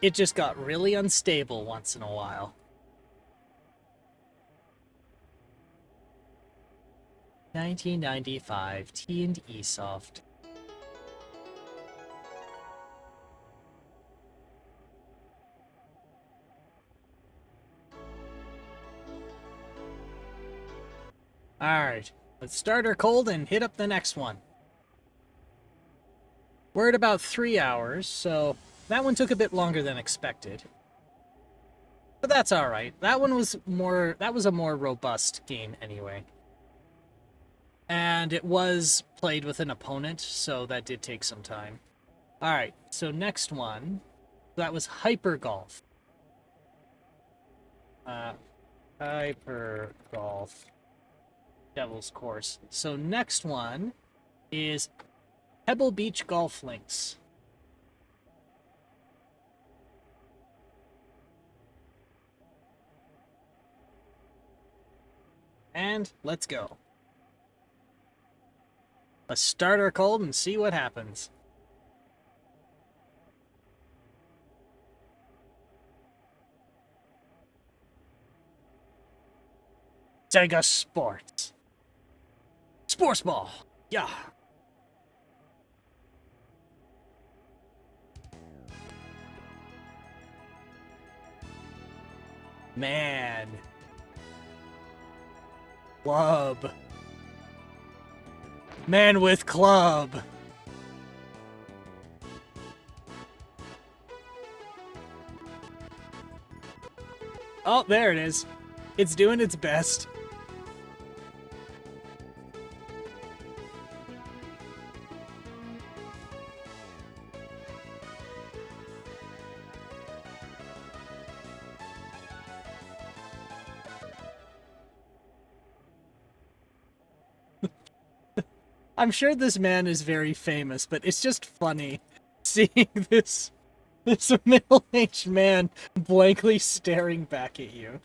It just got really unstable once in a while. 1995 T&E Soft. Alright, let's start her cold and hit up the next one. We're at about 3 hours, so that one took a bit longer than expected. But that's alright. That was a more robust game anyway. And it was played with an opponent, so that did take some time. Alright, so next one, that was Hyper Golf. Hyper Golf. Devil's Course. So next one is Pebble Beach Golf Links. And let's go. Let's start our cold and see what happens. Sega Sports. Sports ball. Yeah. Man. Club. Man with club. Oh, there it is. It's doing its best. I'm sure this man is very famous, but it's just funny seeing this middle-aged man blankly staring back at you.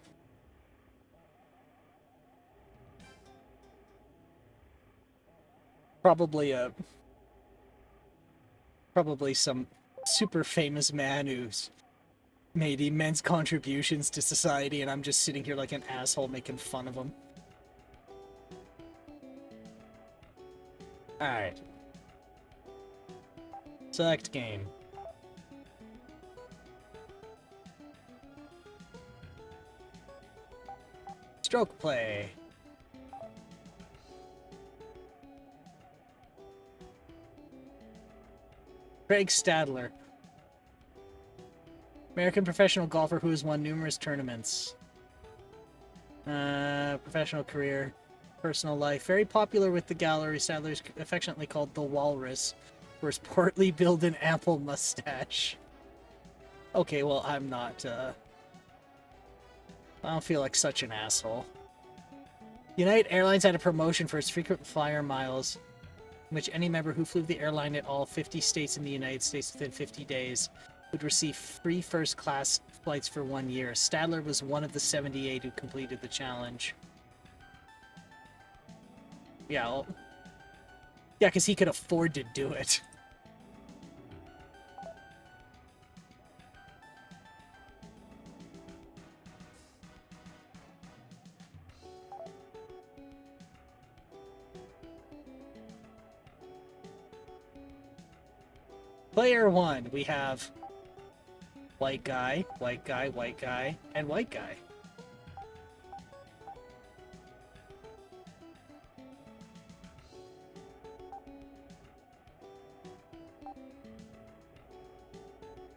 Probably some super famous man who's made immense contributions to society, and I'm just sitting here like an asshole making fun of him. Alright. Select game. Stroke play. Craig Stadler. American professional golfer who has won numerous tournaments. Professional career. personal life. Very popular with the gallery, Sadler is affectionately called the Walrus for his portly build and ample mustache. Okay, well, I'm not, I don't feel like such an asshole. United Airlines had a promotion for its frequent flyer miles, in which any member who flew the airline at all 50 states in the United States within 50 days would receive free first-class flights for 1 year. Stadler was one of the 78 who completed the challenge. Yeah, well, yeah, because he could afford to do it. Player 1, we have white guy, white guy, white guy, and white guy.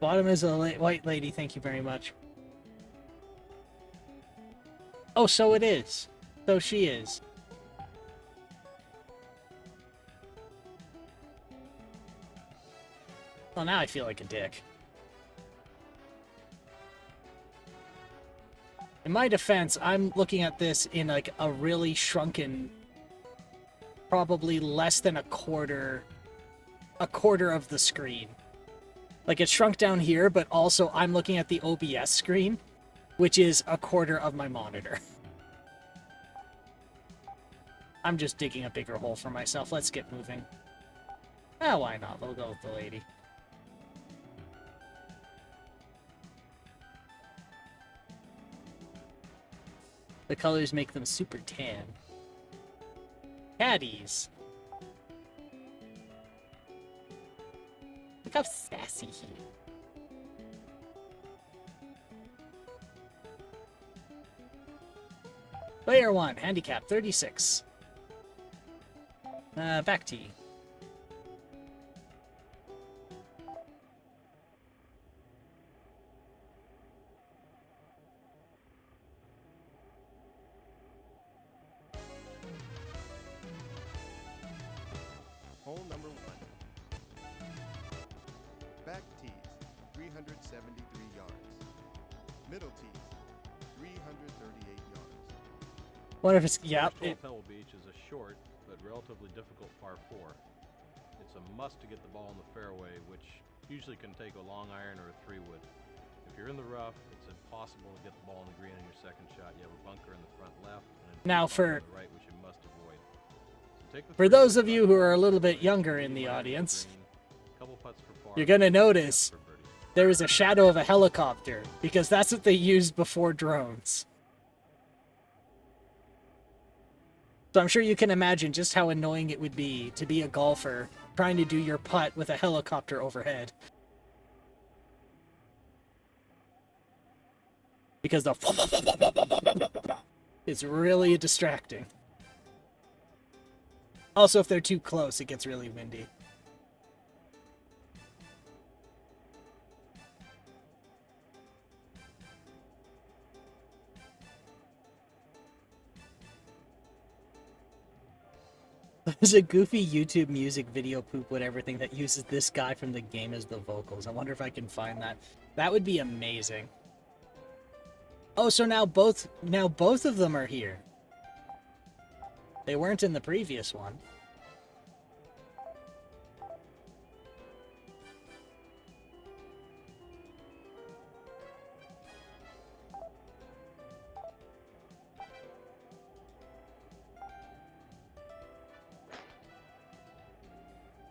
Bottom is a white lady, thank you very much. Oh, so it is. So she is. Well, now I feel like a dick. In my defense, I'm looking at this in like a really shrunken, probably less than a quarter of the screen. Like it's shrunk down here, but also I'm looking at the OBS screen, which is a quarter of my monitor. I'm just digging a bigger hole for myself. Let's get moving. Ah, why not? We'll go with the lady. The colors make them super tan. Caddies. Look how sassy he is. Player 1, handicap 36. Back tee. Hole number 1. Back tees, 373 yards. Middle tees, 338 yards. What if it's... Yeah. Pebble Beach is a short but relatively difficult par 4. It's a must to get the ball in the fairway, which usually can take a long iron or a 3-wood. If you're in the rough, it's impossible to get the ball in the green on your second shot. You have a bunker in the front left and a Now bunker on the right, which you must avoid. For those of you who are a little bit younger in the audience, you're going to notice there is a shadow of a helicopter, because that's what they used before drones. So I'm sure you can imagine just how annoying it would be to be a golfer trying to do your putt with a helicopter overhead. Because the it's really distracting. Also, if they're too close, it gets really windy. There's a goofy YouTube music video poop with everything that uses this guy from the game as the vocals. I wonder if I can find that. That would be amazing. Oh, so now both of them are here. They weren't in the previous one.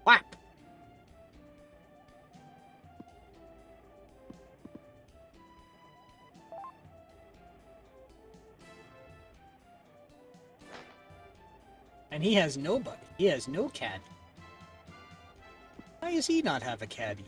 Whap! And he has nobody. He has no caddy. Why does he not have a caddy?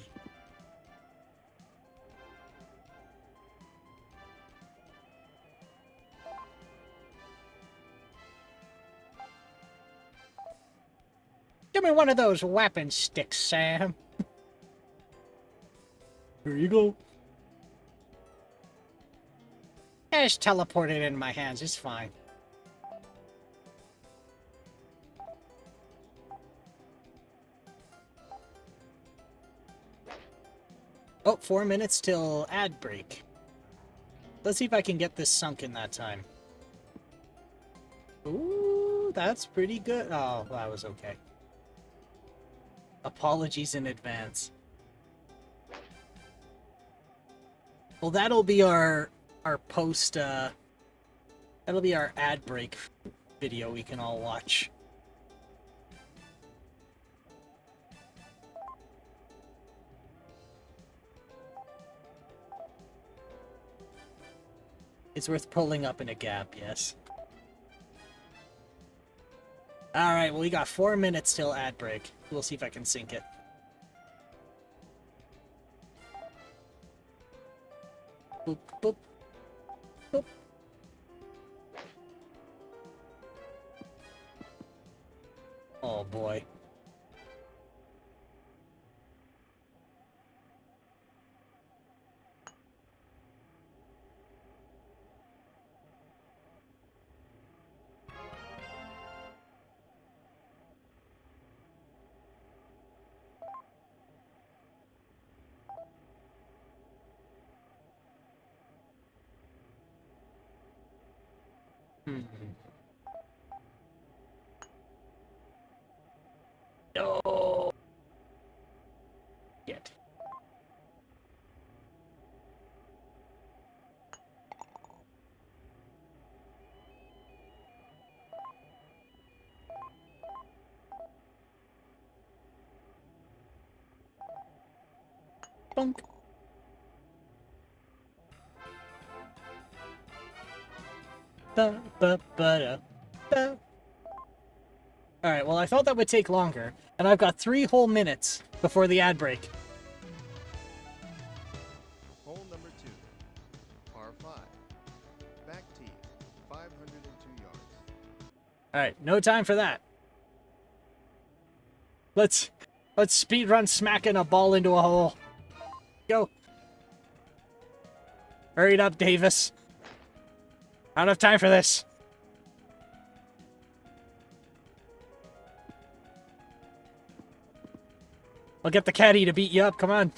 Give me one of those weapon sticks, Sam. Here you go. I just teleported in my hands. It's fine. 4 minutes till ad break. Let's see if I can get this sunk in that time. Ooh, that's pretty good. Oh, that was okay. Apologies in advance. Well, that'll be our post, that'll be our ad break video we can all watch. It's worth pulling up in a gap, yes. Alright, well we got 4 minutes till ad break. We'll see if I can sync it. Boop, boop, boop. Oh boy. No. Shit. Bunk. Ba, ba, ba, da, ba. Alright, well I thought that would take longer, and I've got 3 whole minutes before the ad break. Hole number 2, par 5. Back tee, 502 yards. Alright, no time for that. Let's speed run smacking a ball into a hole. Go. Hurry it up, Davis. I don't have time for this. I'll get the caddy to beat you up, come on.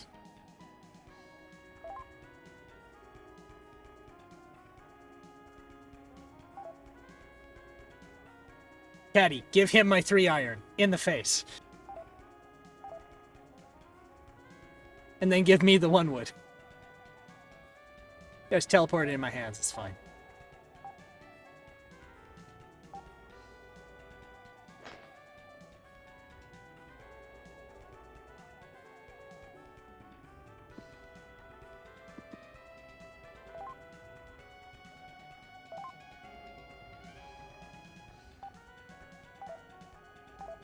Caddy, give him my 3-iron. In the face. And then give me the 1-wood. Just teleport it in my hands, it's fine.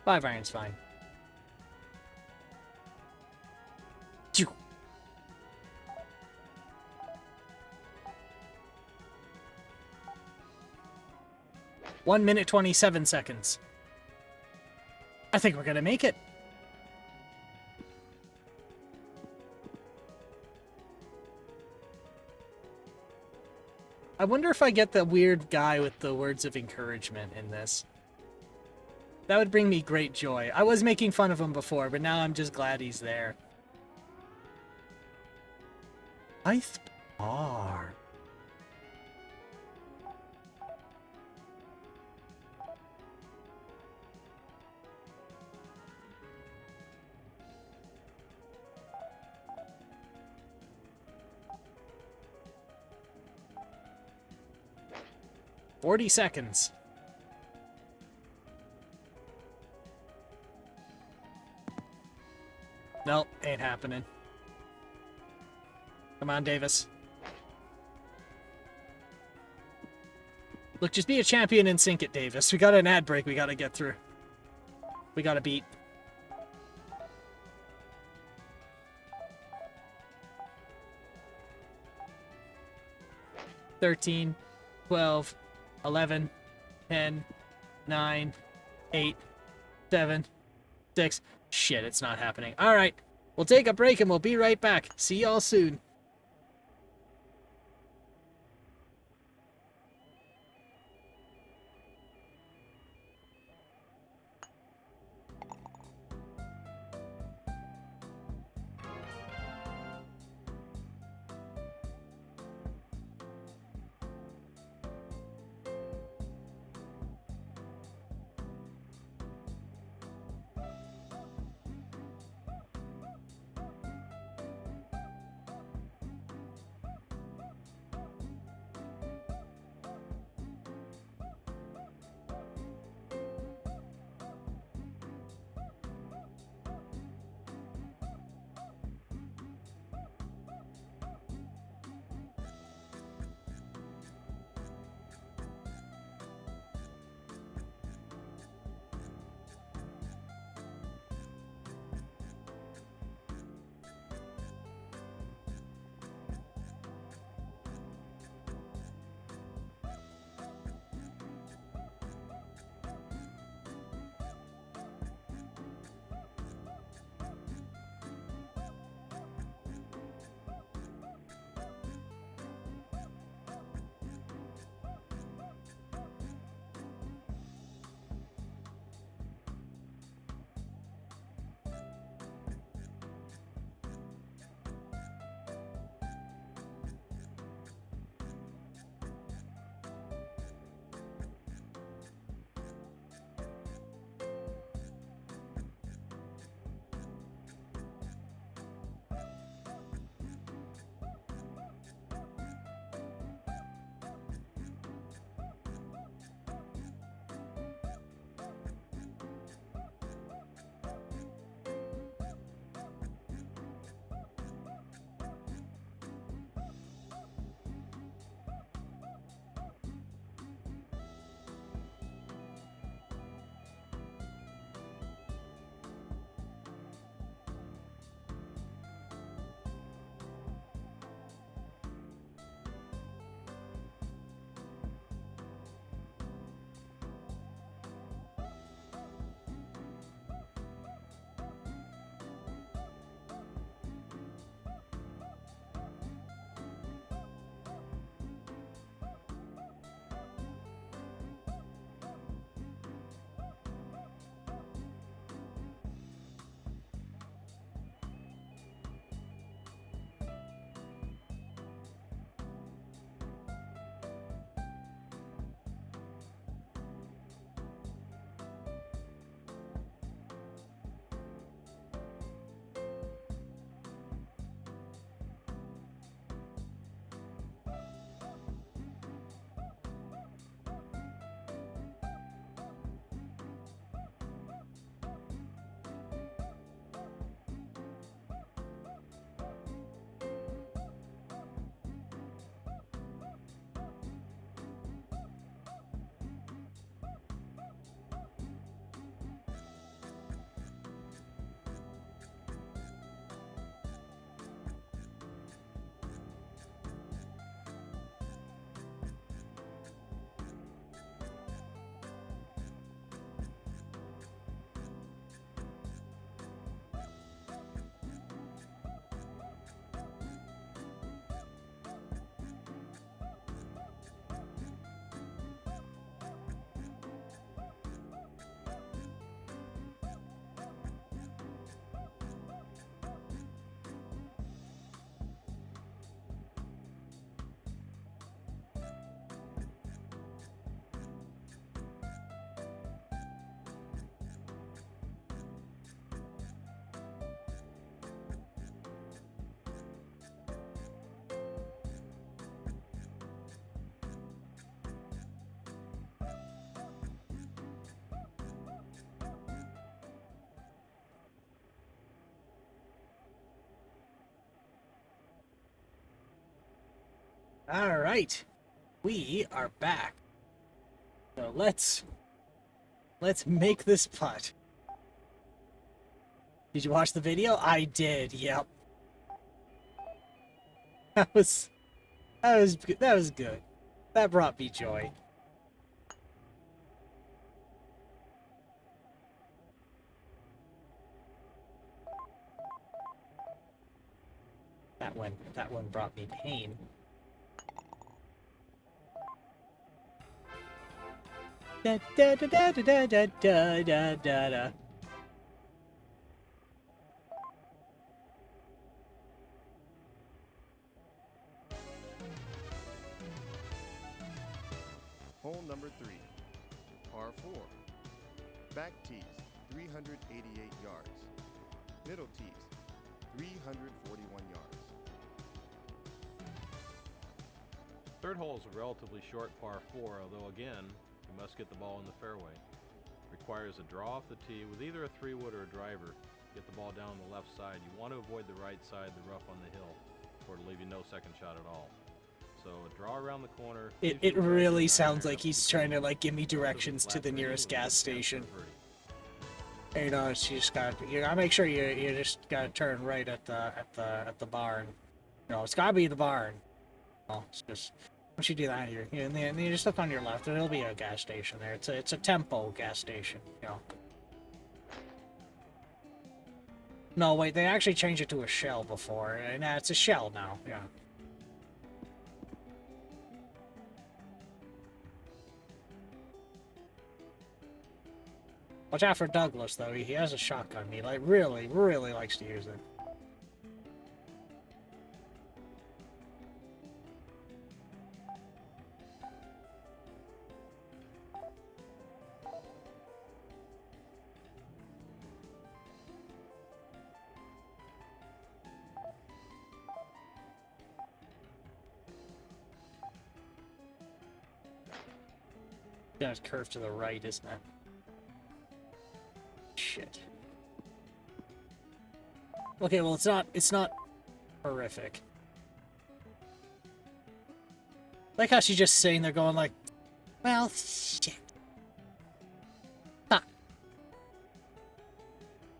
Five iron's fine. Phew. 1 minute 27 seconds. I think we're gonna make it. I wonder if I get the weird guy with the words of encouragement in this. That would bring me great joy. I was making fun of him before, but now I'm just glad he's there. Ninth par. "40 seconds. Nope, ain't happening. Come on, Davis. Look, just be a champion and sink it, Davis. We got an ad break we gotta get through. We gotta beat. "13, 12, 11, 10, 9, 8, 7, 6. Shit, it's not happening. Alright, we'll take a break and we'll be right back. See y'all soon. All right, we are back. So let's make this putt. Did you watch the video? I did. Yep. That was good. That was good. That brought me joy. That one brought me pain. Da da da da da da da da da da. Hole number 3, par 4. Back tees, 388 yards. Middle tees, 341 yards. Third hole is a relatively short par 4, although again, you must get the ball in the fairway. Requires a draw off the tee with either a 3-wood or a driver. Get the ball down the left side. You want to avoid the right side, the rough on the hill, or to leave you no second shot at all. So a draw around the corner. It really sounds like he's trying to like give me directions to the nearest gas station. You know, you just gotta make sure you just gotta turn right at the barn. No, it's gotta be the barn. Oh, it's just once you do that, and then you just look on your left. There'll be a gas station there. It's a Tempo gas station. You know. No, wait, they actually changed it to a Shell before, and it's a Shell now. Yeah. Watch out for Douglas, though. He has a shotgun. He like really likes to use it. Yeah, it's curved to the right, isn't it? Shit. Okay, well, it's not horrific. Like how she's just sitting there going like, well, shit. Fuck.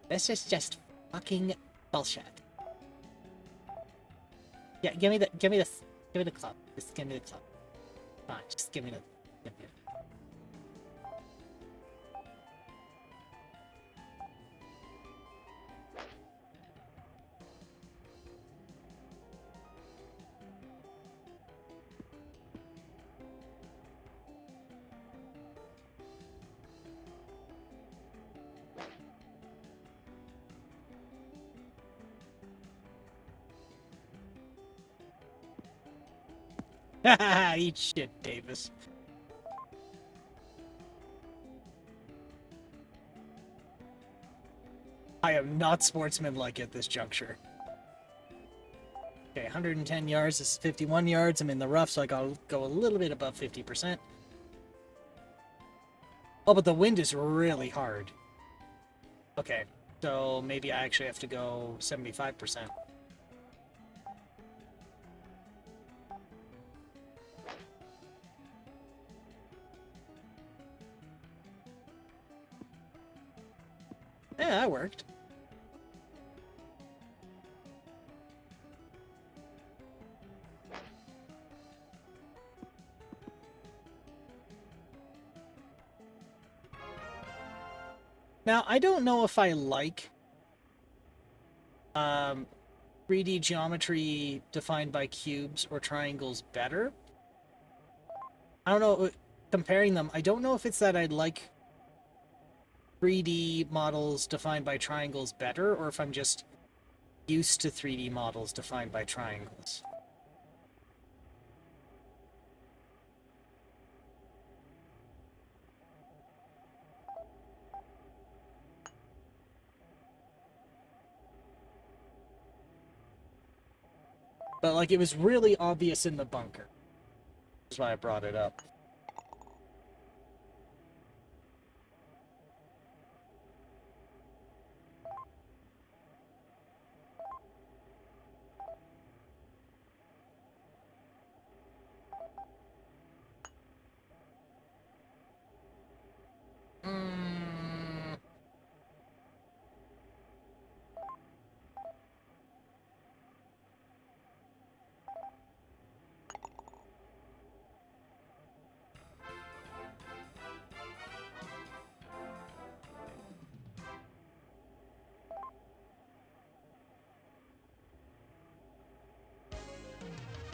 This is just fucking bullshit. Yeah, give me the club. Just give me the club. Fine, just give me the. Eat shit, Davis. I am not sportsmanlike at this juncture. Okay, 110 yards. This is 51 yards. I'm in the rough, so I gotta go a little bit above 50%. Oh, but the wind is really hard. Okay, so maybe I actually have to go 75%. Yeah, that worked. Now, I don't know if I like 3D geometry defined by cubes or triangles better. I don't know, comparing them, I don't know if it's that I'd like 3D models defined by triangles better, or if I'm just used to 3D models defined by triangles. But, like, it was really obvious in the bunker. That's why I brought it up.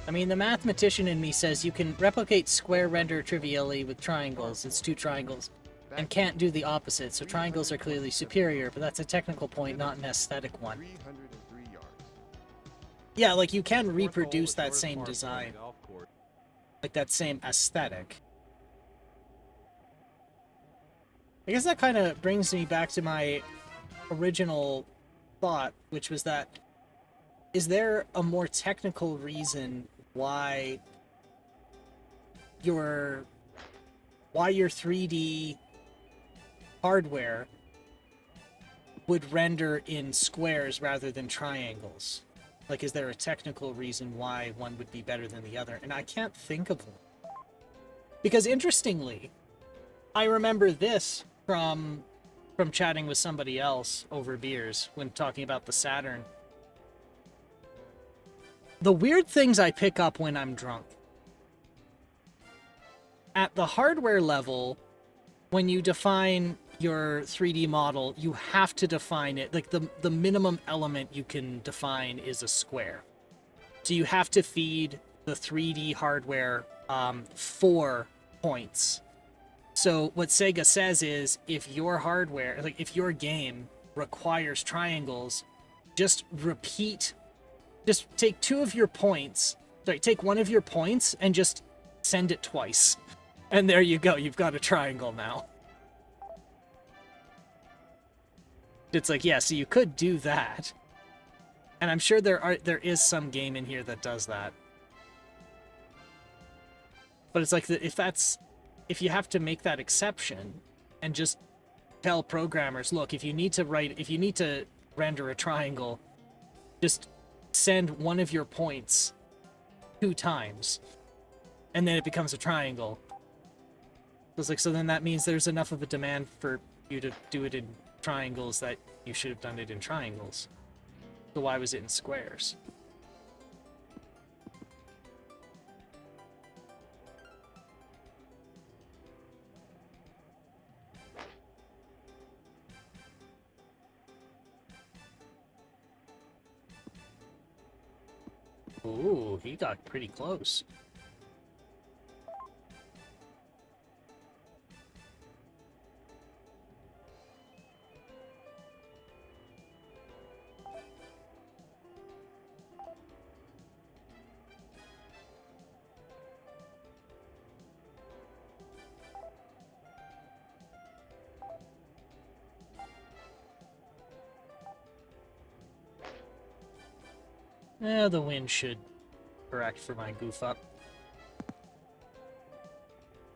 I mean, the mathematician in me says you can replicate square render trivially with triangles. It's two triangles. And can't do the opposite, so triangles are clearly superior, but that's a technical point, not an aesthetic one. 303 yards. Yeah, like, you can Fourth hole, reproduce the that shortest same par four on the design. golf course. Like, that same aesthetic. I guess that kind of brings me back to my original thought, which was that, is there a more technical reason why your 3D hardware would render in squares rather than triangles? Like, is there a technical reason why one would be better than the other? And I can't think of one. Because interestingly, I remember this from chatting with somebody else over beers when talking about the Saturn. The weird things I pick up when I'm drunk. At the hardware level, when you define your 3D model, you have to define it. Like, the minimum element you can define is a square. So you have to feed the 3D hardware 4 points. So what Sega says is, if your hardware, like if your game requires triangles, just take take one of your points and just send it twice. And there you go, you've got a triangle now. It's like, yeah, so you could do that. And I'm sure there is some game in here that does that. But it's like, if you have to make that exception and just tell programmers, look, if you need to render a triangle, just send one of your points 2 times, and then it becomes a triangle. It's like, so then that means there's enough of a demand for you to do it in triangles that you should have done it in triangles. So why was it in squares? Ooh, he got pretty close. The wind should correct for my goof up.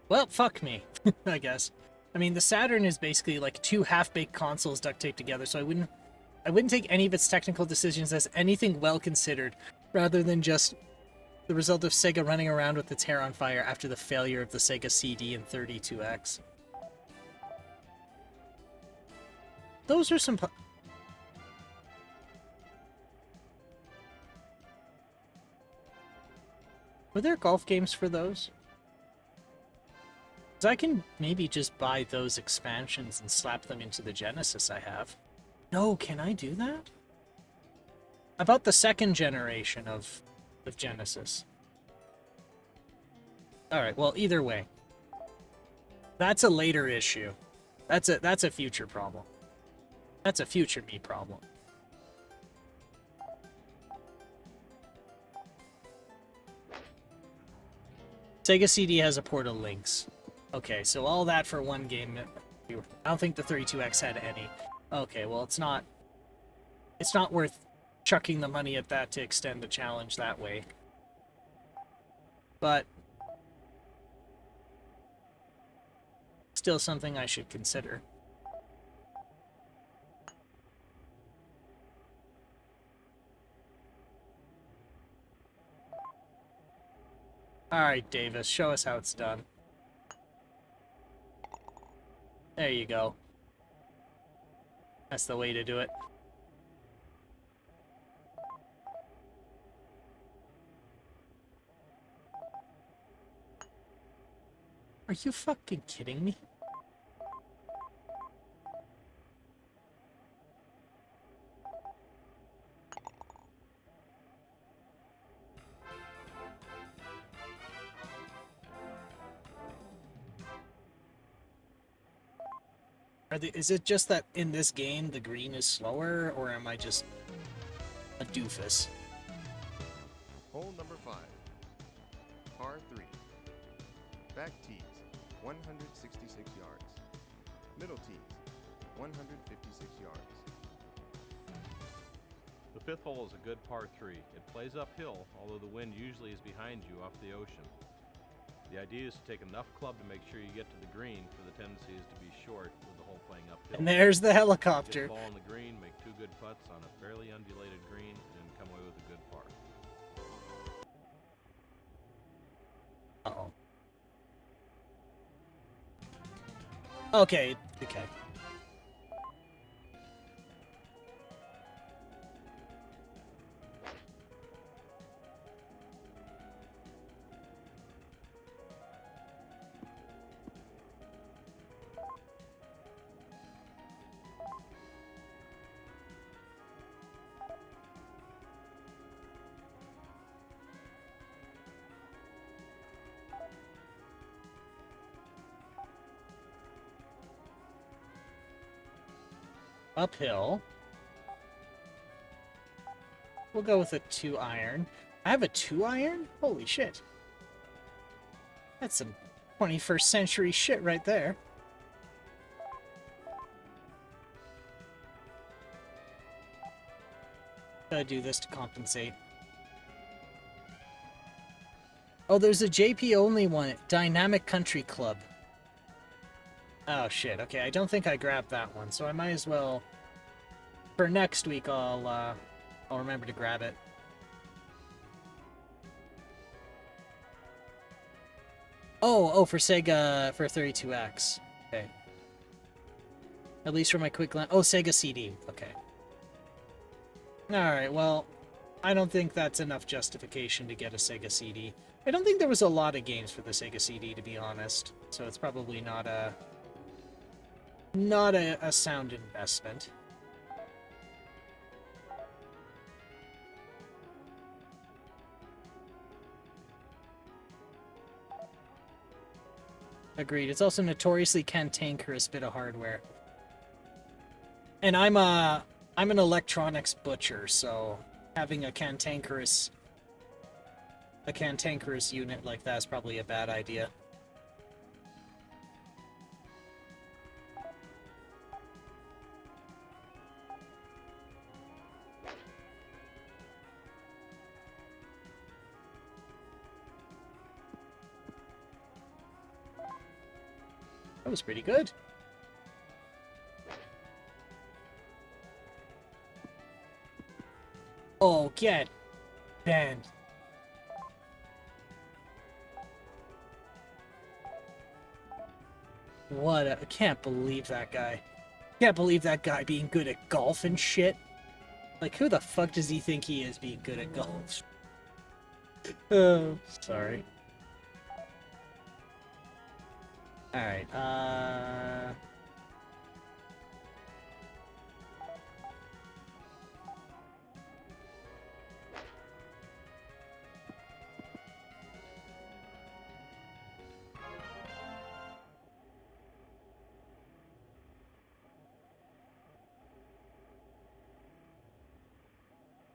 Well, fuck me, I guess. I mean, the Saturn is basically like 2 half-baked consoles duct taped together, so I wouldn't take any of its technical decisions as anything well considered, rather than just the result of Sega running around with its hair on fire after the failure of the Sega CD and 32X. Those are some... Were there golf games for those? Because I can maybe just buy those expansions and slap them into the Genesis I have. No, can I do that? I bought the 2nd generation of Genesis. Alright, well, either way. That's a later issue. That's a future problem. That's a future me problem. Sega CD has a port of Lynx. Okay, so all that for one game. I don't think the 32X had any. Okay, well, it's not worth chucking the money at that to extend the challenge that way. But still something I should consider. Alright, Davis, show us how it's done. There you go. That's the way to do it. Are you fucking kidding me? Is it just that in this game the green is slower, or am I just a doofus? Hole number 5. Par 3. Back tees, 166 yards. Middle tees, 156 yards. The fifth hole is a good par 3. It plays uphill, although the wind usually is behind you off the ocean. The idea is to take enough club to make sure you get to the green, for the tendency is to be short with the hole playing uphill. And there's the Get helicopter. the ball on the green, make 2 good putts on a fairly undulated green, and come away with a good par. Uh-oh. Okay. Uphill. We'll go with a 2-iron. I have a 2-iron? Holy shit. That's some 21st century shit right there. Gotta do this to compensate. Oh, there's a JP only one. Dynamic Country Club. Oh shit, okay, I don't think I grabbed that one, so I might as well... For next week, I'll remember to grab it. Oh, for Sega, for 32X. Okay. At least for my quick glance. Oh, Sega CD. Okay. Alright, well, I don't think that's enough justification to get a Sega CD. I don't think there was a lot of games for the Sega CD, to be honest. So it's probably not a sound investment. Agreed. It's also notoriously cantankerous bit of hardware. And I'm an electronics butcher, so having a cantankerous unit like that is probably a bad idea. That was pretty good. Oh, get banned. What a... I can't believe that guy. Can't believe that guy being good at golf and shit. Like, who the fuck does he think he is being good at golf? Oh, sorry. Alright,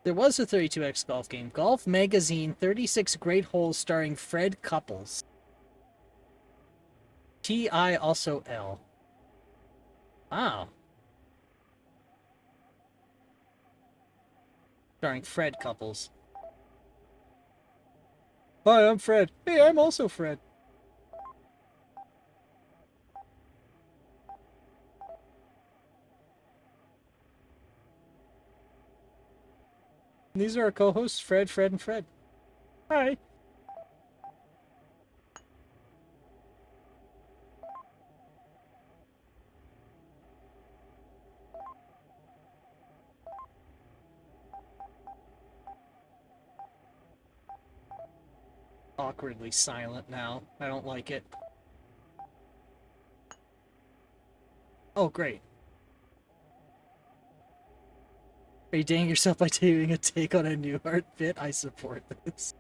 there was a 32X golf game. Golf Magazine, 36 Great Holes starring Fred Couples. T.I. also L. Wow. Starring Fred Couples. Hi, I'm Fred. Hey, I'm also Fred. These are our co-hosts, Fred, and Fred. Hi. Awkwardly silent now. I don't like it. Oh, great. Are you dating yourself by doing a take on a new art bit? I support this.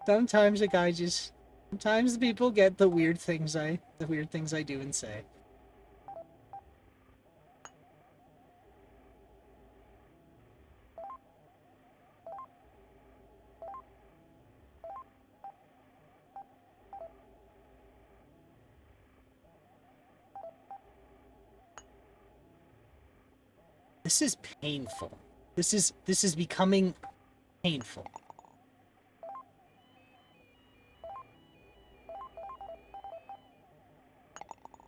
Sometimes a guy just Sometimes people get the weird things I do and say. This is painful. This is becoming painful.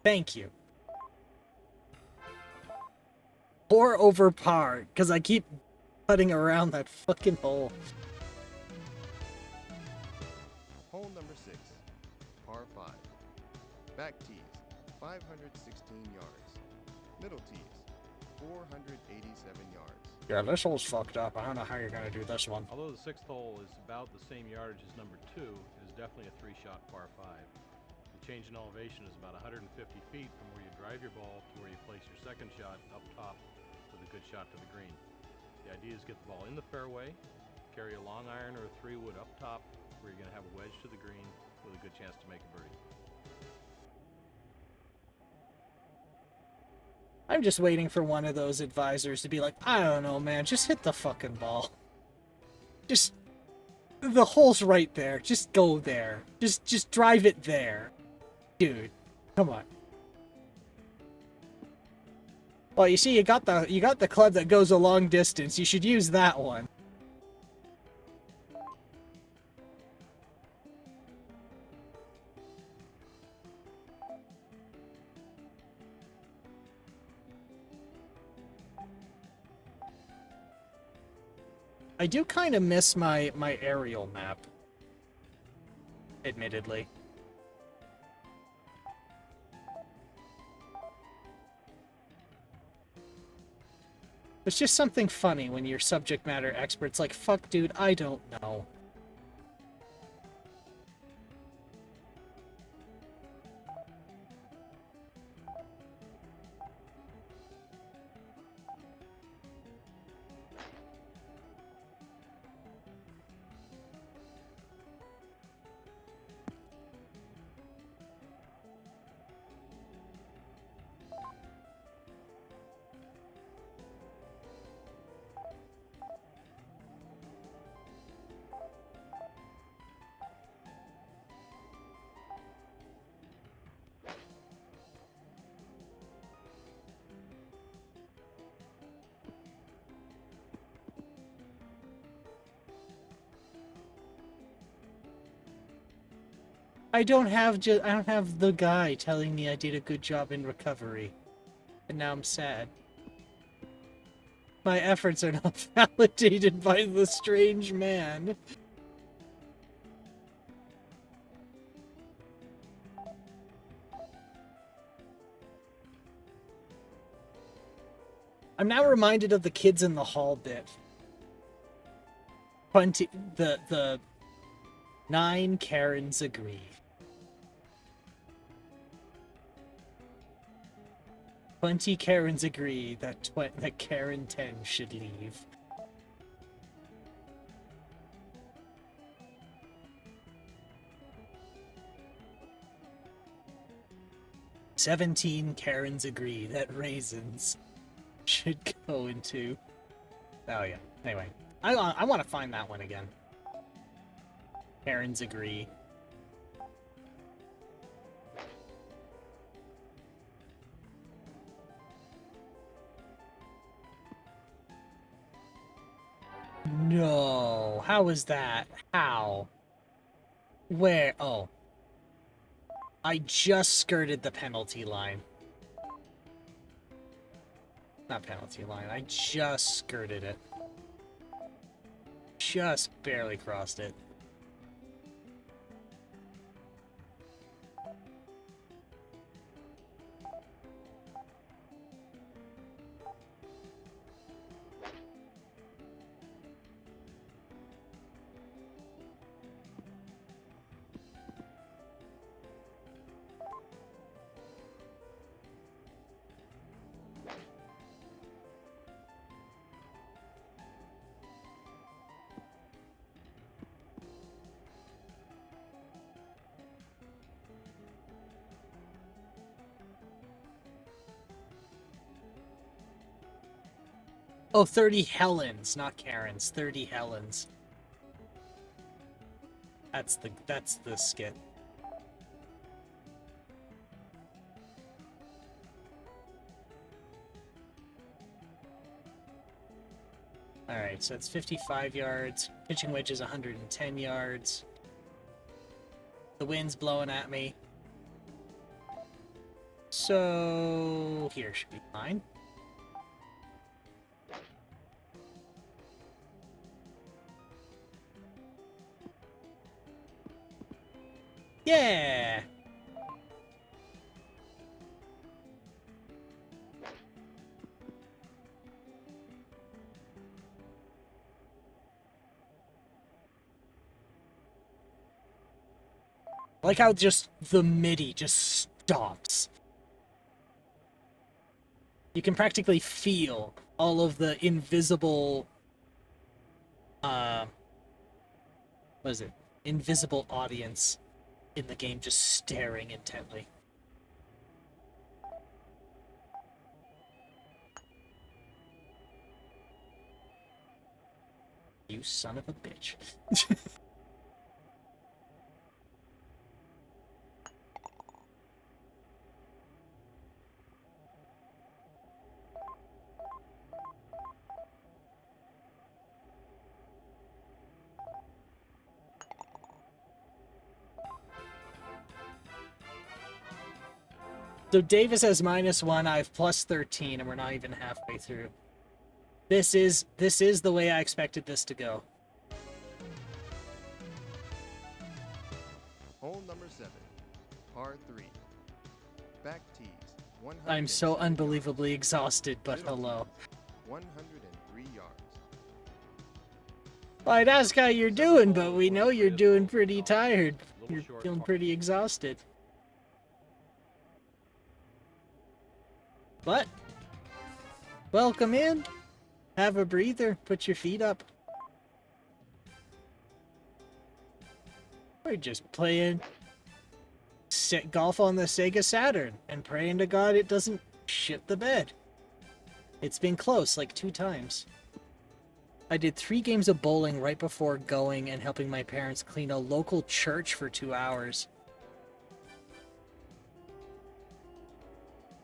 Thank you. 4 over par, because I keep putting around that fucking hole. Hole number 6, par 5. Back tees, 516 yards. Middle tees, 487 yards. Yeah, this hole's fucked up. I don't know how you're gonna do this one. Although the 6th hole is about the same yardage as number 2, it is definitely a 3-shot par 5. The change in elevation is about 150 feet from where you drive your ball to where you place your second shot up top with a good shot to the green. The idea is get the ball in the fairway, carry a long iron or a 3-wood up top where you're going to have a wedge to the green with a good chance to make a birdie. I'm just waiting for one of those advisors to be like, I don't know, man, just hit the fucking ball. Just, the hole's right there. Just go there. Just drive it there. Dude, come on. Well, you see, you got the club that goes a long distance. You should use that one. I do kind of miss my aerial map, admittedly. It's just something funny when you're subject matter experts like, fuck dude, I don't know. I don't have the guy telling me I did a good job in recovery. And now I'm sad. My efforts are not validated by the strange man. I'm now reminded of the kids in the hall bit. 9 Karens agree. 20 Karens agree that Karen 10 should leave. "17 Karens agree that raisins should go into..." Oh yeah. Anyway, I want to find that one again. Karens agree. No, how is that? How? Where? Oh. I just skirted the penalty line. Not penalty line, I just skirted it. Just barely crossed it. Oh, 30 Helens, not Karens. 30 Helens. That's the skit. Alright, so it's 55 yards. Pitching wedge is 110 yards. The wind's blowing at me. So here should be fine. Yeah! I like how just the MIDI just stops. You can practically feel all of the invisible, what is it? Invisible audience in the game just staring intently. You son of a bitch. So Davis has -1, I have +13, and we're not even halfway through. This is the way I expected this to go. Hole number 7, par 3. Back tees, 100. I'm so unbelievably exhausted, but Middle hello. tees, 103 yards. I'd ask how you're doing, but we know you're doing pretty tired. You're feeling pretty exhausted. But, welcome in. Have a breather. Put your feet up. We're just playing golf on the Sega Saturn and praying to God it doesn't shit the bed. It's been close, like 2 times. I did 3 games of bowling right before going and helping my parents clean a local church for 2 hours.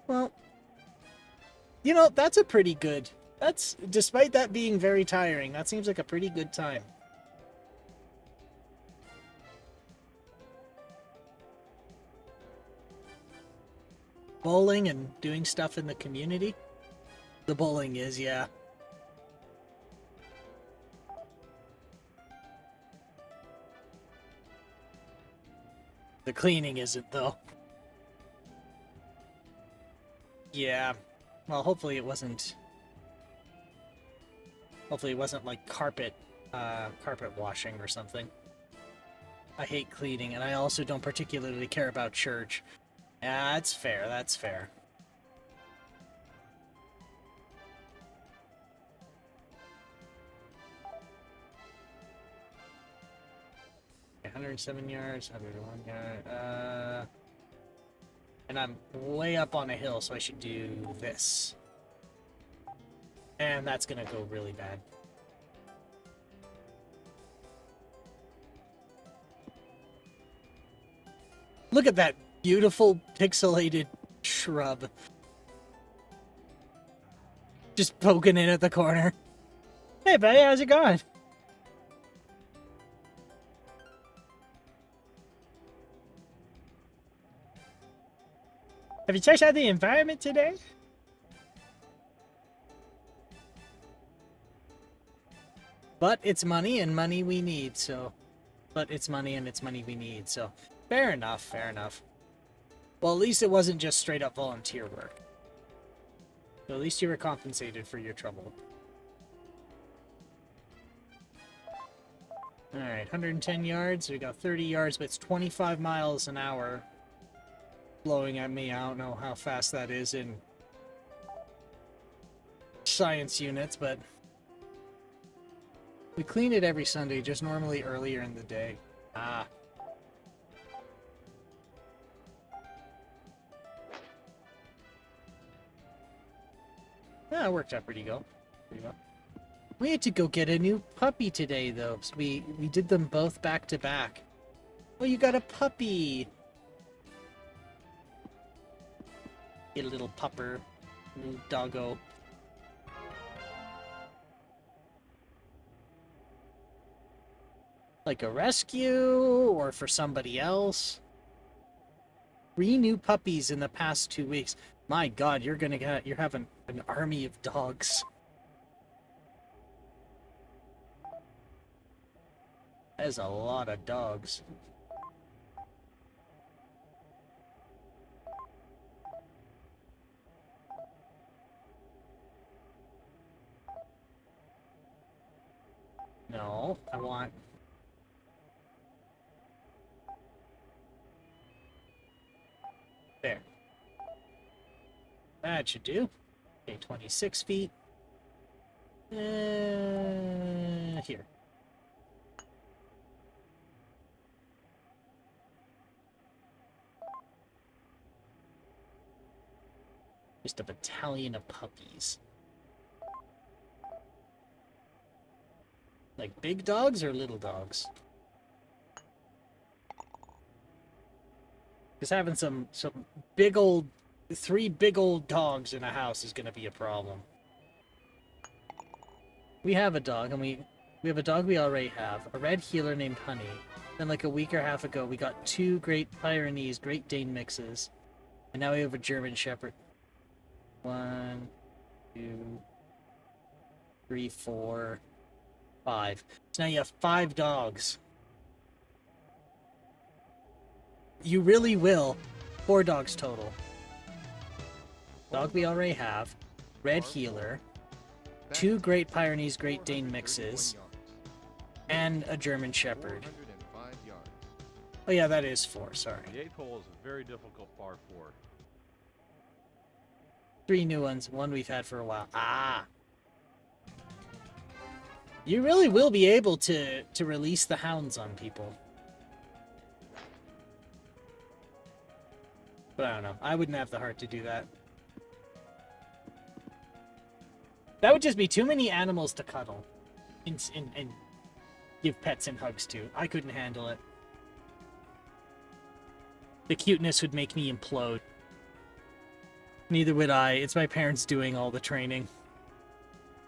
Well, you know, that's a pretty good... despite that being very tiring, that seems like a pretty good time. Bowling and doing stuff in the community? The bowling is, yeah. The cleaning isn't, though. Yeah. Well, hopefully it wasn't like carpet washing or something. I hate cleaning, and I also don't particularly care about church. Yeah, that's fair, that's fair. Okay, 107 yards, 101 yards, and I'm way up on a hill, so I should do this. And that's gonna go really bad. Look at that beautiful pixelated shrub. Just poking in at the corner. Hey buddy, how's it going? Have you checked out the environment today? But it's money and money we need, so... But it's money and it's money we need, so... Fair enough, fair enough. Well, at least it wasn't just straight up volunteer work. So at least you were compensated for your trouble. Alright, 110 yards. We got 30 yards, but it's 25 miles an hour blowing at me. I don't know how fast that is in science units, but we clean it every Sunday, just normally earlier in the day. Ah. Yeah, it worked out pretty good. We had to go get a new puppy today, though. So we did them both back to back. Oh, you got a puppy! A little pupper. Little doggo. Like a rescue, or for somebody else. 3 new puppies in the past 2 weeks. My God, you're having an army of dogs. That is a lot of dogs. No, I want... There. That should do. Okay, 26 feet. Here. Just a battalion of puppies. Like big dogs or little dogs? Because having some big old... 3 big old dogs in a house is going to be a problem. We have a dog, and we have a dog we already have. A red heeler named Honey. Then like a week or half ago, we got 2 Great Pyrenees, Great Dane mixes. And now we have a German Shepherd. 1, 2, 3, 4, 5. So now you have 5 dogs. You really will. 4 dogs total. Dog we already have. Red heeler. 2 Great Pyrenees, Great Dane mixes. And a German Shepherd. Oh yeah, that is 4, sorry. The 8th hole is a very difficult par 4. 3 new ones, 1 we've had for a while. Ah! You really will be able to release the hounds on people. But I don't know. I wouldn't have the heart to do that. That would just be too many animals to cuddle. And give pets and hugs to. I couldn't handle it. The cuteness would make me implode. Neither would I. It's my parents doing all the training.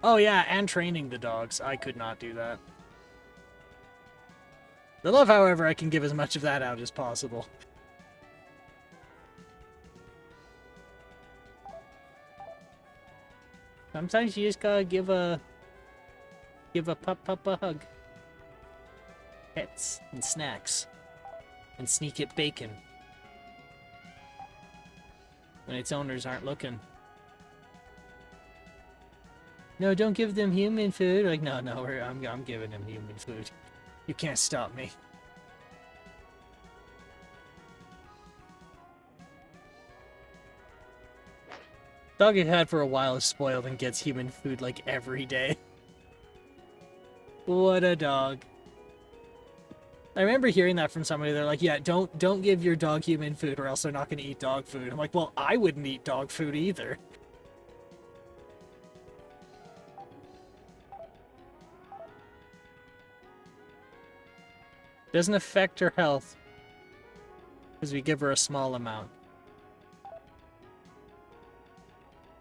Oh yeah, and training the dogs. I could not do that. The love, however, I can give as much of that out as possible. Sometimes you just gotta give a pup a hug. Pets and snacks. And sneak it bacon. When its owners aren't looking. No, don't give them human food. Like, no, I'm giving them human food. You can't stop me. Dog I've had for a while is spoiled and gets human food like every day. What a dog. I remember hearing that from somebody. They're like, yeah, don't give your dog human food or else they're not going to eat dog food. I'm like, well, I wouldn't eat dog food either. Doesn't affect her health because we give her a small amount.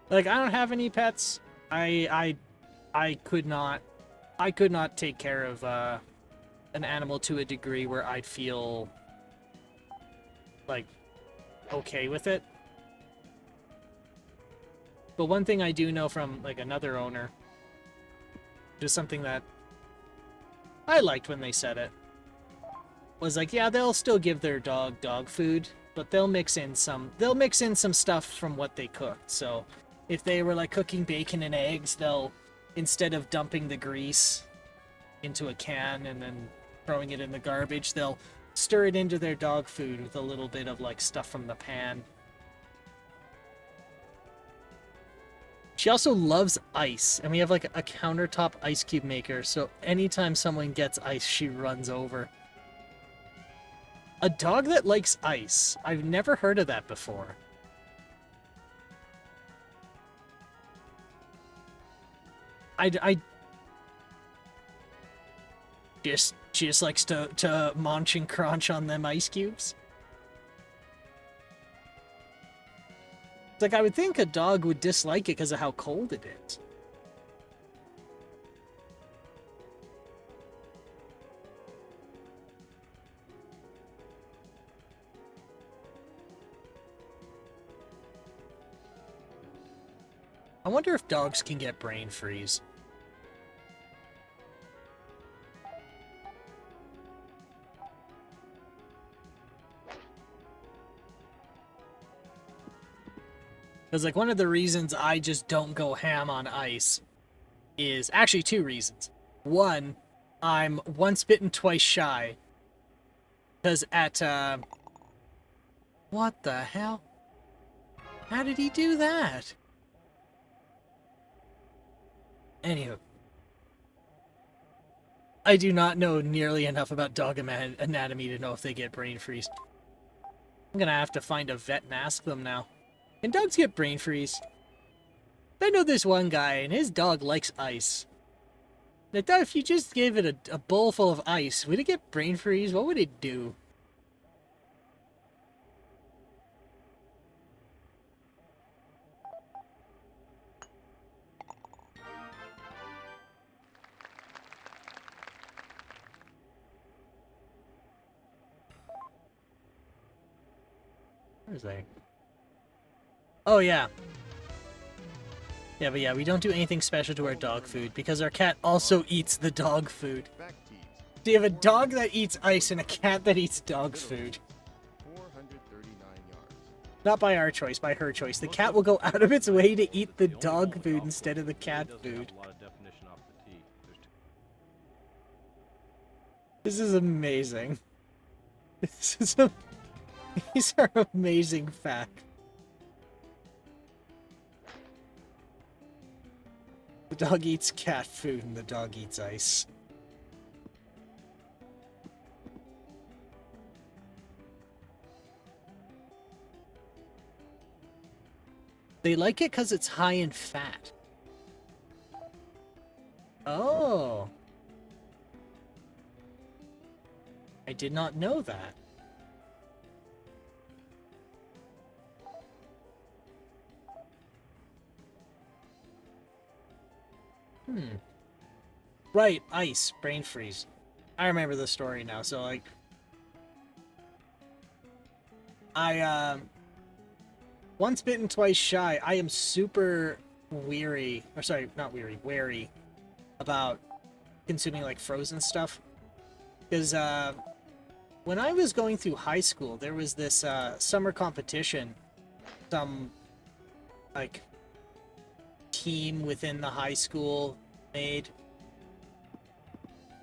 Like, I don't have any pets. I could not take care of an animal to a degree where I'd feel like okay with it. But one thing I do know from like another owner, just something that I liked when they said it, was like, yeah, they'll still give their dog food, but they'll mix in some stuff from what they cooked. So if they were like cooking bacon and eggs, they'll, instead of dumping the grease into a can and then throwing it in the garbage, they'll stir it into their dog food with a little bit of like stuff from the pan. She also loves ice, and we have like a countertop ice cube maker, so anytime someone gets ice, she runs over. A dog that likes ice. I've never heard of that before. She just likes to munch and crunch on them ice cubes. It's like, I would think a dog would dislike it because of how cold it is. I wonder if dogs can get brain freeze. Because, like, one of the reasons I just don't go ham on ice is actually two reasons. One, I'm once bitten, twice shy. Because at, what the hell? How did he do that? Anywho. I do not know nearly enough about dog anatomy to know if they get brain freeze. I'm gonna have to find a vet and ask them now. Can dogs get brain freeze? I know this one guy, and his dog likes ice. I thought if you just gave it a bowl full of ice, would it get brain freeze? What would it do? Where's that? Oh, yeah. Yeah, but yeah, we don't do anything special to our dog food because our cat also eats the dog food. Back tees. So you have a dog that eats ice and a cat that eats dog food. 439 yards. Not by our choice, by her choice. The cat will go out of its way to eat the dog food instead of the cat food. A lot of definition off the tee. This is amazing. These are amazing facts. The dog eats cat food and the dog eats ice. They like it because it's high in fat. Oh. I did not know that. Right, ice, brain freeze. I remember the story now, so like... Once bitten, twice shy. I am super wary about consuming like frozen stuff. Because when I was going through high school, there was this summer competition. Some like team within the high school made.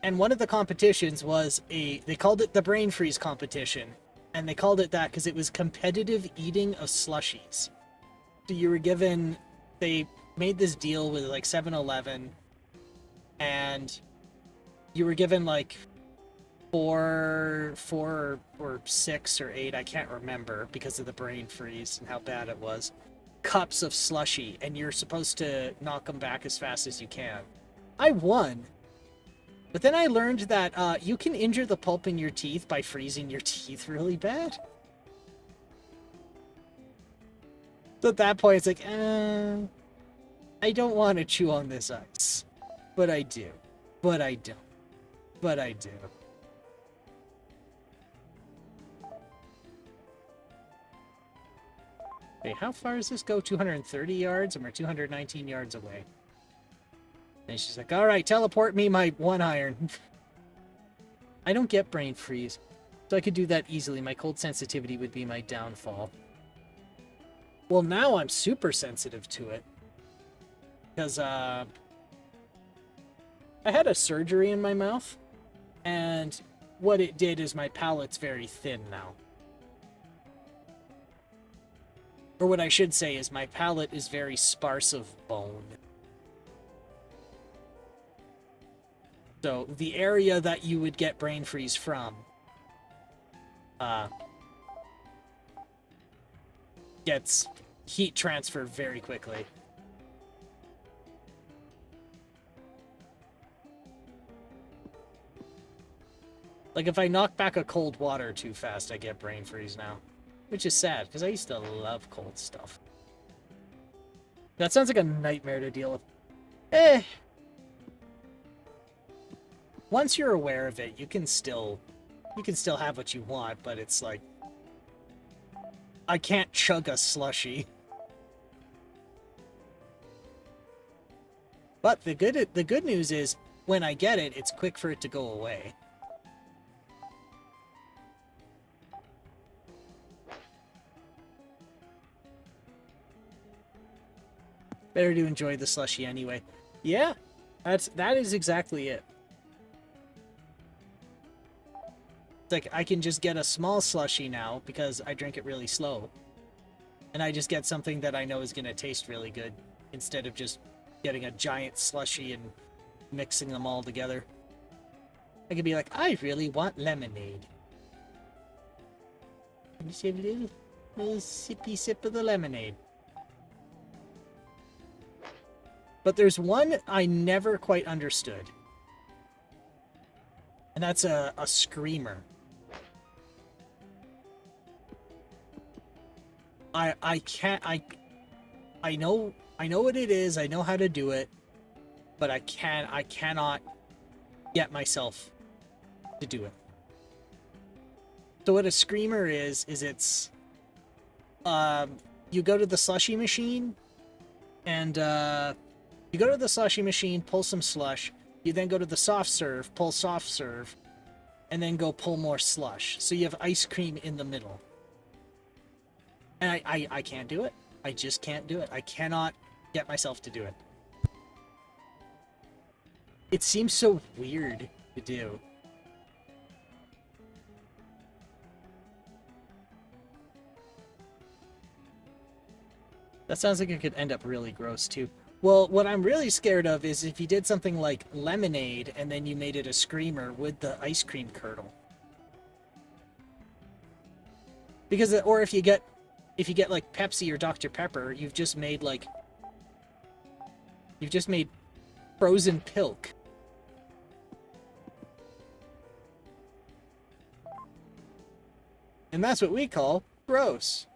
And one of the competitions was they called it the brain freeze competition. And they called it that because it was competitive eating of slushies. So you were given, they made this deal with like 7-Eleven, and you were given like four or 6 or 8, I can't remember because of the brain freeze and how bad it was, cups of slushy, and you're supposed to knock them back as fast as you can. I won. But then I learned that you can injure the pulp in your teeth by freezing your teeth really bad. So at that point, it's like, I don't want to chew on this ice. But I do. But I don't. But I do. Wait, how far does this go? 230 yards? And we're 219 yards away. And she's like, all right, teleport me my 1 iron. I don't get brain freeze. So I could do that easily. My cold sensitivity would be my downfall. Well, now I'm super sensitive to it. Because, I had a surgery in my mouth. And what it did is my palate's very thin now. Or what I should say is my palate is very sparse of bone. So the area that you would get brain freeze from gets heat transfer very quickly. Like, if I knock back a cold water too fast, I get brain freeze now. Which is sad, because I used to love cold stuff. That sounds like a nightmare to deal with. Eh. Once you're aware of it, you can still have what you want, but it's like, I can't chug a slushie. But the good news is, when I get it, it's quick for it to go away. Better to enjoy the slushie anyway. Yeah, that is exactly it. It's like, I can just get a small slushie now because I drink it really slow. And I just get something that I know is going to taste really good instead of just getting a giant slushie and mixing them all together. I could be like, I really want lemonade. And just have a little sippy sip of the lemonade. But there's one I never quite understood. And that's a screamer. I know what it is, I know how to do it, but I cannot get myself to do it. So what a screamer is it's you go to the slushie machine and you go to the slushie machine, pull some slush, you then go to the soft serve, pull soft serve, and then go pull more slush. So you have ice cream in the middle. And I can't do it. I just can't do it. I cannot get myself to do it. It seems so weird to do. That sounds like it could end up really gross too. Well, what I'm really scared of is if you did something like lemonade and then you made it a screamer with the ice cream curdle. Because, or if you get like Pepsi or Dr. Pepper, you've just made frozen pilk. And that's what we call gross.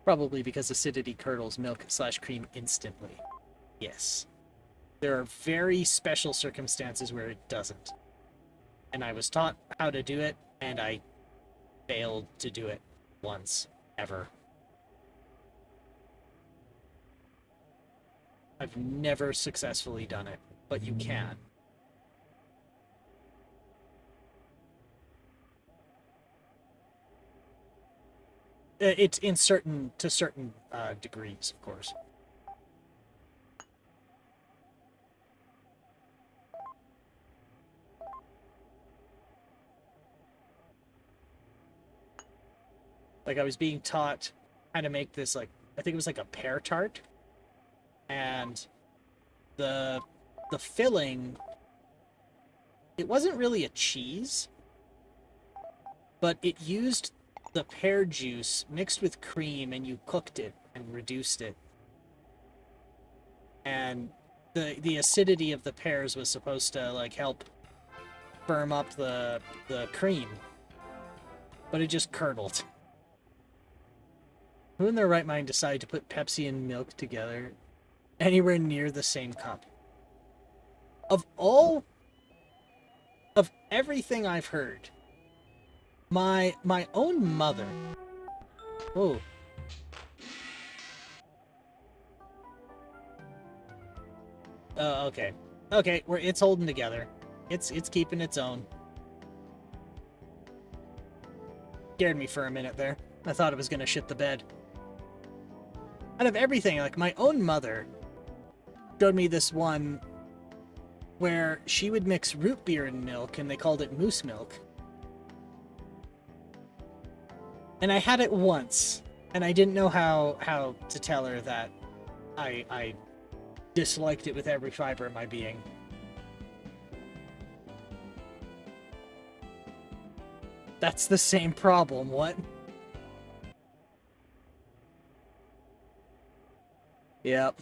Probably because acidity curdles milk/cream instantly. Yes. There are very special circumstances where it doesn't. And I was taught how to do it, and I failed to do it once, ever. I've never successfully done it, but you can. It's in certain degrees, of course. Like, I was being taught how to make this, like, I think it was like a pear tart, and the filling, it wasn't really a cheese, but it used the pear juice mixed with cream, and you cooked it and reduced it. And the acidity of the pears was supposed to, like, help firm up the cream. But it just curdled. Who in their right mind decided to put Pepsi and milk together anywhere near the same cup? Of everything I've heard, my own mother. Oh. Okay. Okay, it's holding together. It's keeping its own. Scared me for a minute there. I thought it was gonna shit the bed. Out of everything, like, my own mother showed me this one where she would mix root beer and milk, and they called it moose milk. And I had it once, and I didn't know how to tell her that I disliked it with every fiber of my being. That's the same problem, what? Yep.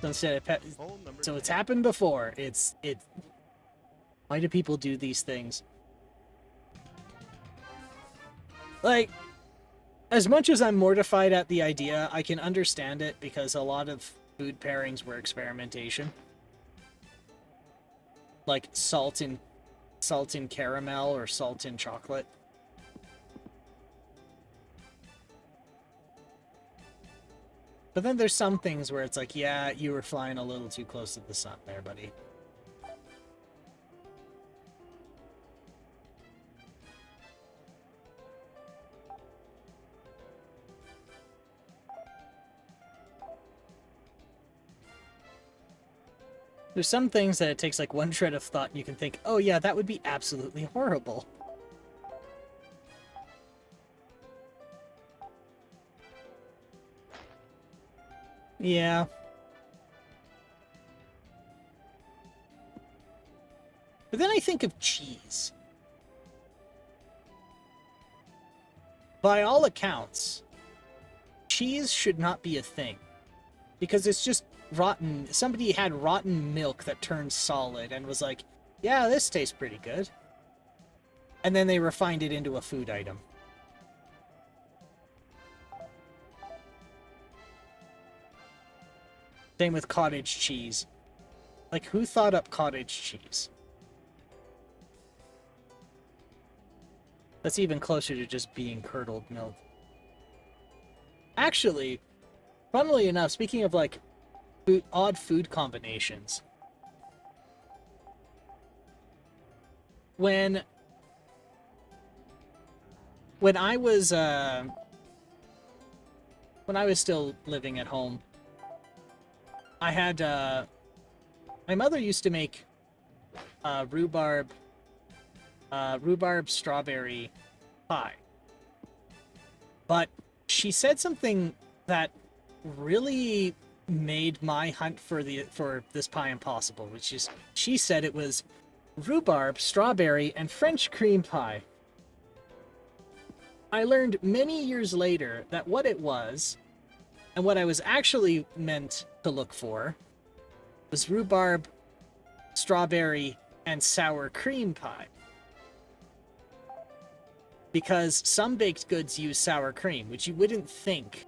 So instead of Hole number so it's 10. happened before. Why do people do these things? Like, as much as I'm mortified at the idea, I can understand it because a lot of food pairings were experimentation. Like salt in caramel or salt in chocolate. But then there's some things where it's like, yeah, you were flying a little too close to the sun there, buddy. There's some things that it takes like one shred of thought and you can think, oh yeah, that would be absolutely horrible. Yeah. But then I think of cheese. By all accounts, cheese should not be a thing. Because it's just rotten. Somebody had rotten milk that turned solid and was like, yeah, this tastes pretty good. And then they refined it into a food item. Same with cottage cheese. Like, who thought up cottage cheese? That's even closer to just being curdled milk. Actually, funnily enough, speaking of like odd food combinations, when I was still living at home, I had my mother used to make rhubarb strawberry pie, but she said something that really made my hunt for this pie impossible, which is she said it was rhubarb, strawberry, and French cream pie. I learned many years later that what it was, and what I was actually meant to look for, was rhubarb, strawberry, and sour cream pie. Because some baked goods use sour cream, which you wouldn't think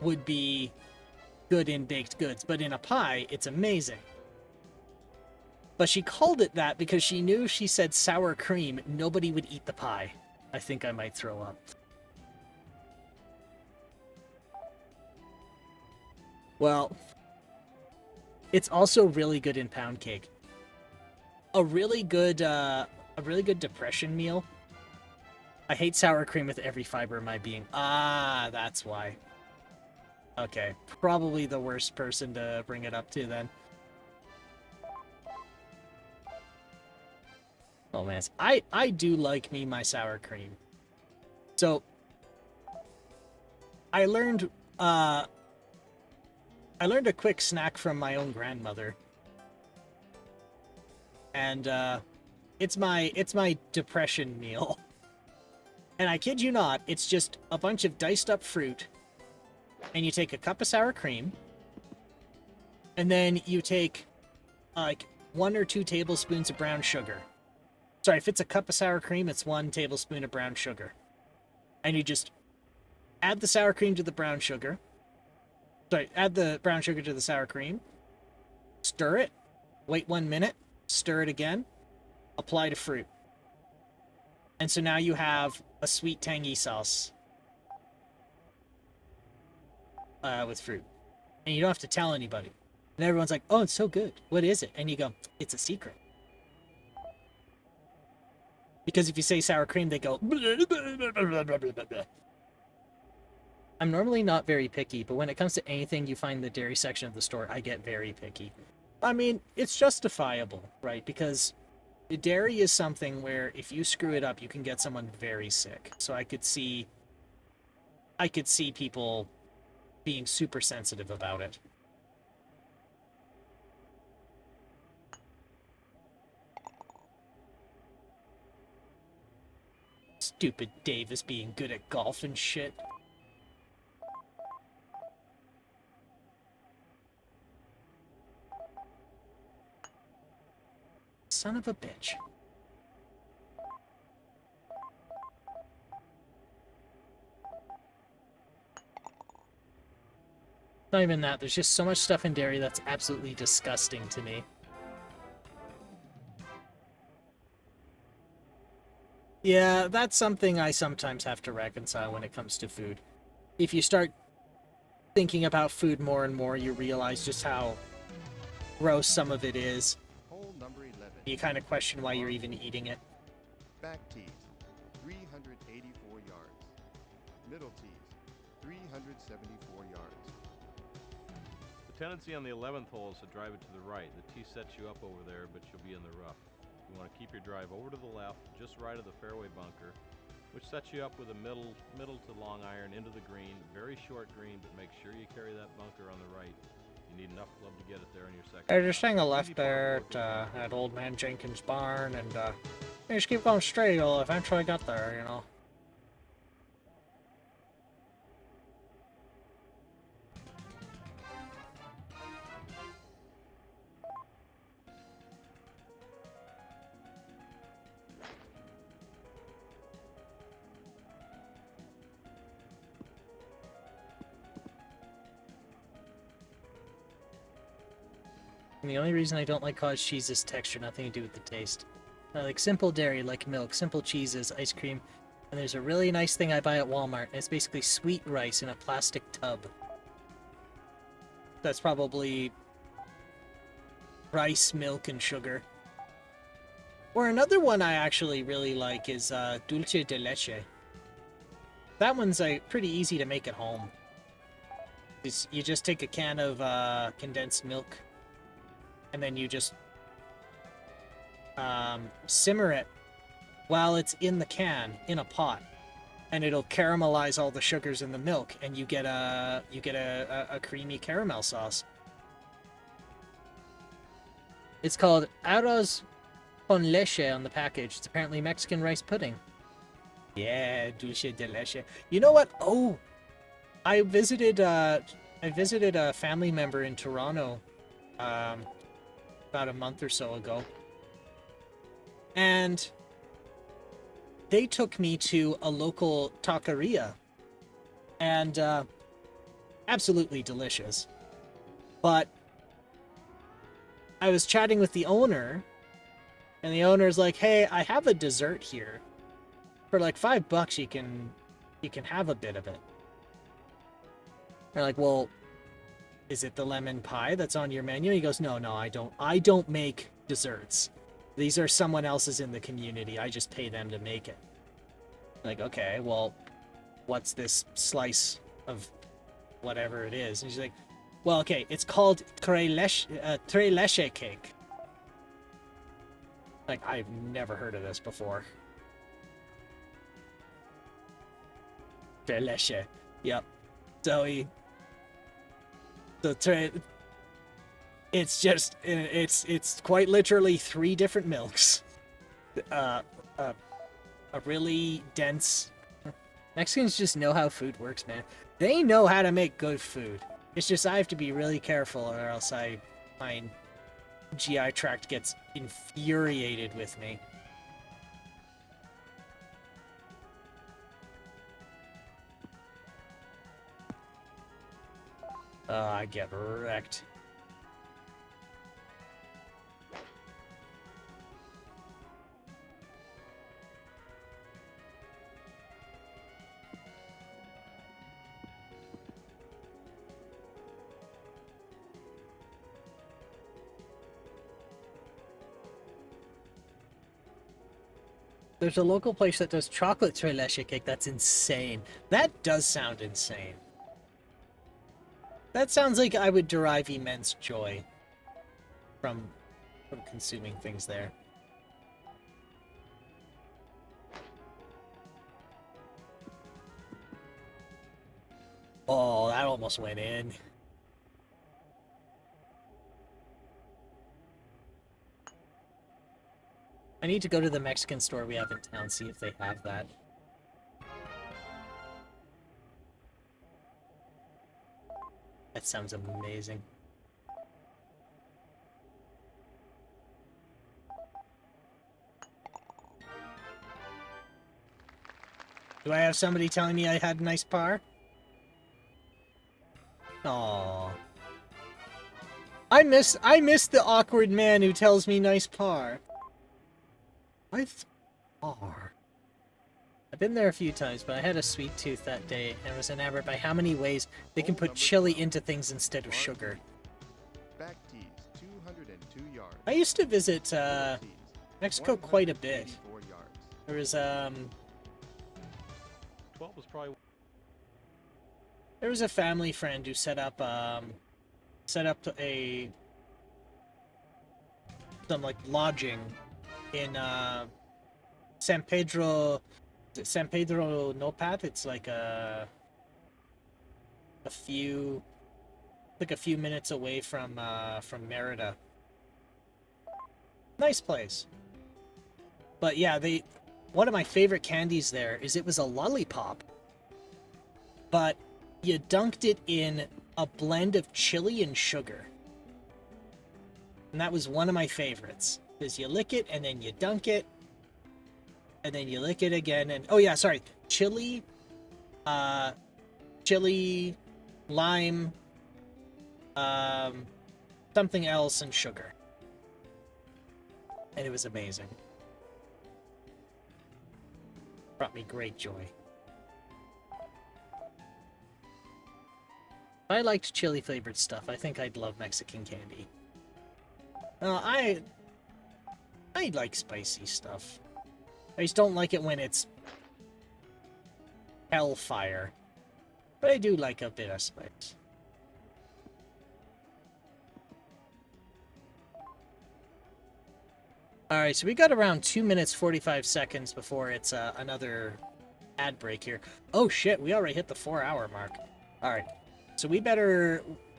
would be good in baked goods, but in a pie, it's amazing. But she called it that because she knew if she said sour cream, nobody would eat the pie. I think I might throw up. Well, it's also really good in pound cake. A really good depression meal. I hate sour cream with every fiber of my being. Ah, that's why. Okay, probably the worst person to bring it up to then. Oh man, I do like me my sour cream. So I learned a quick snack from my own grandmother. And it's my depression meal. And I kid you not, it's just a bunch of diced up fruit, and you take a cup of sour cream, and then you take like 1 or 2 tablespoons of brown sugar. Sorry, if it's a cup of sour cream, it's 1 tablespoon of brown sugar. And you just add the sour cream to the brown sugar. Sorry, add the brown sugar to the sour cream. Stir it. Wait 1 minute. Stir it again. Apply to fruit. And so now you have a sweet tangy sauce with fruit. And you don't have to tell anybody. And everyone's like, oh, it's so good. What is it? And you go, it's a secret. Because if you say sour cream, they go, blah, blah, blah, blah, blah, blah. I'm normally not very picky, but when it comes to anything you find in the dairy section of the store, I get very picky. I mean, it's justifiable, right? Because dairy is something where if you screw it up, you can get someone very sick. So I could see people being super sensitive about it. Stupid Davis being good at golf and shit. son of a bitch. Not even that. There's just so much stuff in dairy that's absolutely disgusting to me. Yeah, that's something I sometimes have to reconcile when it comes to food. If you start thinking about food more and more, you realize just how gross some of it is. Hole number 11. You kind of question why you're even eating it. Back tees, 384 yards. Middle tees, 374 yards. The tendency on the 11th hole is to drive it to the right. The tee sets you up over there, but you'll be in the rough. You want to keep your drive over to the left, just right of the fairway bunker, which sets you up with a middle to long iron into the green. Very short green, but make sure you carry that bunker on the right. You need enough club to get it there in your second. I just hang a left there at Old Man Jenkins' barn, and you just keep going straight. You'll eventually get there, you know. And the only reason I don't like cottage cheese is texture, nothing to do with the taste. I like simple dairy, like milk, simple cheeses, ice cream, and there's a really nice thing I buy at Walmart, and it's basically sweet rice in a plastic tub. That's probably rice, milk, and sugar. Or another one I actually really like is dulce de leche. That one's pretty easy to make at home. You just take a can of condensed milk, and then you just simmer it while it's in the can in a pot, and it'll caramelize all the sugars in the milk, and you get a creamy caramel sauce. It's called arroz con leche on the package. It's apparently Mexican rice pudding. Yeah, dulce de leche. You know what? Oh, I visited a family member in Toronto about a month or so ago, and they took me to a local taqueria, and absolutely delicious. But I was chatting with the owner, and the owner's like, "Hey, I have a dessert here. For like $5, you can have a bit of it." They're like, "Well, is it the lemon pie that's on your menu?" He goes, No, I don't make desserts. These are someone else's in the community. I just pay them to make it. Like, okay, well, what's this slice of whatever it is? And he's like, well, okay, it's called tres leche cake. Like, I've never heard of this before. Tres leche. Yep. It's just, it's quite literally 3 different milks. A really dense... Mexicans just know how food works, man. They know how to make good food. It's just I have to be really careful, or else my GI tract gets infuriated with me. I get wrecked. There's a local place that does chocolate tres leche cake. That's insane. That does sound insane. That sounds like I would derive immense joy from consuming things there. Oh, that almost went in. I need to go to the Mexican store we have in town, see if they have that. That sounds amazing. Do I have somebody telling me I had a nice par? Aww. I miss the awkward man who tells me nice par. Nice par. I've been there a few times, but I had a sweet tooth that day and was enamored by how many ways they can put chili into things instead of sugar. Back tees, 202 yards. I used to visit Mexico quite a bit. 184 yards. There was 12 was probably there was a family friend who set up some like lodging in San Pedro Nopat. It's like a few minutes away from Merida. Nice place. But yeah, one of my favorite candies there is it was a lollipop, but you dunked it in a blend of chili and sugar. And that was one of my favorites. Because you lick it, and then you dunk it, and then you lick it again, and... Oh yeah, sorry. Chili, lime, something else, and sugar. And it was amazing. Brought me great joy. If I liked chili-flavored stuff, I think I'd love Mexican candy. I like spicy stuff. I just don't like it when it's hellfire. But I do like a bit of spice. Alright, so we got around 2 minutes 45 seconds before it's another ad break here. Oh shit, we already hit the 4-hour mark. Alright, so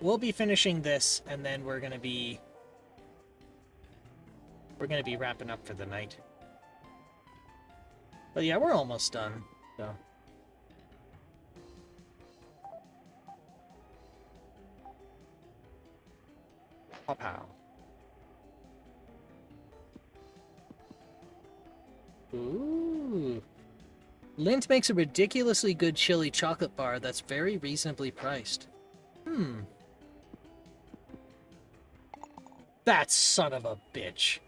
we'll be finishing this, and then we're gonna be wrapping up for the night. But yeah, we're almost done, so... Pow. Ooh. Lindt makes a ridiculously good chili chocolate bar that's very reasonably priced. That son of a bitch.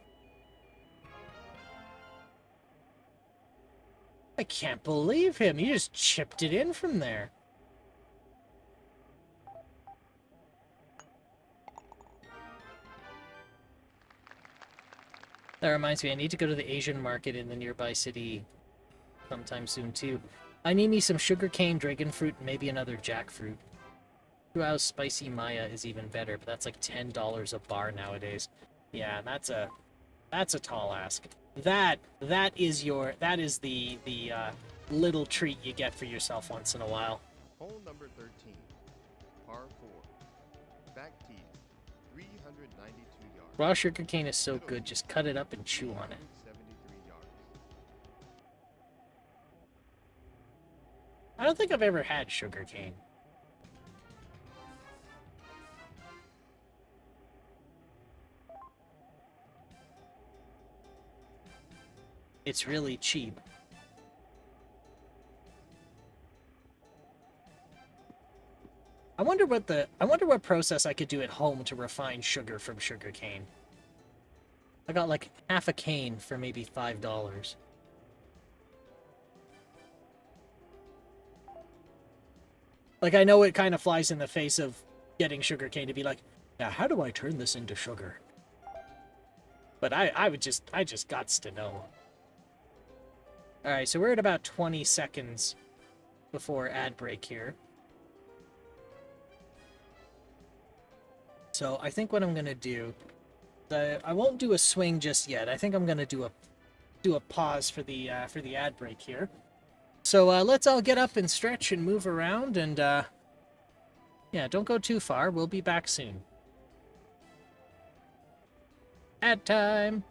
I can't believe him. He just chipped it in from there. That reminds me, I need to go to the Asian market in the nearby city sometime soon, too. I need me some sugarcane, dragon fruit, and maybe another jackfruit. Wow, spicy Maya is even better, but that's like $10 a bar nowadays. Yeah, that's a tall ask. That is the little treat you get for yourself once in a while. Hole number 13, par 4. Back tees, 392 yards. Raw sugarcane is so good, just cut it up and chew on it. 73 yards. I don't think I've ever had sugarcane. It's really cheap. I wonder what process I could do at home to refine sugar from sugarcane. I got like half a cane for maybe $5. Like, I know it kind of flies in the face of getting sugarcane to be like, now how do I turn this into sugar? But I just gots to know. Alright, so we're at about 20 seconds before ad break here. So I think what I'm gonna do, I won't do a swing just yet. I think I'm gonna do a pause for the ad break here. So let's all get up and stretch and move around, and yeah, don't go too far. We'll be back soon. Ad time.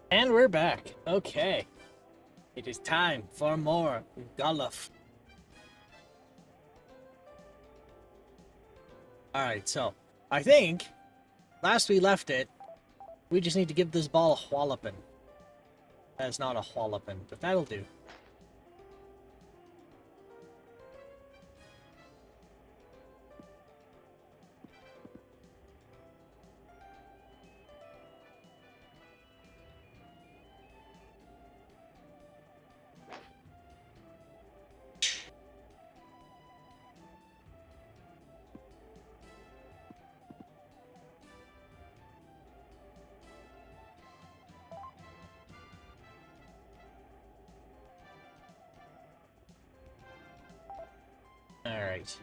And we're back. Okay. It is time for more golf. Alright, so I think last we left it, we just need to give this ball a walloping. That's not a walloping, but that'll do. Alright.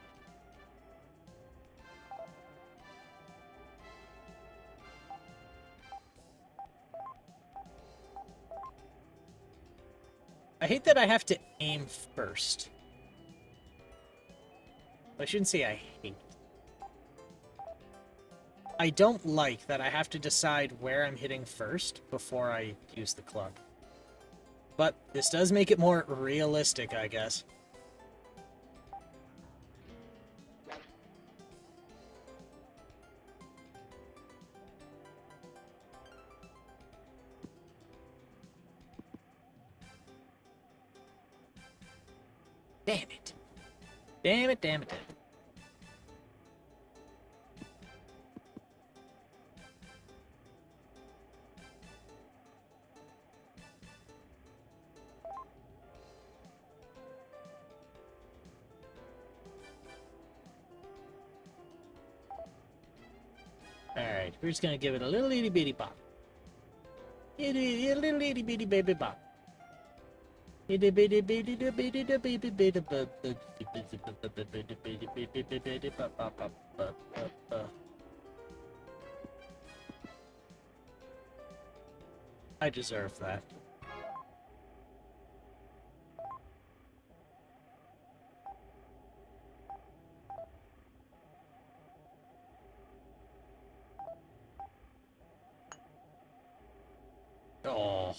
I hate that I have to aim first. I shouldn't say I hate. I don't like that I have to decide where I'm hitting first before I use the club. But this does make it more realistic, I guess. Damn it. Damn it, damn it, damn it. Alright, we're just gonna give it a little itty bitty bop. A little itty bitty baby bop. Itty bitty bitty bitty bitty bitty bitty bop. I deserve that. Oh.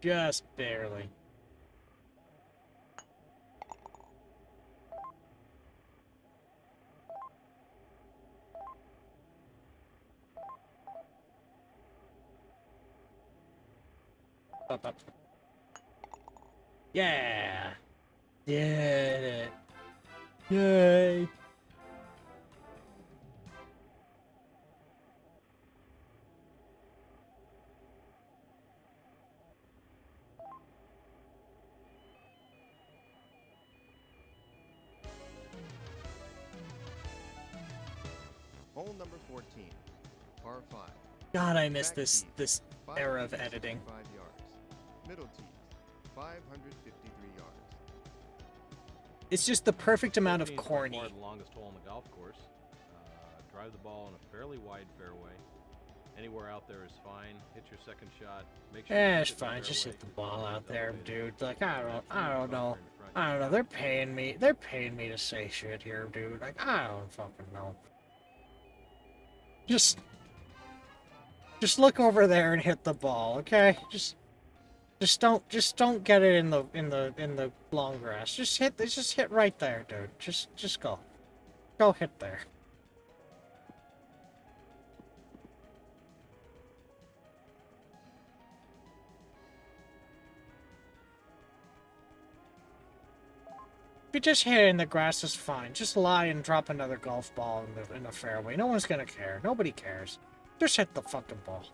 Just barely. Up. Yeah. Did it. Yay. Hole number 14, par 5. God, I miss Back this tees, era of editing. 565 yards. Middle tees, 553 yards. It's just the perfect amount of 14 is by corny. far the longest hole on the golf course. Drive the ball in a fairly wide fairway. Anywhere out there is fine. Hit your second shot. Make sure you It's hit the fine. Just fairway. hit the ball out there, Elevated. dude. Like I don't know. Absolutely front I don't know. yard. They're paying me to say shit here, dude. Like I don't fucking know. Just look over there and hit the ball, okay? Just don't get it in the long grass. Just hit right there, dude. Just go. Go hit there. If you just hit it in the grass, it's fine. Just lie and drop another golf ball in the fairway. No one's gonna care. Nobody cares. Just hit the fucking ball.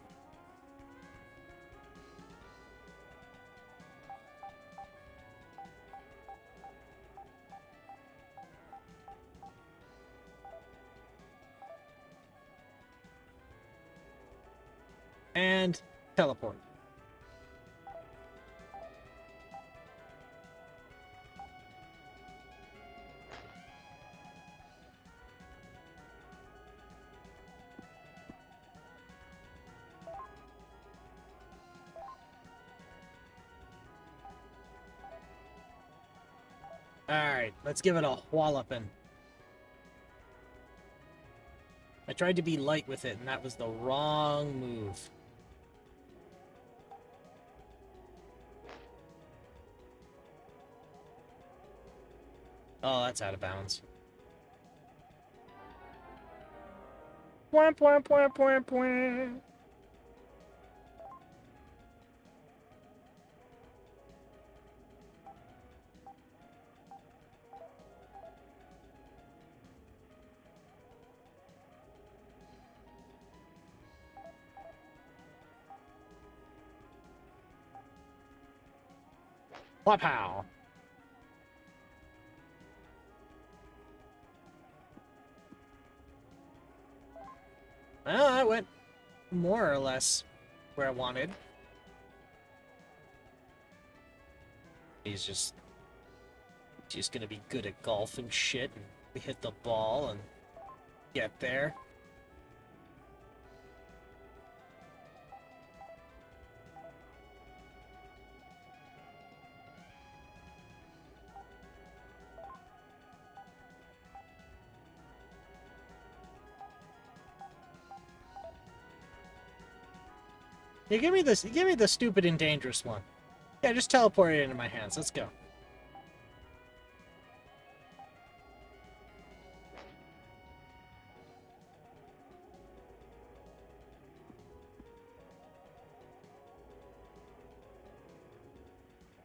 And teleport. Alright, let's give it a walloping. A tried to be light with it, and that was the wrong move. Oh, that's out of bounds. Pwah, pwah, pwah, pwah, pwah. Pow. Well, I went more or less where I wanted. He's just gonna be good at golf and shit, and we hit the ball and get there. Yeah, give me this. Give me the stupid and dangerous one. Yeah, just teleport it into my hands. Let's go.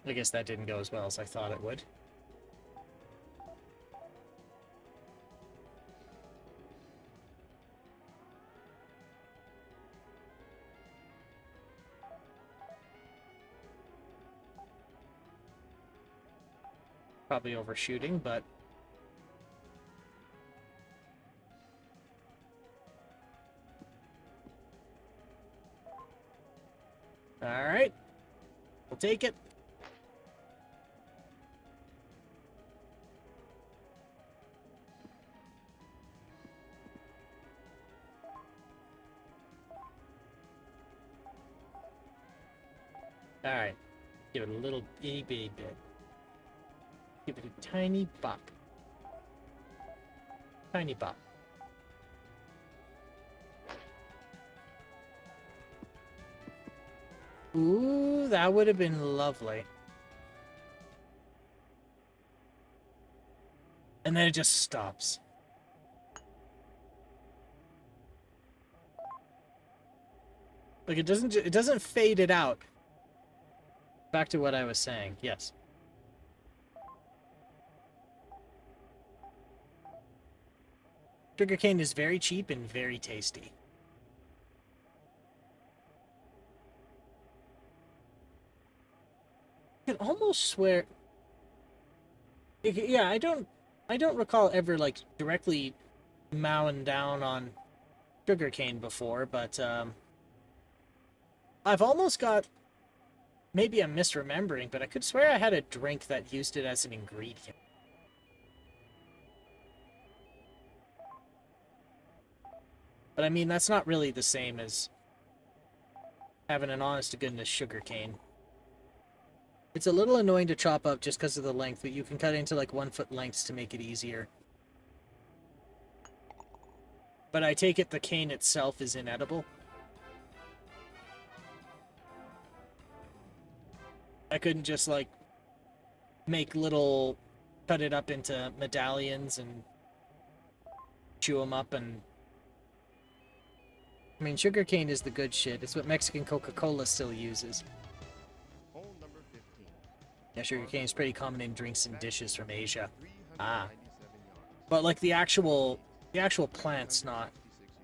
I guess that didn't go as well as I thought it would. Probably overshooting, but all right, we'll take it. All right, give it a little itty bitty bit. Give it a tiny bop. Tiny bop. Ooh, that would have been lovely. And then it just stops. Like it doesn't fade it out. Back to what I was saying. Yes. Sugarcane is very cheap and very tasty. I can almost swear. Yeah, I don't recall ever like directly mowing down on sugarcane before, but I've almost got. Maybe I'm misremembering, but I could swear I had a drink that used it as an ingredient. But I mean, that's not really the same as having an honest-to-goodness sugarcane. It's a little annoying to chop up just because of the length, but you can cut it into like 1 foot lengths to make it easier. But I take it the cane itself is inedible. I couldn't just like make little, cut it up into medallions and chew them up and... I mean, sugarcane is the good shit. It's what Mexican Coca-Cola still uses. Hole number 15. Yeah, sugarcane is pretty common in drinks and dishes from Asia. Ah. But like the actual plant's not,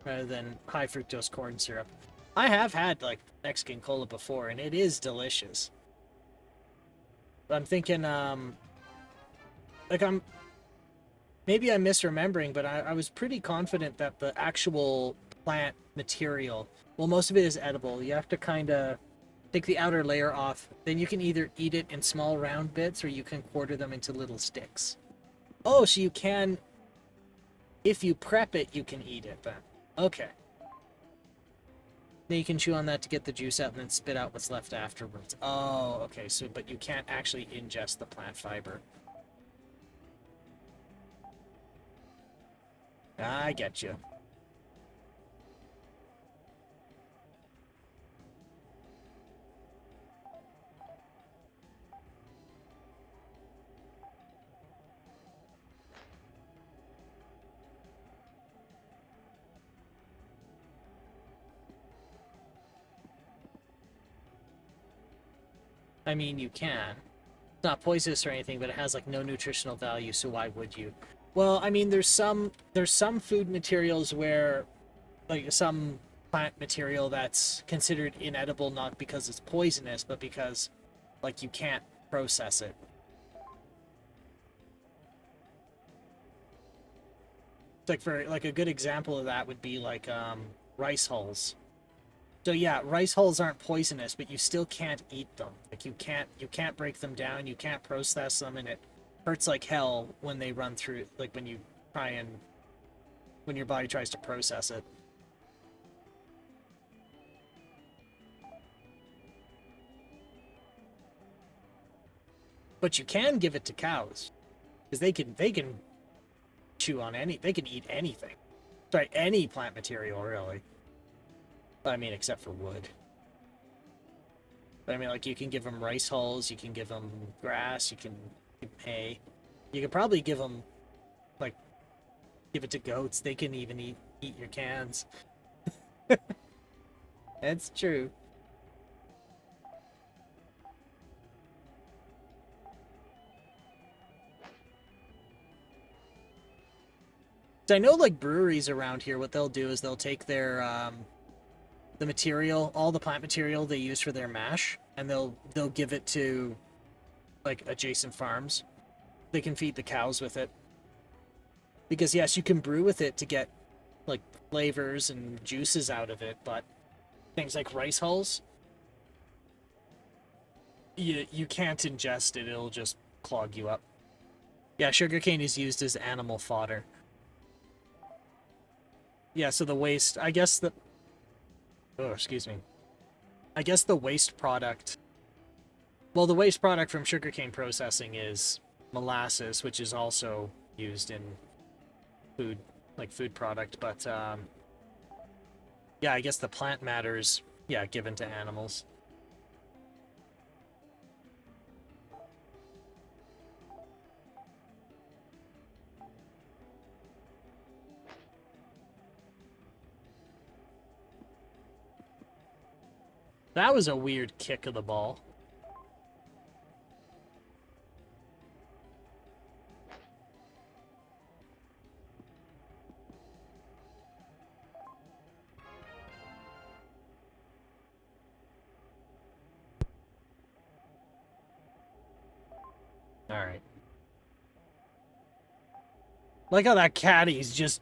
rather than high fructose corn syrup. I have had like Mexican cola before, and it is delicious. But I'm thinking, maybe I'm misremembering, but I was pretty confident that the actual plant material, well, most of it is edible. You have to kind of take the outer layer off. Then you can either eat it in small round bits, or you can quarter them into little sticks. Oh, so you can, if you prep it, you can eat it then. Okay. Then you can chew on that to get the juice out and then spit out what's left afterwards. Oh, okay. So, but you can't actually ingest the plant fiber. I get you. I mean, you can. It's not poisonous or anything, but it has like no nutritional value, so why would you? Well, I mean, there's some food materials where, like some plant material that's considered inedible not because it's poisonous, but because like you can't process it. It's like for like a good example of that would be like rice hulls. So yeah, rice hulls aren't poisonous, but you still can't eat them. Like you can't break them down, you can't process them, and it hurts like hell when they run through, like when you try and when your body tries to process it. But you can give it to cows, because they can chew on they can eat anything. Sorry, any plant material really. But I mean, except for wood. But I mean, like, you can give them rice hulls, you can give them grass, you can give them hay. You could probably give them, like, give it to goats. They can even eat your cans. That's true. So I know, like, breweries around here, what they'll do is they'll take their, the material, all the plant material they use for their mash, and they'll give it to, like, adjacent farms. They can feed the cows with it. Because, yes, you can brew with it to get, like, flavors and juices out of it, but things like rice hulls, you can't ingest it. It'll just clog you up. Yeah, sugarcane is used as animal fodder. Yeah, so the waste, I guess the... Oh, excuse me. I guess the waste product... Well, the waste product from sugarcane processing is molasses, which is also used in food, like food product, but, yeah, I guess the plant matter's, yeah, given to animals. That was a weird kick of the ball. Alright. Like how that caddy's just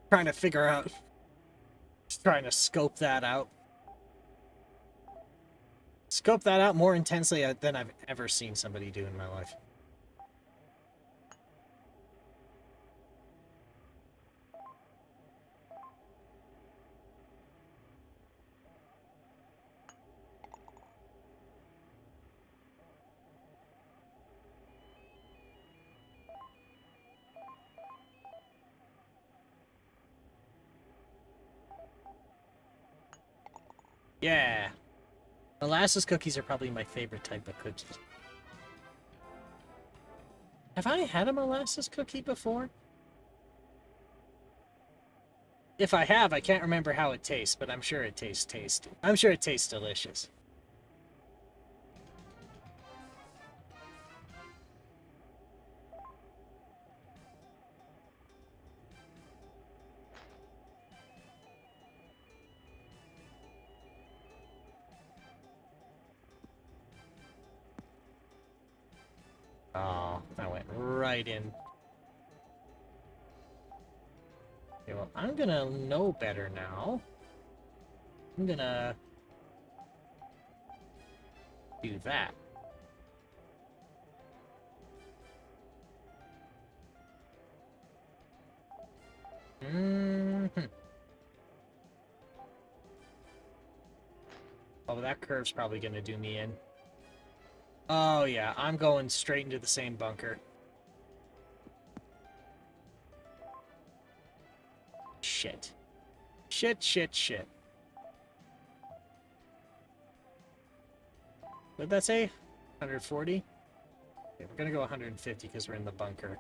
trying to figure out, just trying to scope that out. Scope that out more intensely than I've ever seen somebody do in my life. Yeah. Molasses cookies are probably my favorite type of cookie. Have I had a molasses cookie before? If I have, I can't remember how it tastes, but I'm sure it tastes tasty. I'm sure it tastes delicious. Oh, that went right in. Okay, well, I'm gonna know better now. I'm gonna do that. Oh, that curve's probably gonna do me in. Oh yeah, I'm going straight into the same bunker. Shit. Shit, shit, shit. What'd that say? 140? Okay, we're gonna go 150 because we're in the bunker.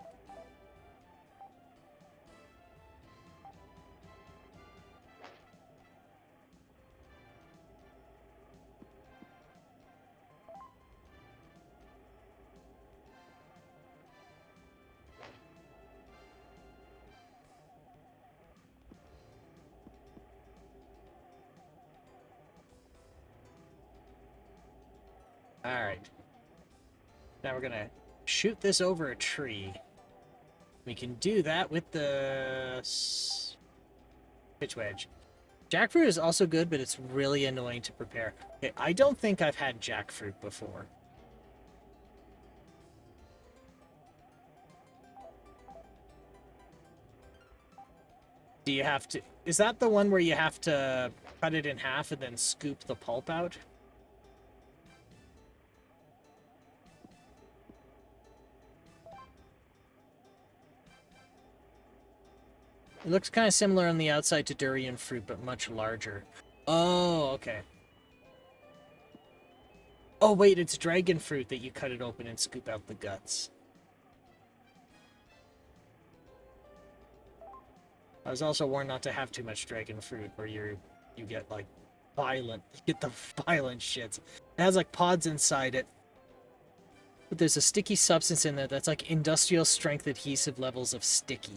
Alright. Now we're gonna shoot this over a tree. We can do that with the pitch wedge. Jackfruit is also good, but it's really annoying to prepare. Okay, I don't think I've had jackfruit before. Do you have to... Is that the one where you have to cut it in half and then scoop the pulp out? It looks kind of similar on the outside to durian fruit, but much larger. Oh, okay. Oh, wait, it's dragon fruit that you cut it open and scoop out the guts. I was also warned not to have too much dragon fruit, or you get, like, violent. You get the violent shits. It has, like, pods inside it. But there's a sticky substance in there that's, like, industrial strength adhesive levels of sticky.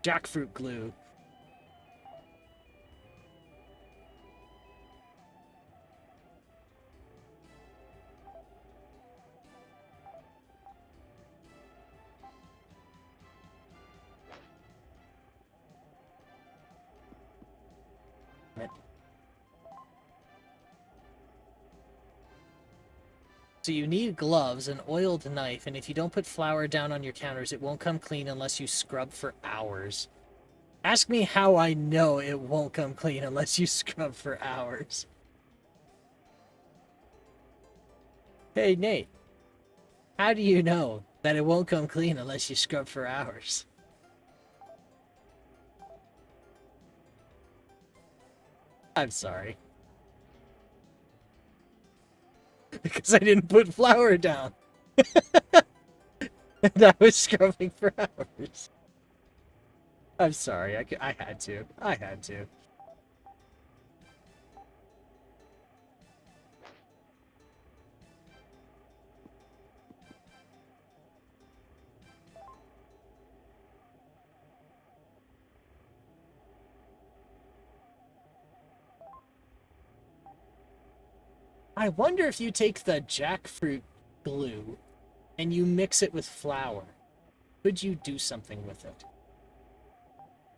Jackfruit glue. So you need gloves, an oiled knife, and if you don't put flour down on your counters, it won't come clean unless you scrub for hours. Ask me how I know it won't come clean unless you scrub for hours. Hey, Nate. How do you know that it won't come clean unless you scrub for hours? I'm sorry. Because I didn't put flour down. And I was scrubbing for hours. I'm sorry, I had to. I had to. I wonder if you take the jackfruit glue and you mix it with flour, could you do something with it?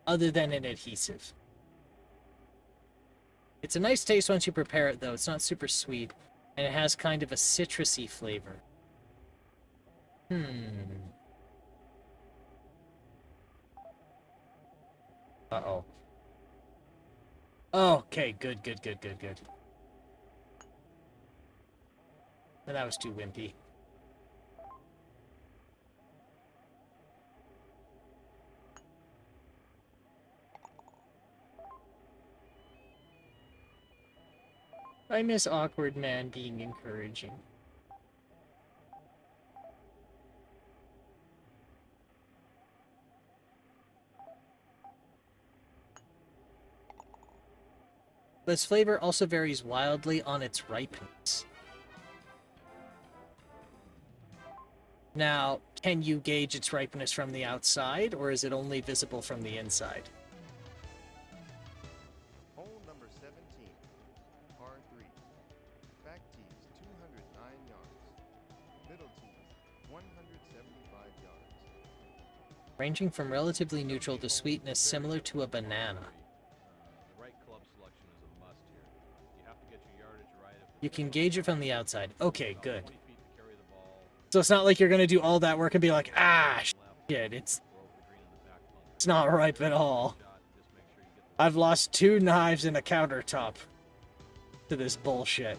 Other than an adhesive. It's a nice taste once you prepare it, though. It's not super sweet, and it has kind of a citrusy flavor. Uh-oh. Oh, okay, good. And that was too wimpy. I miss Awkward Man being encouraging. But its flavor also varies wildly on its ripeness. Now, can you gauge its ripeness from the outside, or is it only visible from the inside? Hole number 17, par 3. Back tees 209 yards. Middle tees 175 yards. Ranging from relatively neutral to sweetness similar to a banana. The right club selection is a must here. You have to get your yardage right. You can gauge it from the outside. Okay, good. 20 feet to carry the ball. So it's not like you're gonna do all that work and be like, ah, shit, it's not ripe at all. I've lost 2 knives and a countertop to this bullshit.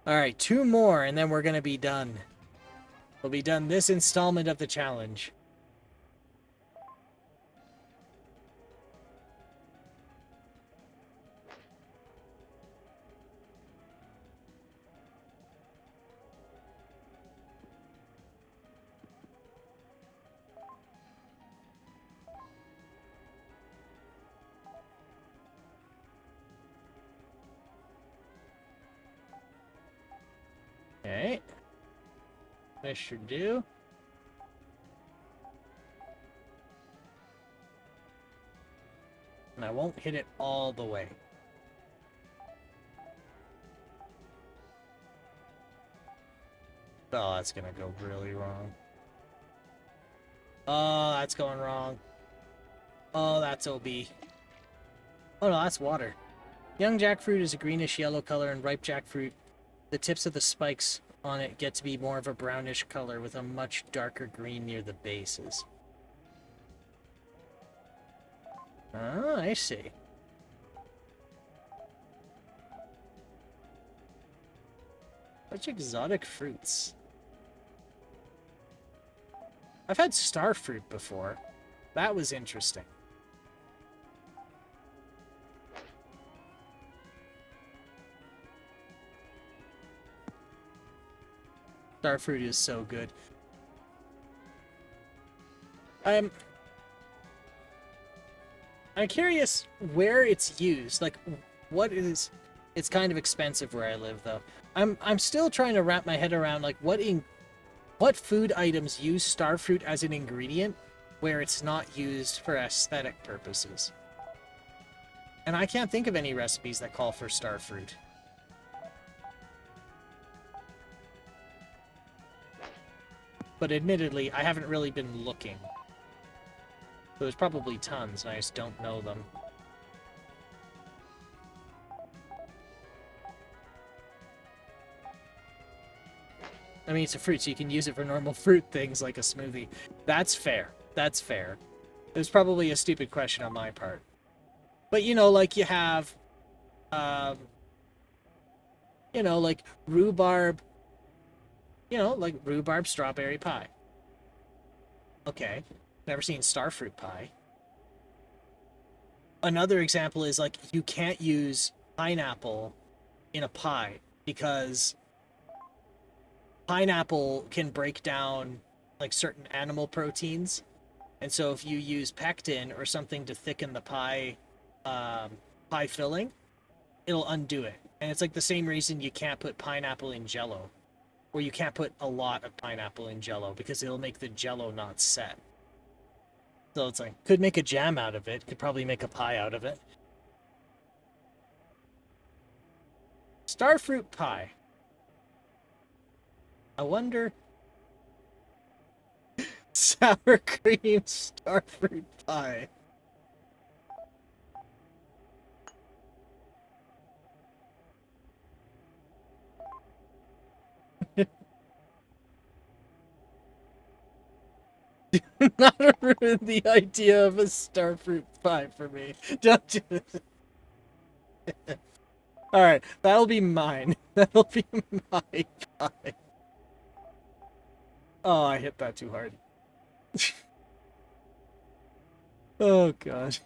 Alright, 2 more and then we're gonna be done. We'll be done this installment of the challenge. I sure do. And I won't hit it all the way. Oh, that's gonna go really wrong. Oh, that's going wrong. Oh, that's OB. Oh no, that's water. Young jackfruit is a greenish-yellow color, and ripe jackfruit, the tips of the spikes on it get to be more of a brownish color with a much darker green near the bases. Oh, I see. Such exotic fruits. I've had starfruit before. That was interesting. Starfruit is so good. I'm curious where it's used. Like, what is... It's kind of expensive where I live, though. I'm still trying to wrap my head around, like, what food items use starfruit as an ingredient where it's not used for aesthetic purposes. And I can't think of any recipes that call for starfruit. But admittedly, I haven't really been looking. So there's probably tons, and I just don't know them. I mean, it's a fruit, so you can use it for normal fruit things like a smoothie. That's fair. That's fair. It was probably a stupid question on my part. But, you know, like you have, you know, like rhubarb, you know, like rhubarb strawberry pie. Okay. Never seen starfruit pie. Another example is, like, you can't use pineapple in a pie because pineapple can break down, like, certain animal proteins. And so if you use pectin or something to thicken the pie, pie filling, it'll undo it. And it's like the same reason you can't put pineapple in Jell-O, or you can't put a lot of pineapple in Jell-O because it'll make the Jell-O not set. So it's like, could make a jam out of it, could probably make a pie out of it. Starfruit pie. I wonder... Sour cream starfruit pie. Do not ruin the idea of a starfruit pie for me. Don't do it. Alright, that'll be mine. That'll be my pie. Oh, I hit that too hard. Oh, God.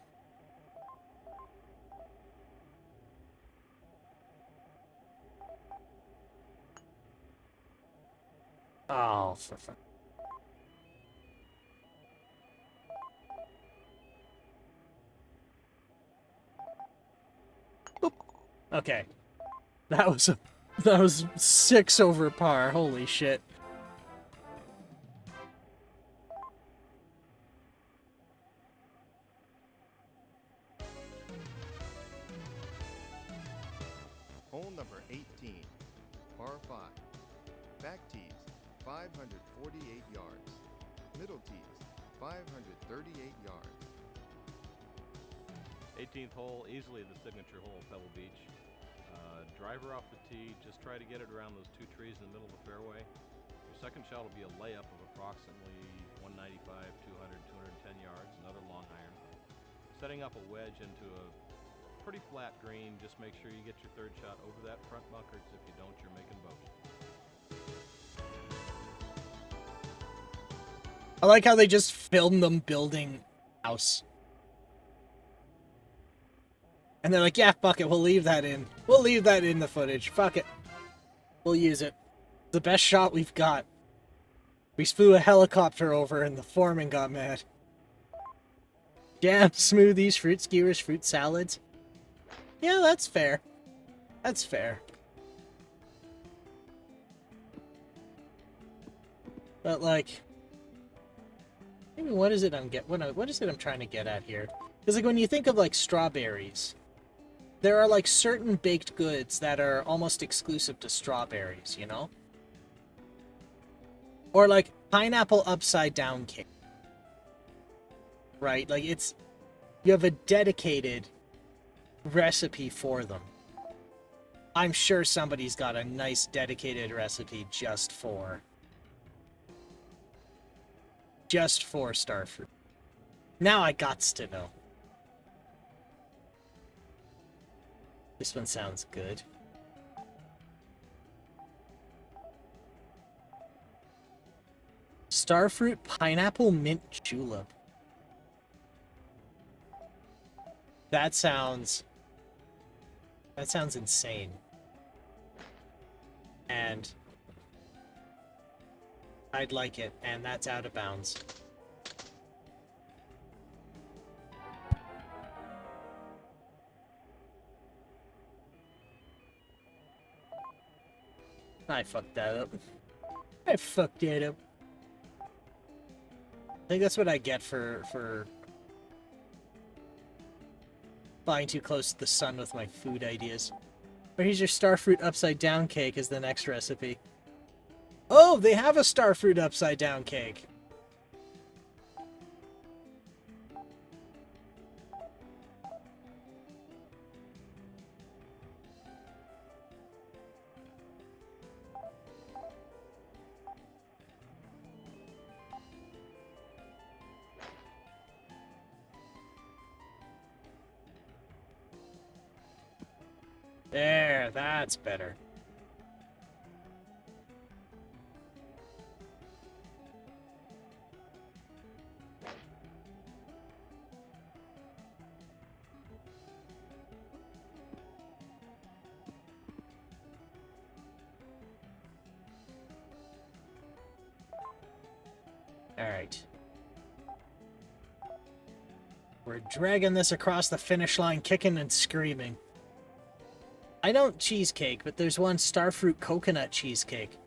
Oh, for fun. Okay. That was 6 over par. Holy shit. Hole number 18, par 5. Back tees, 548 yards. Middle tees, 538 yards. 18th hole, easily the signature hole at Pebble Beach. Driver off the tee, just try to get it around those two trees in the middle of the fairway. Your second shot will be a layup of approximately 195, 200, 210 yards, another long iron. Setting up a wedge into a pretty flat green, just make sure you get your third shot over that front bunker, because if you don't, you're making bogey. I like how they just filmed them building a house. And they're like, yeah, fuck it, we'll leave that in. We'll leave that in the footage. Fuck it. We'll use it. The best shot we've got. We flew a helicopter over and the foreman got mad. Jam, smoothies, fruit skewers, fruit salads. Yeah, that's fair. That's fair. But like, maybe what is it I'm trying to get at here? Because like when you think of like strawberries, there are like certain baked goods that are almost exclusive to strawberries, you know? Or like pineapple upside down cake. Right? Like you have a dedicated recipe for them. I'm sure somebody's got a nice dedicated recipe just for starfruit. Now I gots to know. This one sounds good. Starfruit pineapple mint julep. That sounds insane. And I'd like it, and that's out of bounds. I fucked that up. I fucked it up. I think that's what I get for flying too close to the sun with my food ideas. But here's your starfruit upside down cake is the next recipe. Oh, they have a starfruit upside down cake. There, that's better. All right. We're dragging this across the finish line, kicking and screaming. I don't cheesecake, but there's one starfruit coconut cheesecake.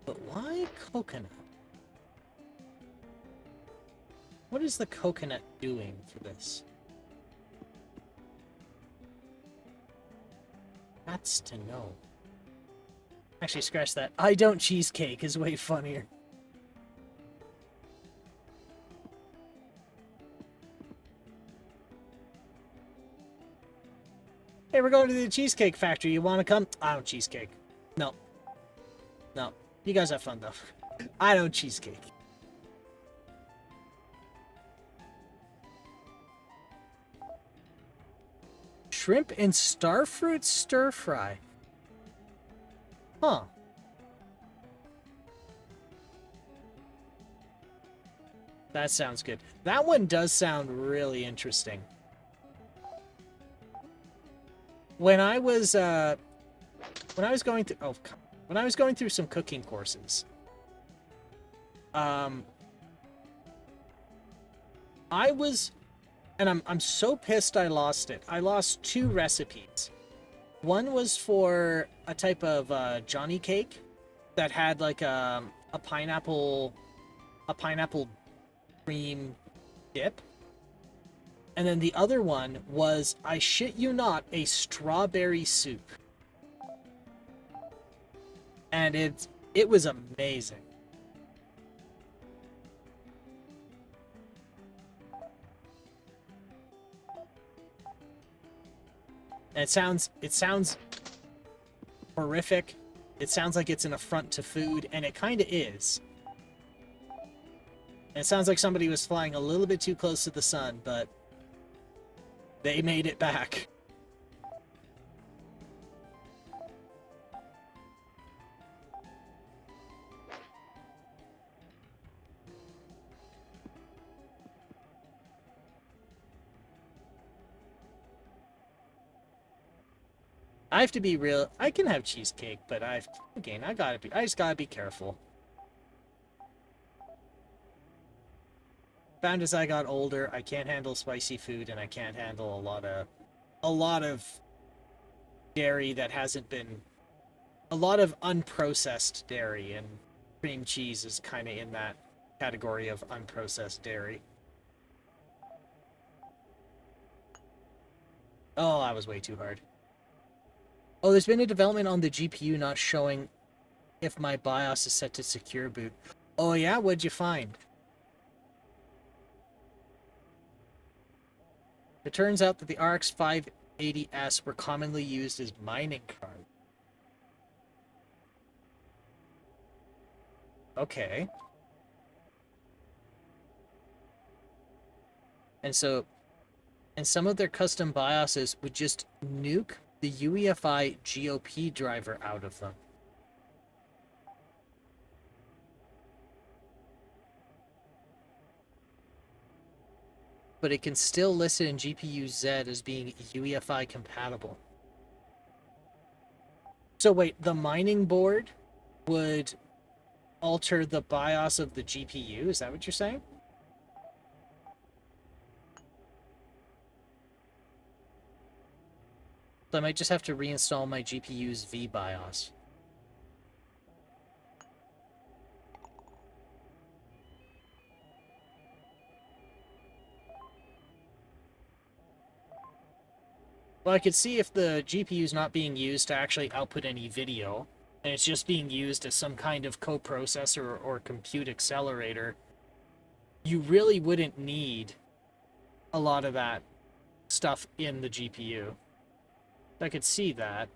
But why coconut? What is the coconut doing for this? That's to know. Actually, scratch that. I don't cheesecake is way funnier. Hey, we're going to the Cheesecake Factory. You want to come? I don't cheesecake. No. No. You guys have fun, though. I don't cheesecake. Shrimp and starfruit stir fry. Huh. That sounds good. That one does sound really interesting. When I was going through some cooking courses, I was, and I'm so pissed I lost it. I lost 2 recipes. One was for a type of Johnny cake that had like a pineapple cream dip. And then the other one was, I shit you not, a strawberry soup. And it was amazing. And it sounds horrific. It sounds like it's an affront to food, and it kind of is. And it sounds like somebody was flying a little bit too close to the sun, but they made it back. I have to be real. I can have cheesecake, but I just gotta be careful. found as I got older, I can't handle spicy food, and I can't handle a lot of dairy that hasn't been, a lot of unprocessed dairy, and cream cheese is kind of in that category of unprocessed dairy. Oh, that was way too hard. Oh, there's been a development on the GPU not showing if my BIOS is set to secure boot. Oh yeah, what'd you find? It turns out that the RX 580S were commonly used as mining cards. Okay. And some of their custom BIOSes would just nuke the UEFI GOP driver out of them. But it can still list it in GPU-Z as being UEFI compatible. So wait, the mining board would alter the BIOS of the GPU? Is that what you're saying? So I might just have to reinstall my GPU's VBIOS. Well, I could see if the GPU is not being used to actually output any video, and it's just being used as some kind of coprocessor or compute accelerator. You really wouldn't need a lot of that stuff in the GPU. I could see that.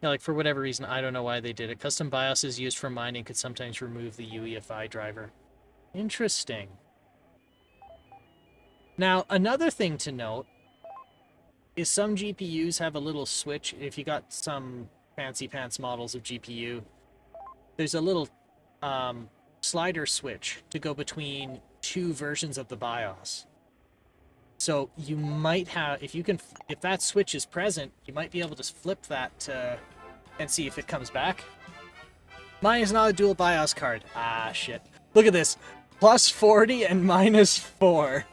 Yeah, like for whatever reason, I don't know why they did it. Custom BIOSes used for mining could sometimes remove the UEFI driver. Interesting. Now, another thing to note is some GPUs have a little switch. If you got some fancy pants models of GPU, there's a little slider switch to go between two versions of the BIOS. So you might have, if that switch is present, you might be able to flip that and see if it comes back. Mine is not a dual BIOS card. Ah, shit. Look at this. Plus 40 and minus 4.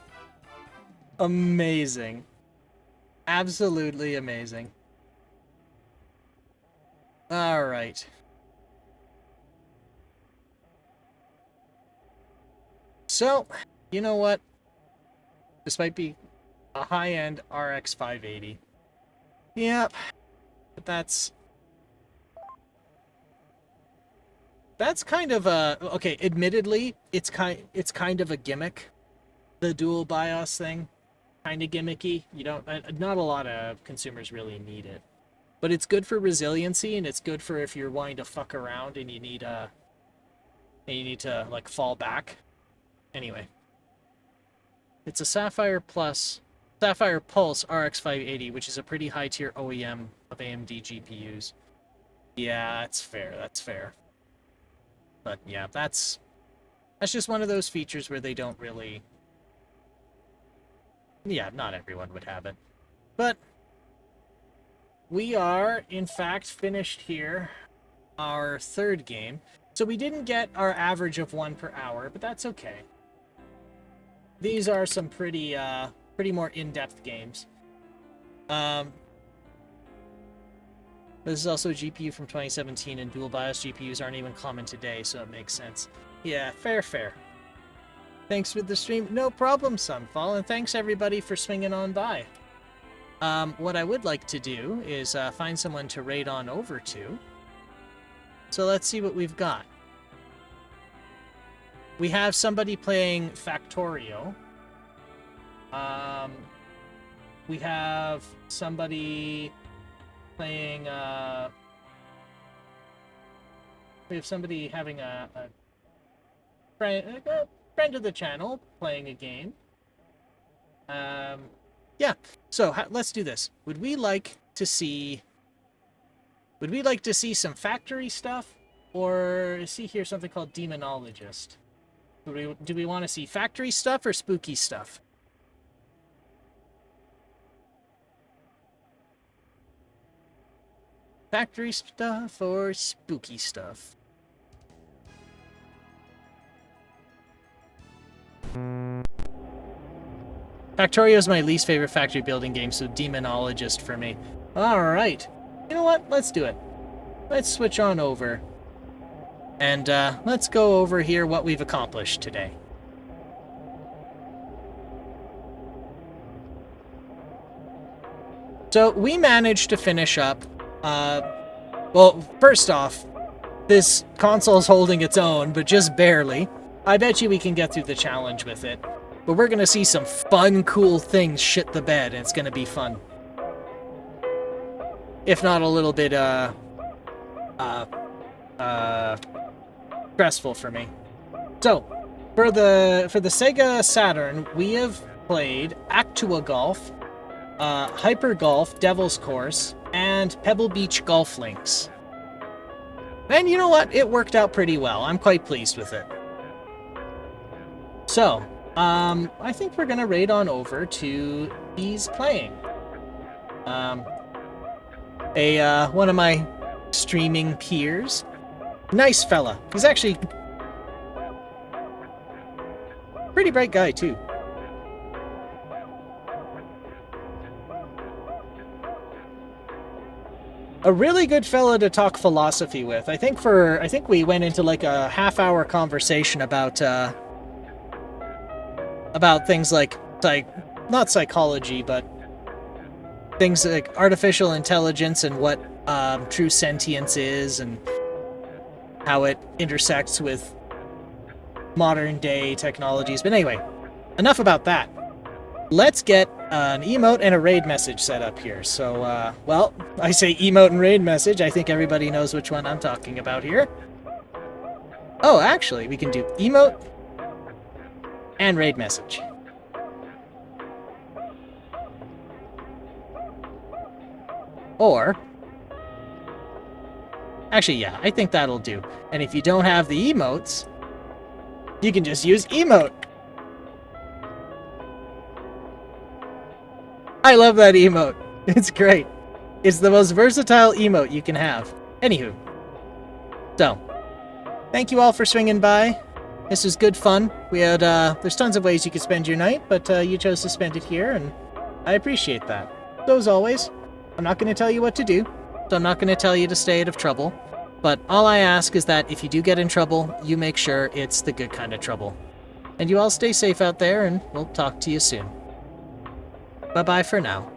Amazing. Absolutely amazing. All right. So, you know what? This might be a high-end RX 580. Yep. But that's kind of a, okay, admittedly, it's kind of a gimmick. The dual BIOS thing. Kind of gimmicky. You don't, not a lot of consumers really need it. But it's good for resiliency, and it's good for if you're wanting to fuck around and you need to like fall back. Anyway. It's a Sapphire Pulse RX 580, which is a pretty high tier OEM of AMD GPUs. Yeah, that's fair. But yeah, that's just one of those features where they don't really, yeah, not everyone would have it. But we are, in fact, finished here, our third game. So we didn't get our average of 1 per hour, but that's okay. These are some pretty more in-depth games. This is also a GPU from 2017, and dual BIOS GPUs aren't even common today, so it makes sense. Yeah, fair. Thanks for the stream. No problem, Sunfall, and thanks everybody for swinging on by. What I would like to do is find someone to raid on over to. So let's see what we've got. We have somebody playing Factorio. We have somebody playing, we have somebody having a friend of the channel playing a game. Yeah, so let's do this. Would we like to see some factory stuff, or see here something called Demonologist? Do we want to see factory stuff or spooky stuff? Factory stuff or spooky stuff? Factorio is my least favorite factory building game, so Demonologist for me. Alright. You know what? Let's do it. Let's switch on over. And let's go over here what we've accomplished today. So we managed to finish up. Well, first off, this console's holding its own, but just barely. I bet you we can get through the challenge with it. But we're gonna see some fun, cool things shit the bed, and it's gonna be fun. If not a little bit, stressful for me. So, for the Sega Saturn, we have played Actua Golf, Hyper Golf, Devil's Course, and Pebble Beach Golf Links. And you know what? It worked out pretty well. I'm quite pleased with it. So, I think we're gonna raid on over to He's Playing. One of my streaming peers. Nice fella. He's actually pretty bright guy, too. A really good fella to talk philosophy with. I think we went into like a half-hour conversation about things like not psychology, but things like artificial intelligence and what true sentience is and how it intersects with modern day technologies. But anyway, enough about that. Let's get an emote and a raid message set up here. So, well, I say emote and raid message. I think everybody knows which one I'm talking about here. Oh, actually, we can do emote and raid message. Or, actually, yeah, I think that'll do. And if you don't have the emotes, you can just use emote. I love that emote. It's great. It's the most versatile emote you can have. Anywho. So, thank you all for swinging by. This was good fun. We had, there's tons of ways you could spend your night, but you chose to spend it here, and I appreciate that. So as always, I'm not going to tell you what to do, so I'm not going to tell you to stay out of trouble, but all I ask is that if you do get in trouble, you make sure it's the good kind of trouble. And you all stay safe out there, and we'll talk to you soon. Bye-bye for now.